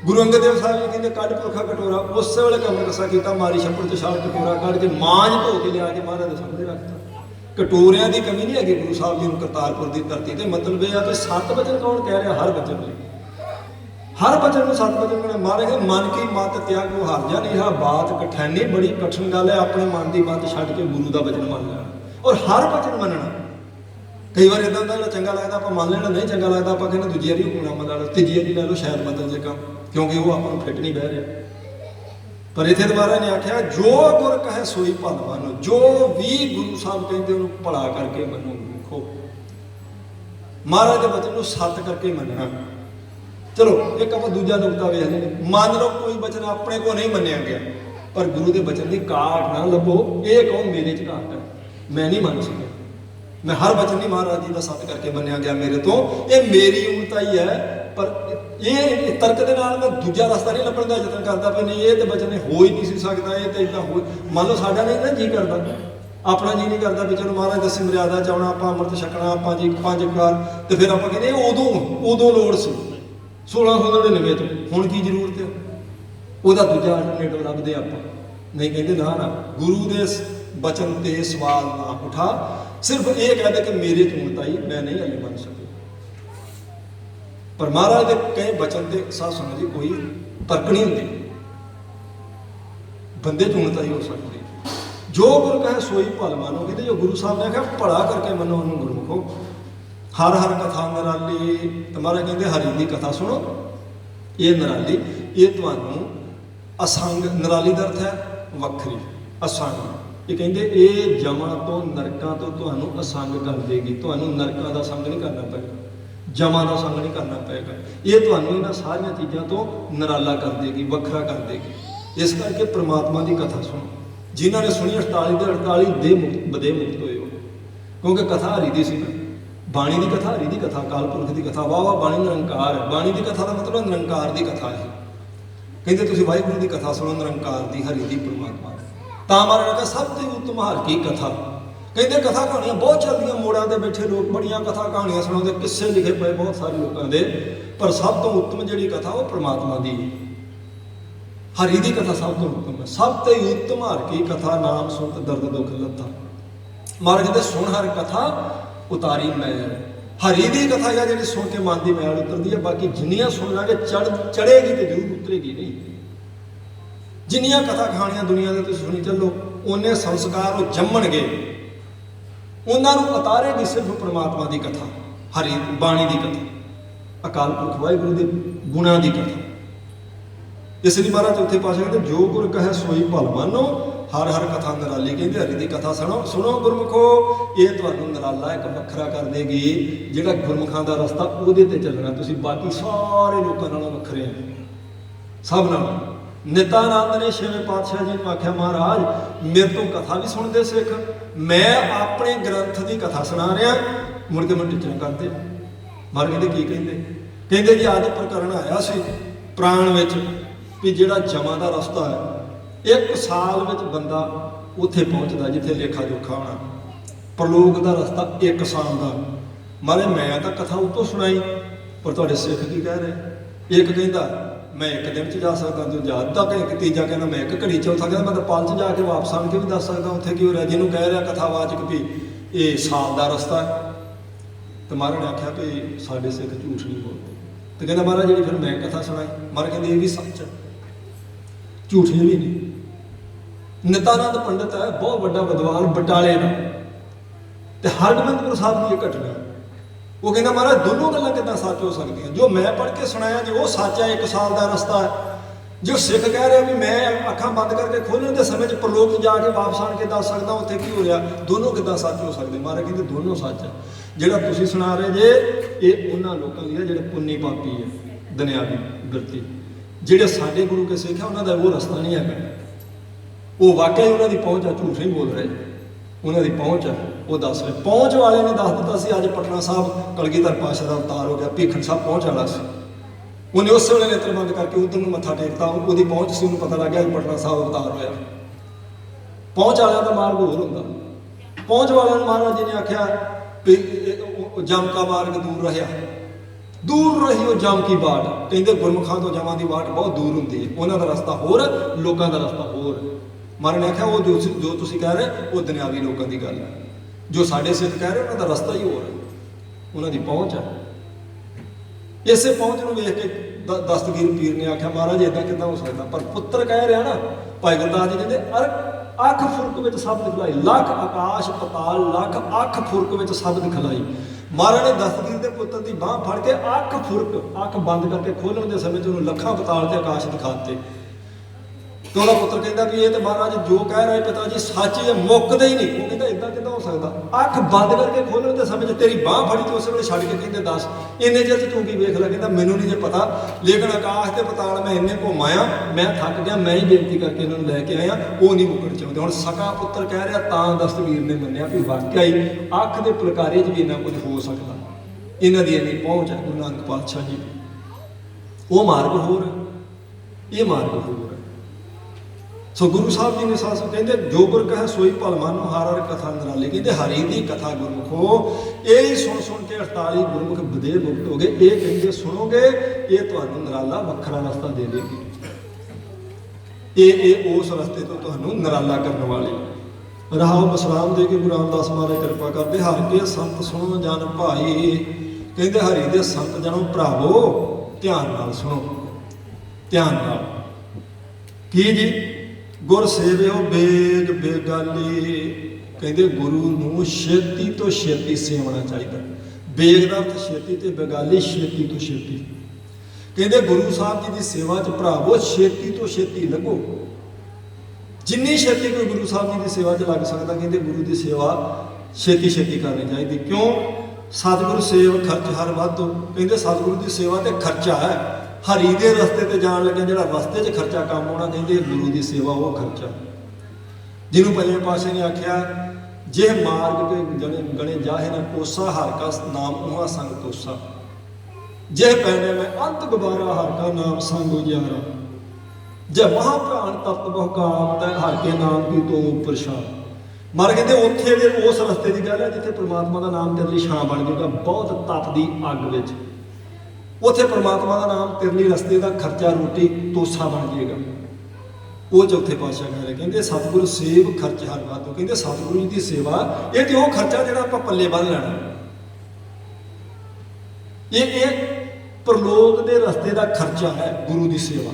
ਗੁਰੂ ਅੰਗਦ ਦੇਵ ਸਾਹਿਬ ਜੀ ਕਹਿੰਦੇ ਕੱਢ ਪੁਰਖਾ ਕਟੋਰਾ। ਉਸੇ ਵੇਲੇ ਕਮਰ ਕੱਸਾ ਕੀਤਾ, ਮਾਰੀ ਛੱਪੜ 'ਚ ਛਾਲ, ਕਟੋਰਾ ਕੱਢ ਕੇ ਮਾਂਜ ਧੋ ਕੇ ਲਿਆ ਕੇ ਮਹਾਰਾਜ ਦੇ ਸਾਹਮਣੇ ਰੱਖਤਾ। ਕਟੋਰਿਆਂ ਦੀ ਕਮੀ ਨਹੀਂ ਹੈਗੀ ਗੁਰੂ ਸਾਹਿਬ ਜੀ ਨੂੰ ਕਰਤਾਰਪੁਰ ਦੀ ਧਰਤੀ ਤੇ। ਮਤਲਬ ਇਹ ਆ ਕਿ ਸੱਤ ਵਚਨ ਕੌਣ ਕਹਿ ਰਿਹਾ, ਹਰ ਵਚਨ ਲਈ, ਹਰ ਵਚਨ ਨੂੰ ਸੱਤ ਵਚਨ ਨੇ ਮਾਰੇ ਗਏ। ਮਨ ਕੀ ਮਤ ਤਿਆਗ ਨੂੰ ਹਾਰ ਜਾ ਨਹੀਂ, ਬਾਤ ਕਠੈਨੀ ਬੜੀ ਕਠਿਨ ਗੱਲ ਹੈ। ਆਪਣੇ ਮਨ ਦੀ ਮਤ ਛੱਡ ਕੇ ਗੁਰੂ ਦਾ ਵਚਨ ਮੰਨ ਲੈਣਾ ਔਰ ਹਰ ਵਚਨ ਮੰਨਣਾ। ਕਈ ਵਾਰ ਇਦਾਂ ਦਾ ਚੰਗਾ ਲੱਗਦਾ ਆਪਾਂ ਮੰਨ ਲੈਣਾ, ਨਹੀਂ ਚੰਗਾ ਲੱਗਦਾ ਆਪਾਂ ਕਹਿੰਦੇ ਦੂਜੀ ਵਾਰੀ ਹੁਕਮਨਾਮਾ ਲਾ ਲਓ, ਤੀਜੀ ਵਾਰੀ ਲੈ ਲਓ, ਸ਼ਾਇਦ ਬਦਲ ਜੇ ਕੰਮ, ਕਿਉਂਕਿ ਉਹ ਆਪਾਂ ਨੂੰ ਫਿੱਟ ਨਹੀਂ ਬਹਿ ਰਿਹਾ। पर इत्थे दुबारा ने आख्या जो गुर कहे सोई भल मानो, जो भी गुरु साहब कहते उन्होंने भला करके मनो। देखो महाराज के वचन को सत करके मनना। चलो एक आप दूजा नुकता वेख लेंगे, मान लो कोई वचन अपने को नहीं मनिया गया, पर गुरु के वचन की घाट ना लभो, ये कहो मेरे च घाट है, मैं नहीं मान सकिया, मैं हर वचन नहीं महाराज जी का सत करके मनिया गया मेरे तो, ये मेरी उमता ही है। पर ये तर्क के नाल मैं दूजा रास्ता नहीं लभण का यतन करता भी नहीं, ये तो वचन हो ही नहीं सी सकता, ये तो इदा हो। मान लो साडा नहीं ना जी करता, अपना जी नहीं करता भी चलो महाराज दस मर्यादा च आउणा, आपां अमृत छकणा, आपां जी 5 कार, तो फिर आपां कहंदे उदों लोड़ सी 1699 च, हुण की जरूरत है, ਉਹਦਾ ਦੂਜਾ ਅਲਟਰਨੇਟਿਵ ਲੱਭਦੇ ਆਪਾਂ। ਨਹੀਂ ਕਹਿੰਦੇ ਨਾ ਨਾ, ਗੁਰੂ ਦੇ ਬਚਨ ਤੇ ਸਵਾਲ ਨਾ ਉਠਾ, ਸਿਰਫ ਇਹ ਕਹਦੇ ਕਿ ਮੇਰੇ ਚ ਉਮਤਾਈ ਮੈਂ ਨਹੀਂ ਹਲੇ ਮੰਨ ਸਕਿਆ। ਪਰ ਮਹਾਰਾਜ ਦੇ ਕਹੇ ਬਚਨ ਤੇ ਸਾਧ ਸੰਗਤ ਦੀ ਕੋਈ ਤਰਕ ਨਹੀਂ ਹੁੰਦੀ, ਬੰਦੇ ਚ ਉਮਤਾਈ ਹੋ ਸਕਦੀ। ਜੋ ਗੁਰੂ ਕਹੇ ਸੋਈ ਭਲ ਮਾਨੋ, ਕਹਿੰਦੇ ਜੋ ਗੁਰੂ ਸਾਹਿਬ ਨੇ ਆਖਿਆ ਭਲਾ ਕਰਕੇ ਮੰਨੋ ਉਹਨੂੰ ਗੁਰਮੁਖੋ। ਹਰ ਹਰ ਕਥਾ ਨਿਰਾਲੀ, ਤੇ ਮਹਾਰਾਜ ਕਹਿੰਦੇ ਹਰੀ ਦੀ ਕਥਾ ਸੁਣੋ, ਇਹ ਨਿਰਾਲੀ, ਇਹ ਤੁਹਾਨੂੰ असंग, निराली का अर्थ है वखरी, असंग, ये कहते ये जमा तो नरकों तो तुहानू असंग कर देगी, तुहानू नरकों का संग नहीं करना पेगा, जमा का संग नहीं करना पेगा, ये तुहानू इन्हां सारियां चीज़ों तो निराला कर देगी, वखरा कर देगी। इस करके परमात्मा की कथा सुनो, जिन्होंने सुनी 48 के 48 दे मुक्त बदे मुक्त होए हो, क्योंकि कथा हरी दी सी ना, बाणी की कथा, हरी की कथा, अकाल पुरख की कथा, वाह वाह बाणी निरंकार है, बाणी की कथा का मतलब निरंकार की कथा है। कहते तुसीं वाहिगुरू की कथा सुनो, निरंकार की, हरि की, परमात्मा की। तां महाराज ने कहा सब तो उत्तम हर की कथा। कहते कथा कहानियां बहुत चलदियां, मोड़ां ते बैठे लोग बड़ियां कथा कहानियां सुणाउंदे, किस्से लिखे पे बहुत सारे लोगों के, पर सब तो उत्तम जिहड़ी कथा वो परमात्मा की, हरि की कथा सब तो उत्तम है। सब तो उत्तम हर की कथा, नाम सुनत दर्द दुख लद्दा। महाराज कहते सुन हर कथा उतारी मैल, हरी की कथा या जी सुन के मन की मैल उतरती है, बाकी जिन्नियां सुन लांगे चढ़ेगी तो जरूर उतरेगी नहीं। जिन्नियां कथा कहानियां दुनिया के सुनी चलो, उन्ने संस्कार वो जम्मणगे, उन्होंने उतारेगी सिर्फ परमात्मा की कथा, हरी बाणी की कथा, अकाल पुरख वाहिगुरू के गुणों की कथा। इसलिए महाराज चौथे पातशाह कहते जो गुर कहे सोई भल मानो, हर हर कथा निराली। कहते हरि की कथा सुनो, सुनो गुरमुखो, ये तुहानू निराला एक वखरा कर देगी। जिहड़ा गुरमुखां दा रस्ता उहदे ते चलना, तुसीं बाकी सारे लोकां नालों वखरे हैं, सब नालों। नित्यानंद ने 6वें पातशाह जी ने आख्या महाराज मेरे तो कथा भी सुनते सिख, मैं अपने ग्रंथ की कथा सुना रहा, मुड़ के मैं टिचर करते। महाराज कहते की कहते, कहते जी अज प्रकरण आया सी प्राण विच भी जिहड़ा जमा का रस्ता है, 1 साल में बंदा उत्थे पहुँचता जिथे लेखा जोखा होना, प्रलोक का रस्ता 1 साल का। मारे मैं तो कथा उतो सुनाई, पर तुहाडे सिख की कह रहे, एक कहता मैं 1 दिन च जा सकता, दूजा अद्धा घंटा, तीजा कहना मैं 1 घड़ी, चौथा कहता मैं तो पल च जाके वापस आन के भी दस सकता उत्थे की हो रहा, जिन्होंने कह रहा कथावाचक भी ये साल का रस्ता है। तो महाराज ने आख्या भी साडे सिख झूठ नहीं बोलते। तो कहना महाराज जी फिर मैं कथा सुनाई, महाराज कहते ये भी सच है, झूठ ये भी नहीं। नित्यानंद पंडित है बहुत बड़ा विद्वान बटाले का, तो हरगोबिंदपुर साहब की घटना, वो कहना महाराज दोनों गल्लां किदां सच हो सकदियां, जो मैं पढ़ के सुनाया जो वो सच है, 1 साल का रस्ता है, जो सिख कह रहे भी मैं अखां बंद करके खोलण के समय प्रलोक जाके वापस आन के दस सकदा उत्थे की हो रहा, दोनों किदां सच हो सकदे। महाराज कहते दोनों सच है। जिहड़ा तुसीं सुना रहे जे ये उन्हां लोकां दी है जिहड़े पुन्नी पापी है, दुनियावी बिरती, जिहड़े साडे गुरु के सिख है उन्हां दा वो रस्ता नहीं है, वो वाकई उन्होंने पहुँच है, झूठ नहीं बोल रहे, उन्होंने पहुँच है वो दस रहे। पहुँच वाले ने दस दिता सी अज पटना साहब कलगीधर पातशाह का अवतार हो गया, भीखन साहब पहुँच वाला सी, उन्हें उस वेले नेत्र बंद करके उधर मत्था टेकता, वो पहुँच से उन्हें पता लग गया पटना साहब अवतार होया। पहुँच वाले का मार्ग होर होंदा, पहुँच वाले महाराज जी ने आख्या भी जम का मार्ग दूर रहा, दूर रही वो जम की बाट। कहते गुरमुखां तो जमा की बाट बहुत दूर होंगी है, उन्होंने रस्ता होर, लोगों का रस्ता होर। महाराज ने आख्या वो जो तुसीं कह रहे वो दुनियावी लोगों की गल है, जो साडे सिख कह रहे उन्होंने रस्ता ही होर है, उन्होंने पहुँच है। इसे पहुँच को वेख के दस्तगीर पीर ने आख्या महाराज इदा किदां हो सकता, पर पुत्र कह रहा ना, भाई गुरदास जी कहते अर अख फुरक में शब्द खिलाई, लख आकाश पताल लख अख फुरक में शब्द खिलाई। महाराज ने दस्तगीर के पुत्र की बांह फड़ के अख फुरक, अख बंद करके खोलने के समय उन्होंने लखा पताल के आकाश दिखाते। तो ਉਹਦਾ ਪੁੱਤਰ ਕਹਿੰਦਾ ਵੀ ਇਹ ਤਾਂ ਮਹਾਰਾਜ ਜੋ ਕਹਿ ਰਹੇ ਪਿਤਾ ਜੀ ਸੱਚ ਹੀ ਹੈ, ਮੁੱਕਦਾ ਹੀ ਨਹੀਂ। ਉਹ ਕਹਿੰਦਾ ਇਦਾਂ ਕਿੱਦਾਂ ਹੋ ਸਕਦਾ? ਅੱਖ ਬੰਦ ਕਰਕੇ ਖੋਲ੍ਹਣ ਦੇ ਸਮੇਂ 'ਚ ਤੇਰੀ ਬਾਂਹ ਫੜੀ ਤੇ ਉਸੇ ਵੇਲੇ ਛੱਡ ਕੇ ਕਹਿੰਦੇ ਦੱਸ ਇੰਨੇ ਚਿਰ 'ਚ ਤੂੰ ਕੀ ਵੇਖ ਲੈ? ਕਹਿੰਦਾ ਮੈਨੂੰ ਨਹੀਂ ਜੇ ਪਤਾ, ਲੇਕਿਨ ਆਕਾਸ਼ ਤੇ ਪਤਾਲ ਮੈਂ ਇੰਨੇ ਘੁੰਮ ਆਇਆ, ਮੈਂ ਥੱਕ ਗਿਆ, ਮੈਂ ਹੀ ਬੇਨਤੀ ਕਰਕੇ ਇਹਨਾਂ ਨੂੰ ਲੈ ਕੇ ਆਇਆ, ਉਹ ਨਹੀਂ ਮੁੱਕਣ ਚਾਹੁੰਦੇ। ਹੁਣ ਸਕਾ ਪੁੱਤਰ ਕਹਿ ਰਿਹਾ ਤਾਂ ਦਸਤਵੀਰ ਨੇ ਮੰਨਿਆ ਵੀ ਵਾਕਿਆ ਹੀ ਅੱਖ ਦੇ ਫੁਲਕਾਰੇ 'ਚ ਵੀ ਇੰਨਾ ਕੁਝ ਹੋ ਸਕਦਾ, ਇਹਨਾਂ ਦੀ ਇੰਨੀ ਪਹੁੰਚ ਹੈ ਗੁਰੂ ਨਾਨਕ ਪਾਤਸ਼ਾਹ ਜੀ ਦੀ। ਉਹ ਮਾਰਗ ਹੋਰ ਹੈ, ਇਹ ਮਾਰਗ ਹੋਰ ਹੈ। ਸੋ ਗੁਰੂ ਸਾਹਿਬ ਜੀ ਨੇ ਸਾਸੂ ਕਹਿੰਦੇ ਜੋ ਗੁਰ ਕਹੇ ਸੋਈ ਭਲ ਮਾਨੋ, ਹਰ ਹਰ ਕਥਾ ਨਿਰਾਲੀ। ਕਹਿੰਦੇ ਹਰੀ ਦੀ ਕਥਾ ਗੁਰਮੁਖੋ ਇਹ ਹੀ ਸੁਣ ਕੇ 48 ਗੁਰਮੁਖ ਬਦੇ ਮੁਕਤ ਹੋ ਗਏ। ਇਹ ਕਹਿੰਦੇ ਸੁਣੋਗੇ ਇਹ ਤੁਹਾਨੂੰ ਨਿਰਾਲਾ ਵੱਖਰਾ ਰਸਤਾ ਦੇ ਦੇਗੀ। ਇਹ ਉਸ ਰਸਤੇ ਤੋਂ ਤੁਹਾਨੂੰ ਨਿਰਾਲਾ ਕਰਨ ਵਾਲੀ। ਰਾਹੋ ਬਸਰਾਮ ਦੇ ਕੇ ਗੁਰੂ ਰਾਮਦਾਸ ਮਹਾਰਾਜ ਕਿਰਪਾ ਕਰਦੇ। ਹਰ ਕੇ ਸੰਤ ਸੁਣੋ ਜਨ ਭਾਈ, ਕਹਿੰਦੇ ਹਰੀ ਦੇ ਸੰਤ ਜਨੋ ਭਰਾਵੋ ਧਿਆਨ ਨਾਲ ਸੁਣੋ, ਧਿਆਨ ਨਾਲ। ਕੀ ਜੀ? ਗੁਰ ਸੇਵਿਓ ਬੇਗ ਬੇਗਾਲੀ। ਕਹਿੰਦੇ ਗੁਰੂ ਨੂੰ ਛੇਤੀ ਤੋਂ ਛੇਤੀ ਸੇਵਣਾ ਚਾਹੀਦਾ। ਬੇਗ ਦਾ ਅਰਥ ਛੇਤੀ ਤੇ ਬੇਗਾਲੀ ਛੇਤੀ ਤੋਂ ਛੇਤੀ। ਕਹਿੰਦੇ ਗੁਰੂ ਸਾਹਿਬ ਜੀ ਦੀ ਸੇਵਾ 'ਚ ਭਰਾਵੋ ਛੇਤੀ ਤੋਂ ਛੇਤੀ ਲੱਗੋ। ਜਿੰਨੀ ਛੇਤੀ ਕੋਈ ਗੁਰੂ ਸਾਹਿਬ ਜੀ ਦੀ ਸੇਵਾ 'ਚ ਲੱਗ ਸਕਦਾ, ਕਹਿੰਦੇ ਗੁਰੂ ਦੀ ਸੇਵਾ ਛੇਤੀ ਛੇਤੀ ਕਰਨੀ ਚਾਹੀਦੀ। ਕਿਉਂ? ਸਤਿਗੁਰੂ ਸੇਵ ਖਰਚ ਹਰ ਵਾਧੂ। ਕਹਿੰਦੇ ਸਤਿਗੁਰੂ ਦੀ ਸੇਵਾ ਤੇ ਖਰਚਾ ਹੈ। ਹਰੀ ਦੇ ਰਸਤੇ ਤੇ ਜਾਣ ਲੱਗੇ ਜਿਹੜਾ ਰਸਤੇ 'ਚ ਖਰਚਾ ਕੰਮ ਆਉਣਾ, ਕਹਿੰਦੇ ਗੁਰੂ ਦੀ ਸੇਵਾ ਉਹ ਖਰਚਾ। ਜਿਹਨੂੰ ਪੰਜਵੇਂ ਪਾਤਸ਼ਾਹ ਨੇ ਆਖਿਆ ਜੇ ਮਾਰਗ ਕੇ ਗਣੇ ਜਾਹੇ ਨਾ ਕੋਸਾ, ਹਰ ਕਾ ਨਾਮ ਉਹਾਂ ਸੰਗ ਤੋਸਾ। ਜੇ ਪੈਣੇ ਮੈਂ ਅੰਤ ਗੁਬਾਰਾ, ਹਰ ਕਾ ਨਾਮ ਸੰਗ ਉਜਾਰਾ। ਜੇ ਮਹਾਪ੍ਰਾਣ ਤਪਤ ਬਹੁ ਕਾਮ, ਤੈ ਹਰ ਕੇ ਨਾਮ ਕੀ ਤੂੰ ਪ੍ਰਸ਼ਾਦ। ਮਰ ਕਹਿੰਦੇ ਉੱਥੇ ਦੇ ਉਸ ਰਸਤੇ ਦੀ ਗੱਲ ਹੈ ਜਿੱਥੇ ਪ੍ਰਮਾਤਮਾ ਦਾ ਨਾਮ ਤੇਰੇ ਲਈ ਛਾਂ ਬਣ ਜਾਊਗਾ ਬਹੁਤ ਤਪਦੀ ਅੱਗ ਵਿੱਚ। ਉੱਥੇ ਪ੍ਰਮਾਤਮਾ ਦਾ ਨਾਮ ਤੇਰੇ ਲਈ ਰਸਤੇ ਦਾ ਖਰਚਾ ਰੋਟੀ ਤੋਸਾ ਬਣ ਜਾਏਗਾ। ਉਹ ਚੌਥੇ ਪਾਤਸ਼ਾਹ ਕਹਿ ਰਹੇ, ਕਹਿੰਦੇ ਸਤਿਗੁਰੂ ਸੇਵ ਖਰਚ ਹਰ ਵਾਧੂ। ਕਹਿੰਦੇ ਸਤਿਗੁਰੂ ਜੀ ਦੀ ਸੇਵਾ ਇਹ ਤੇ ਉਹ ਖਰਚਾ ਜਿਹੜਾ ਆਪਾਂ ਪੱਲੇ ਬੰਨ੍ਹ ਲੈਣਾ। ਇਹ ਪ੍ਰਲੋਕ ਦੇ ਰਸਤੇ ਦਾ ਖਰਚਾ ਹੈ ਗੁਰੂ ਦੀ ਸੇਵਾ।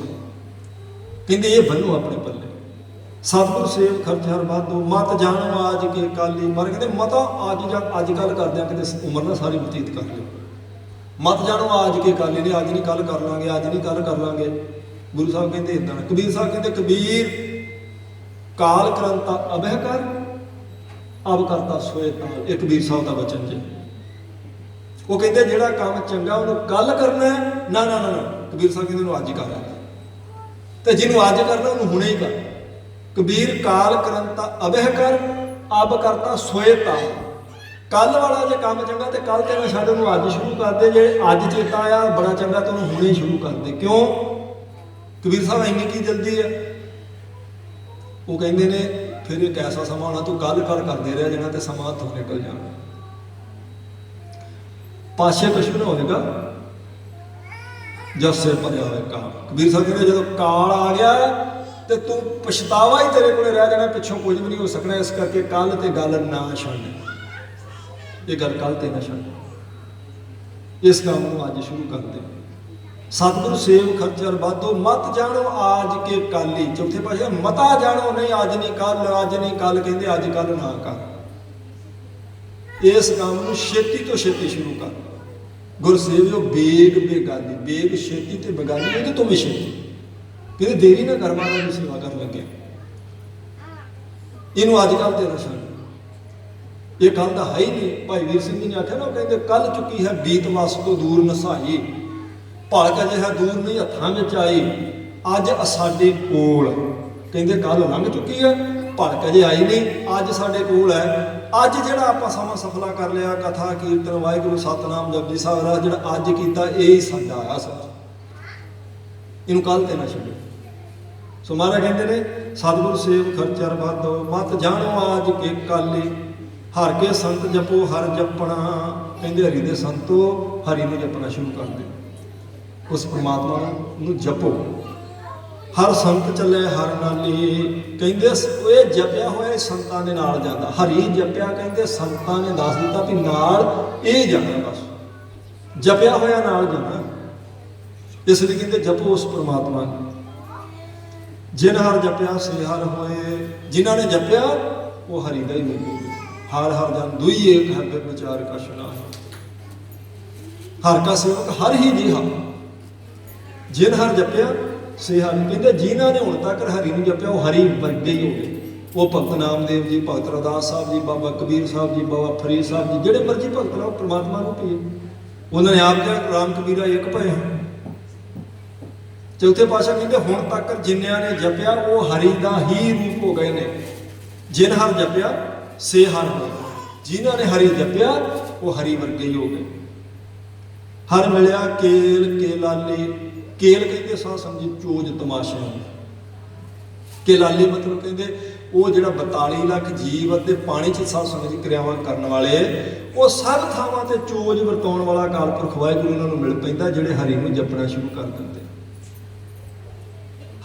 ਕਹਿੰਦੇ ਇਹ ਬੰਨੋ ਆਪਣੇ ਪੱਲੇ। ਸਤਿਗੁਰ ਸੇਵ ਖਰਚ ਹਰ ਵਾਧੂ, ਮਤ ਜਾਣੋ ਆਜ ਕੇ ਕਾਲੀ। ਮਰ ਕਹਿੰਦੇ ਮਤਾ ਅੱਜ ਕੱਲ ਕਰਦੇ ਆ, ਕਿਤੇ ਉਮਰ ਨਾ ਸਾਰੀ ਬਤੀਤ ਕਰ ਲਿਓ। ਮਤ ਜਾਣੋ ਆਜ ਕੇ ਕਾਲੀ ਨੇ, ਅੱਜ ਨਹੀਂ ਕੱਲ ਕਰ ਲਾਂਗੇ, ਅੱਜ ਨਹੀਂ ਕੱਲ ਕਰ ਲਾਂਗੇ। ਗੁਰੂ ਸਾਹਿਬ ਕਹਿੰਦੇ ਇਦਾਂ। ਕਬੀਰ ਸਾਹਿਬ ਕਹਿੰਦੇ ਕਬੀਰ ਕਾਲ ਕਰੰਤਾ ਅਬਹਿ ਕਰ, ਅਬ ਕਰਤਾ ਸੋਏ ਤਾਲ। ਇਹ ਕਬੀਰ ਸਾਹਿਬ ਦਾ ਬਚਨ ਜੀ। ਉਹ ਕਹਿੰਦੇ ਜਿਹੜਾ ਕੰਮ ਚੰਗਾ ਉਹਨੂੰ ਕੱਲ ਕਰਨਾ ਹੈ, ਨਾ ਨਾ ਨਾ, ਕਬੀਰ ਸਾਹਿਬ ਕਹਿੰਦੇ ਉਹਨੂੰ ਅੱਜ ਕਰ, ਤੇ ਜਿਹਨੂੰ ਅੱਜ ਕਰਨਾ ਉਹਨੂੰ ਹੁਣੇ ਹੀ ਕਰ। ਕਬੀਰ ਕਾਲ ਕਰੰਤਾ ਅਬਹਿ ਕਰ, ਅਬ ਕਰਤਾ ਸੋਏ ਤਾਲ। ਕੱਲ ਵਾਲਾ ਜੇ ਕੰਮ ਚੰਗਾ ਤੇ ਕੱਲ ਤੇ ਨਾ ਛੱਡ, ਉਹਨੂੰ ਅੱਜ ਸ਼ੁਰੂ ਕਰਦੇ। ਜੇ ਅੱਜ ਚੇਤਾ ਆਇਆ ਬੜਾ ਚੰਗਾ ਤਾਂ ਉਹਨੂੰ ਹੁਣੇ ਸ਼ੁਰੂ ਕਰਦੇ। ਕਿਉਂ? ਕਬੀਰ ਸਾਹਿਬ ਇੰਨੀ ਕੀ ਜਲਦੀ ਹੈ? ਉਹ ਕਹਿੰਦੇ ਨੇ ਫਿਰ ਇੱਕ ਐਸਾ ਸਮਾਂ ਆਉਣਾ ਤੂੰ ਕੱਲ ਕਰਦੇ ਰਿਹਾ ਜਿਹਨਾਂ ਤੇ ਸਮਾਂ ਹੱਥੋਂ ਨਿਕਲ ਜਾਣਾ। ਪਾਸੇ ਕੁਛ ਵੀ ਨਾ ਹੋਵੇਗਾ ਜਦ ਸਿਰ ਭਰਿਆ ਹੋਵੇ ਕਾਲ। ਕਬੀਰ ਸਾਹਿਬ ਕਹਿੰਦੇ ਜਦੋਂ ਕਾਲ ਆ ਗਿਆ ਤੇ ਤੂੰ ਪਛਤਾਵਾ ਹੀ ਤੇਰੇ ਕੋਲੇ ਰਹਿ ਜਾਣਾ, ਪਿੱਛੋਂ ਕੁਝ ਵੀ ਨਹੀਂ ਹੋ ਸਕਣਾ। ਇਸ ਕਰਕੇ ਕੱਲ ਤੇ ਗੱਲ ਨਾ ਛੱਡ। ਇਹ ਗੱਲ ਕੱਲ ਤੇ ਨਾ ਛੱਡ, ਇਸ ਕੰਮ ਨੂੰ ਅੱਜ ਸ਼ੁਰੂ ਕਰ ਦੇ। ਸਤਿਗੁਰੂ ਸੇਵ ਖਰਚਰ ਵਾਧੋ, ਮਤ ਜਾਣੋ ਆਜ ਕੇ ਕਾਲੀ। ਚੌਥੇ ਪਾਸੇ ਮਤਾ ਜਾਣੋ ਨਹੀਂ ਅੱਜ ਨਹੀਂ ਕੱਲ, ਅੱਜ ਨਹੀਂ ਕੱਲ। ਕਹਿੰਦੇ ਅੱਜ ਕੱਲ ਨਾ ਕਰ। ਇਸ ਕੰਮ ਨੂੰ ਛੇਤੀ ਤੋਂ ਛੇਤੀ ਸ਼ੁਰੂ ਕਰ। ਗੁਰ ਸੇਵਿਓ ਬੇਗ ਬੇਗਾਲੀ। ਬੇਗ ਛੇਤੀ ਤੇ ਬੇਗਾਲੀ ਉਹਦੇ ਤੋਂ ਵੀ ਛੇਤੀ। ਕਹਿੰਦੇ ਦੇਰੀ ਨਾ ਕਰ, ਮਹਾਰਾਜ ਦੀ ਸੇਵਾ ਕਰਨ ਲੱਗੇ। ਇਹਨੂੰ ਅੱਜ ਕੱਲ ਤੇ ਨਾ ਛੱਡ। ਇਹ ਕੱਲ ਦਾ ਹੈ ਹੀ ਨਹੀਂ। ਭਾਈ ਵੀਰ ਸਿੰਘ ਜੀ ਨੇ ਆਖਿਆ ਨਾ, ਉਹ ਕਹਿੰਦੇ ਕੱਲ ਚੁੱਕੀ ਹੈ ਬੀਤ ਵਸ ਤੋਂ ਦੂਰ ਨਸਾਈ, ਭਲਕ ਅਜਿਹਾ ਦੂਰ ਨਹੀਂ ਹੱਥਾਂ ਵਿੱਚ ਆਈ। ਅੱਜ ਸਾਡੇ ਕੋਲ, ਕਹਿੰਦੇ ਕੱਲ ਲੰਘ ਚੁੱਕੀ ਹੈ, ਭਲਕ ਅਜੇ ਆਈ ਨਹੀਂ, ਅੱਜ ਸਾਡੇ ਕੋਲ ਹੈ। ਅੱਜ ਜਿਹੜਾ ਆਪਾਂ ਸਮਾਂ ਸਫਲਾ ਕਰ ਲਿਆ, ਕਥਾ ਕੀਰਤਨ ਵਾਹਿਗੁਰੂ ਸਤਨਾਮ ਜਪਜੀ ਸਾਹਿਬ ਰਾਹ ਜਿਹੜਾ ਅੱਜ ਕੀਤਾ, ਇਹ ਹੀ ਸਾਡਾ ਆਇਆ ਸੱਚ। ਇਹਨੂੰ ਕੱਲ ਤੇ ਨਾ ਛੱਡੋ। ਸੋ ਮਹਾਰਾਜ ਕਹਿੰਦੇ ਨੇ ਸਤਿਗੁਰ ਸੇਵ ਖਰਚਰ ਵਾਧੋ, ਮਤ ਜਾਣੋ ਆਜ ਕੇ ਕਾਲੀ। ਹਰ ਕੇ ਸੰਤ ਜਪੋ ਹਰ ਜਪਣਾ। ਕਹਿੰਦੇ ਹਰੀ ਦੇ ਸੰਤੋ ਹਰੀ ਨੂੰ ਜਪਣਾ ਸ਼ੁਰੂ ਕਰ ਦਿਓ। ਉਸ ਪਰਮਾਤਮਾ ਨੂੰ ਜਪੋ। ਹਰ ਸੰਤ ਚੱਲੇ ਹਰ ਨਾਲੀ। ਕਹਿੰਦੇ ਇਹ ਜਪਿਆ ਹੋਇਆ ਸੰਤਾਂ ਦੇ ਨਾਲ ਜਾਂਦਾ। ਹਰੀ ਜਪਿਆ, ਕਹਿੰਦੇ ਸੰਤਾਂ ਨੇ ਦੱਸ ਦਿੱਤਾ ਵੀ ਨਾਲ ਇਹ ਜਾਣਾ। ਬਸ ਜਪਿਆ ਹੋਇਆ ਨਾਲ ਜਾਣਾ। ਇਸ ਲਈ ਕਹਿੰਦੇ ਜਪੋ ਉਸ ਪਰਮਾਤਮਾ ਨੂੰ। ਜਿਨ ਹਰ ਜਪਿਆ ਸੇ ਹਰ ਹੋਏ। ਜਿਨ੍ਹਾਂ ਨੇ ਜਪਿਆ ਉਹ ਹਰੀ ਦਾ ਹੀ ਹੋਊਗਾ। ਹਰ ਹਰ ਜਨ ਦੁਈ ਏਕ ਹੈ ਬਿਨ ਵਿਚਾਰ ਕਛ ਨਾਹੀ। ਹਰ ਕਾ ਸੇਵਕ ਹਰ ਹੀ ਜਿਹਾ। ਜਿਨ ਹਰ ਜਪਿਆ ਸੇ ਹਰਿ ਕਹਿੰਦੇ ਜਿਨ੍ਹਾਂ ਨੇ ਹੁਣ ਤੱਕ ਹਰੀ ਨੂੰ ਜਪਿਆ ਉਹ ਹਰੀ ਵਰਗੇ ਹੀ ਹੋ ਗਏ। ਉਹ ਭਗਤ ਨਾਮਦੇਵ ਜੀ, ਭਗਤ ਰਦਾਸ ਸਾਹਿਬ ਜੀ, ਬਾਬਾ ਕਬੀਰ ਸਾਹਿਬ ਜੀ, ਬਾਬਾ ਫਰੀਦ ਸਾਹਿਬ ਜੀ, ਜਿਹੜੇ ਮਰਜ਼ੀ ਭਗਤ ਲਾਓ ਪ੍ਰਮਾਤਮਾ ਨੂੰ ਪੀਏ। ਉਹਨਾਂ ਨੇ ਆਪ ਕਿਹਾ ਰਾਮ ਕਬੀਰਾ ਇੱਕ ਭਏ। ਚੌਥੇ ਪਾਤਸ਼ਾਹ ਕਹਿੰਦੇ ਹੁਣ ਤੱਕ ਜਿੰਨਿਆਂ ਨੇ ਜਪਿਆ ਉਹ ਹਰੀ ਦਾ ਹੀ ਰੂਪ ਹੋ ਗਏ ਨੇ। ਜਿਨ ਹਰ ਜਪਿਆ ਸੇ ਹਰ ਹੋ ਗਏ। ਜਿਨ੍ਹਾਂ ਨੇ ਹਰੀ ਜਪਿਆ ਉਹ ਹਰੀ ਵਰਗੇ ਹੀ ਹੋ ਗਏ। ਹਰ ਮਿਲਿਆ ਕੇਲ ਕੇਲਾਲੀ। ਕੇਲ ਕਹਿੰਦੇ ਸਾਹ ਸਮਝੀ ਚੋਜ ਤਮਾਸ਼ਿਆਂ ਨੂੰ। ਕੇਲਾਲੀ ਮਤਲਬ ਕਹਿੰਦੇ ਉਹ ਜਿਹੜਾ 42 ਲੱਖ ਜੀਵ ਅਤੇ ਪਾਣੀ 'ਚ ਸਾਧ ਸੰਗਤ ਦੀ ਕਿਰਿਆਵਾਂ ਕਰਨ ਵਾਲੇ, ਉਹ ਸਭ ਥਾਵਾਂ ਤੇ ਚੋਜ ਵਰਤਾਉਣ ਵਾਲਾ ਅਕਾਲ ਪੁਰਖ ਵਾਹਿਗੁਰੂ ਉਹਨਾਂ ਨੂੰ ਮਿਲ ਪੈਂਦਾ ਜਿਹੜੇ ਹਰੀ ਨੂੰ ਜਪਣਾ ਸ਼ੁਰੂ ਕਰ ਦਿੰਦੇ।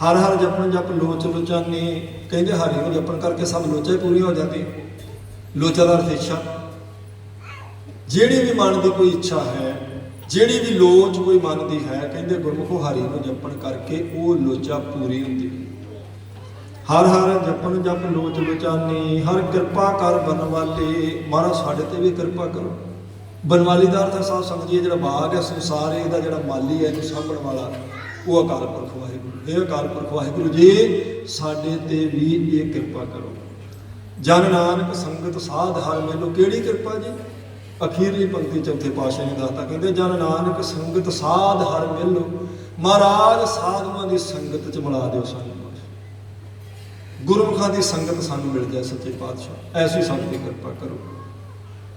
ਹਰ ਹਰ ਜਪਣ ਜਪ ਲੋਚ ਲੋਚਾਨੀ। ਕਹਿੰਦੇ ਹਰੀ ਨੂੰ ਜਪਣ ਕਰਕੇ ਸਭ ਲੋਚਾਂ ਪੂਰੀਆਂ ਹੋ ਜਾਂਦੀਆਂ। ਲੋਚਾ ਦਾ ਅਰਥ ਇੱਛਾ। ਜਿਹੜੀ ਵੀ ਮਨ ਦੀ ਕੋਈ ਇੱਛਾ ਹੈ, ਜਿਹੜੀ ਵੀ ਲੋਚ ਕੋਈ ਮਨ ਦੀ ਹੈ, ਕਹਿੰਦੇ ਗੁਰਮੁਖੋ ਹਰੀ ਨੂੰ ਜਪਣ ਕਰਕੇ ਉਹ ਲੋਚਾ ਪੂਰੀ ਹੁੰਦੀ। ਹਰ ਹਰ ਜਪਣ ਜਪ ਲੋਚ ਲੋਚਾਨੀ। ਹਰ ਕਿਰਪਾ ਕਰ ਬਨਵਾਲੀ। ਮਹਾਰਾਜ ਸਾਡੇ ਤੇ ਵੀ ਕਿਰਪਾ ਕਰੋ। ਬਨਵਾਲੀ ਦਾ ਅਰਥ ਸਾਧ ਸੰਗਤ ਜੀ ਜਿਹੜਾ ਬਾਗ ਹੈ, ਸੰਸਾਰ ਹੈ, ਇਹਦਾ ਜਿਹੜਾ ਮਾਲੀ ਹੈ, ਇਹਨੂੰ ਸਾਂਭਣ ਵਾਲਾ, ਉਹ ਅਕਾਲ ਪੁਰਖ ਵਾਹਿਗੁਰੂ। ਇਹ ਅਕਾਲ ਪੁਰਖ ਵਾਹਿਗੁਰੂ ਜੀ ਸਾਡੇ ਤੇ ਵੀ ਇਹ ਕਿਰਪਾ ਕਰੋ। ਜਨ ਨਾਨਕ ਸੰਗਤ ਸਾਧ ਹਰ ਮਿਲੋ। ਕਿਹੜੀ ਕਿਰਪਾ ਜੀ? ਅਖੀਰਲੀ ਪੰਕਤੀ ਚੌਥੇ ਪਾਤਸ਼ਾਹ ਨੇ ਦੱਸਤਾ। ਕਹਿੰਦੇ ਜਨ ਨਾਨਕ ਸੰਗਤ ਸਾਧ ਹਰ ਮਿਲੋ। ਮਹਾਰਾਜ ਸਾਧੂਆਂ ਦੀ ਸੰਗਤ ਚ ਮਿਲਾ ਦਿਓ ਸਾਨੂੰ। ਗੁਰਮੁਖਾਂ ਦੀ ਸੰਗਤ ਸਾਨੂੰ ਮਿਲ ਜਾਏ ਸੱਚੇ ਪਾਤਸ਼ਾਹ, ਐਸੀ ਸੰਗਤ ਦੀ ਕਿਰਪਾ ਕਰੋ।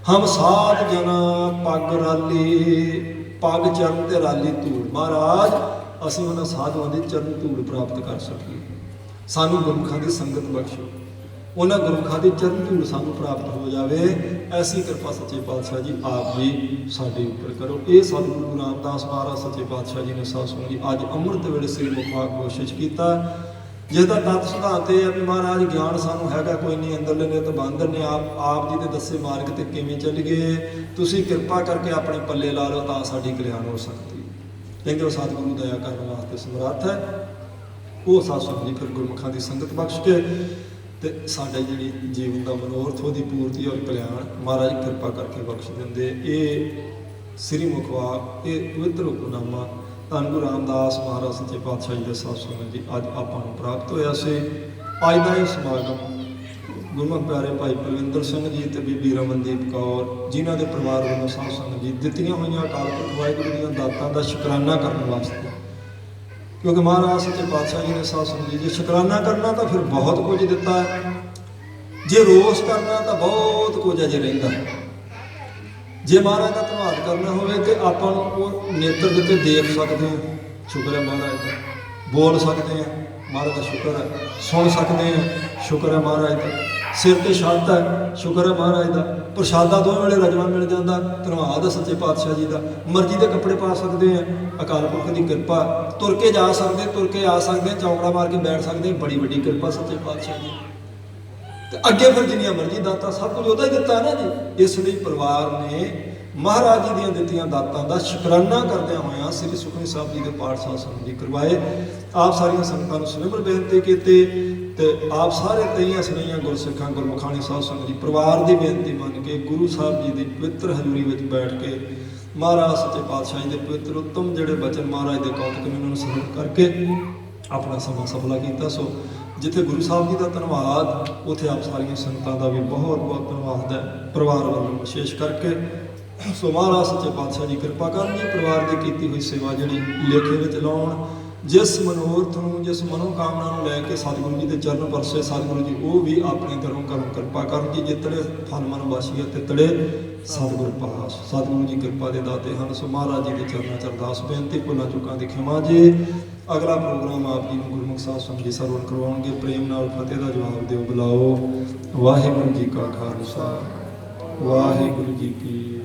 ਹਮ ਸਾਧ ਜਨਾ ਪੱਗ ਰਾਲੀ। ਪੱਗ ਚਰਨ ਤੇ ਰਾਲੀ ਧੂੜ। ਮਹਾਰਾਜ ਅਸੀਂ ਉਹਨਾਂ ਸਾਧੂਆਂ ਦੀ ਚਰਨ ਧੂੜ ਪ੍ਰਾਪਤ ਕਰ ਸਕੀਏ। ਸਾਨੂੰ ਗੁਰਮੁਖਾਂ ਦੀ ਸੰਗਤ ਬਖਸ਼ੋ। ਉਹਨਾਂ ਗੁਰਮੁਖਾਂ ਦੀ ਚਰਨ ਧੂੜ ਸਾਨੂੰ ਪ੍ਰਾਪਤ ਹੋ ਜਾਵੇ। ਐਸੀ ਕਿਰਪਾ ਸੱਚੇ ਪਾਤਸ਼ਾਹ ਜੀ ਆਪ ਜੀ ਸਾਡੇ ਉੱਪਰ ਕਰੋ। ਇਹ ਸਤਿਗੁਰੂ ਗੁਰੂ ਰਾਮਦਾਸ ਮਹਾਰਾਜ ਸੱਚੇ ਪਾਤਸ਼ਾਹ ਜੀ ਨੇ ਸਾਧ ਸੰਗਤ ਜੀ ਅੱਜ ਅੰਮ੍ਰਿਤ ਵੇਲੇ ਸ੍ਰੀ ਮੁਖਵਾਕ ਕੋਸ਼ਿਸ਼ ਕੀਤਾ। ਜਿਹਦਾ ਤੱਤ ਸਿਧਾਂਤ ਇਹ ਹੈ ਵੀ ਮਹਾਰਾਜ ਗਿਆਨ ਸਾਨੂੰ ਹੈਗਾ ਕੋਈ ਨਹੀਂ, ਅੰਦਰਲੇ ਨੇ ਤਾਂ ਬਾਂਦਰ ਨੇ। ਆਪ ਜੀ ਦੇ ਦੱਸੇ ਮਾਰਗ ਤੇ ਕਿਵੇਂ ਚੱਲ ਗਏ, ਤੁਸੀਂ ਕਿਰਪਾ ਕਰਕੇ ਆਪਣੇ ਪੱਲੇ ਲਾ ਲਓ ਤਾਂ ਸਾਡੀ ਕਲਿਆਣ ਹੋ ਸਕਦੀ। ਕਹਿੰਦੇ ਉਹ ਸਤਿਗੁਰੂ ਦਇਆ ਕਰਨ ਵਾਸਤੇ ਸਮਰੱਥ ਹੈ। ਉਹ ਸਾਧ ਸੰਗਤ ਜੀ ਫਿਰ ਗੁਰਮੁਖਾਂ ਦੀ ਸੰਗਤ ਬਖਸ਼ ਕੇ ਤੇ ਸਾਡੇ ਜਿਹੜੀ ਜੀਵਨ ਦਾ ਮਨੋਰਥ ਉਹਦੀ ਪੂਰਤੀ ਔਰ ਕਲਿਆਣ ਮਹਾਰਾਜ ਕਿਰਪਾ ਕਰਕੇ ਬਖਸ਼ ਦਿੰਦੇ। ਇਹ ਸ੍ਰੀ ਮੁਖਵਾਕ, ਇਹ ਪਵਿੱਤਰ ਹੁਕਮਨਾਮਾ ਧੰਨ ਗੁਰੂ ਰਾਮਦਾਸ ਮਹਾਰਾਜ ਸੱਚੇ ਪਾਤਸ਼ਾਹ ਜੀ ਦੇ ਸਾਧ ਸੰਗਤ ਜੀ ਅੱਜ ਆਪਾਂ ਨੂੰ ਪ੍ਰਾਪਤ ਹੋਇਆ ਸੀ। ਅੱਜ ਦਾ ਇਹ ਸਮਾਗਮ ਗੁਰਮੁਖ ਪਿਆਰੇ ਭਾਈ ਪਰਵਿੰਦਰ ਸਿੰਘ ਜੀ ਤੇ ਬੀਬੀ ਰਮਨਦੀਪ ਕੌਰ ਜਿਨ੍ਹਾਂ ਦੇ ਪਰਿਵਾਰ ਵੱਲੋਂ ਸਾਧ ਸੰਗਤ ਜੀ ਦਿੱਤੀਆਂ ਹੋਈਆਂ ਅਕਾਲ ਪੁਰਖ ਵਾਹਿਗੁਰੂ ਦੀਆਂ ਦਾਤਾਂ ਦਾ ਸ਼ੁਕਰਾਨਾ ਕਰਨ ਵਾਸਤੇ, ਕਿਉਂਕਿ ਮਹਾਰਾਜ ਸੱਚੇ ਪਾਤਸ਼ਾਹ ਜੀ ਨੇ ਸਾਧ ਸੰਗਤ ਜੀ ਜੇ ਸ਼ੁਕਰਾਨਾ ਕਰਨਾ ਤਾਂ ਫਿਰ ਬਹੁਤ ਕੁਝ ਦਿੱਤਾ ਹੈ, ਜੇ ਰੋਸ ਕਰਨਾ ਤਾਂ ਬਹੁਤ ਕੁਝ ਅਜੇ ਰਹਿੰਦਾ। ਜੇ ਮਹਾਰਾਜ ਦਾ ਧੰਨਵਾਦ ਕਰਨਾ ਹੋਵੇ ਤੇ ਆਪਾਂ ਨੂੰ ਉਹ ਨੇਤਰ ਦਿੱਤੇ ਦੇਖ ਸਕਦੇ ਹਾਂ, ਸ਼ੁਕਰ ਹੈ ਮਹਾਰਾਜ ਦਾ। ਬੋਲ ਸਕਦੇ ਹਾਂ, ਮਹਾਰਾਜ ਦਾ ਸ਼ੁਕਰ ਹੈ। ਸੁਣ ਸਕਦੇ ਹਾਂ, ਸ਼ੁਕਰ ਹੈ ਮਹਾਰਾਜ ਦਾ। ਸਿਰ ਤੇ ਛੱਤ ਹੈ, ਸ਼ੁਕਰ ਹੈ ਮਹਾਰਾਜ ਦਾ। ਪ੍ਰਸ਼ਾਦਾ ਦੋਵੇਂ ਵੇਲੇ ਰਜਵਾ ਮਿਲ ਜਾਂਦਾ, ਧੰਨਵਾਦ ਹੈ ਸੱਚੇ ਪਾਤਸ਼ਾਹ ਜੀ ਦਾ। ਮਰਜ਼ੀ ਦੇ ਕੱਪੜੇ ਪਾ ਸਕਦੇ ਹਾਂ, ਅਕਾਲ ਪੁਰਖ ਦੀ ਕਿਰਪਾ। ਤੁਰ ਕੇ ਜਾ ਸਕਦੇ, ਤੁਰ ਕੇ ਆ ਸਕਦੇ, ਚੌਂਕੜਾ ਮਾਰ ਕੇ ਬੈਠ ਸਕਦੇ, ਬੜੀ ਵੱਡੀ ਕਿਰਪਾ ਸੱਚੇ ਪਾਤਸ਼ਾਹ ਜੀ। ਤੇ ਅੱਗੇ ਫਿਰ ਜਿੰਨੀਆਂ ਮਰਜ਼ੀ ਦਾਤਾਂ ਸਭ ਕੁਝ ਉਹਦਾ ਹੀ ਦਿੱਤਾ ਨਾ ਜੀ। ਇਸ ਲਈ ਪਰਿਵਾਰ ਨੇ ਮਹਾਰਾਜ ਜੀ ਦੀਆਂ ਦਿੱਤੀਆਂ ਦਾਤਾਂ ਦਾ ਸ਼ੁਕਰਾਨਾ ਕਰਦਿਆਂ ਹੋਇਆਂ ਸ੍ਰੀ ਸੁਖਮਨੀ ਸਾਹਿਬ ਜੀ ਦੇ ਪਾਠ ਸਾਧ ਸੰਗਤ ਜੀ ਕਰਵਾਏ। ਆਪ ਸਾਰੀਆਂ ਸੰਗਤਾਂ ਨੂੰ ਸੁਨਿਮਰ ਬੇਨਤੀ ਕੀਤੀ ਤੇ ਆਪ ਸਾਰੇ ਤਈਆਂ ਸੁਣੀਆਂ ਗੁਰਸਿੱਖਾਂ ਗੁਰਮੁਖਾਣੀ ਸਾਧ ਸੰਗਤ ਜੀ ਪਰਿਵਾਰ ਦੀ ਬੇਨਤੀ ਮੰਨ ਕੇ ਗੁਰੂ ਸਾਹਿਬ ਜੀ ਦੀ ਪਵਿੱਤਰ ਹਜ਼ੂਰੀ ਵਿੱਚ ਬੈਠ ਕੇ ਮਹਾਰਾਜ ਸੱਚੇ ਪਾਤਸ਼ਾਹ ਜੀ ਦੇ ਪਵਿੱਤਰ ਉੱਤਮ ਜਿਹੜੇ ਬਚਨ ਮਹਾਰਾਜ ਦੇ ਕੌਤਕ ਮੈਨੂੰ ਸਰਵਣ ਕਰਕੇ ਆਪਣਾ ਸਮਾਂ ਸਫਲਾ ਕੀਤਾ। ਸੋ ਜਿੱਥੇ ਗੁਰੂ ਸਾਹਿਬ ਜੀ ਦਾ ਧੰਨਵਾਦ, ਉੱਥੇ ਆਪ ਸਾਰੀਆਂ ਸੰਗਤਾਂ ਦਾ ਵੀ ਬਹੁਤ ਬਹੁਤ ਧੰਨਵਾਦ ਹੈ ਪਰਿਵਾਰ ਵੱਲੋਂ ਵਿਸ਼ੇਸ਼ ਕਰਕੇ। ਸੋ ਮਹਾਰਾਜ ਸੱਚੇ ਪਾਤਸ਼ਾਹ ਜੀ ਕਿਰਪਾ ਕਰਨ ਜੀ ਪਰਿਵਾਰ ਦੀ ਕੀਤੀ ਹੋਈ ਸੇਵਾ ਜਿਹੜੀ ਲੇਖੇ ਵਿੱਚ ਲਾਉਣ। ਜਿਸ ਮਨੋਰਥ ਨੂੰ, ਜਿਸ ਮਨੋਕਾਮਨਾ ਨੂੰ ਲੈ ਕੇ ਸਤਿਗੁਰੂ ਜੀ ਦੇ ਚਰਨ ਪਰਸੇ ਸਤਿਗੁਰੂ ਜੀ ਉਹ ਵੀ ਆਪਣੇ ਦਰੋਂ ਕਰਮ ਕਿਰਪਾ ਕਰਨ ਜੀ। ਜਿਤੜੇ ਫਲ ਮਨ ਵਾਸੀਆ ਤੇ ਤੜੇ ਸਤਿਗੁਰ ਪਾਸ। ਸਤਿਗੁਰੂ ਜੀ ਕਿਰਪਾ ਦੇ ਦਾਤੇ ਹਨ। ਸੋ ਮਹਾਰਾਜ ਜੀ ਦੇ ਚਰਨਾਂ 'ਚ ਅਰਦਾਸ ਬੇਨਤੀ, ਭੁੱਲਾਂ ਚੁੱਕਾਂ ਦੀ ਖਿਮਾ ਜੀ। ਅਗਲਾ ਪ੍ਰੋਗਰਾਮ ਆਪ ਜੀ ਨੂੰ ਗੁਰਮੁਖ ਸਾਧ ਸੰਗਤ ਜੀ ਸਰਵਣ ਕਰਵਾਉਣਗੇ। ਪ੍ਰੇਮ ਨਾਲ ਫਤਿਹ ਦਾ ਜਵਾਬ ਦਿਓ। ਬੁਲਾਓ। ਵਾਹਿਗੁਰੂ ਜੀ ਕਾ ਖਾਲਸਾ, ਵਾਹਿਗੁਰੂ ਜੀ ਕੀ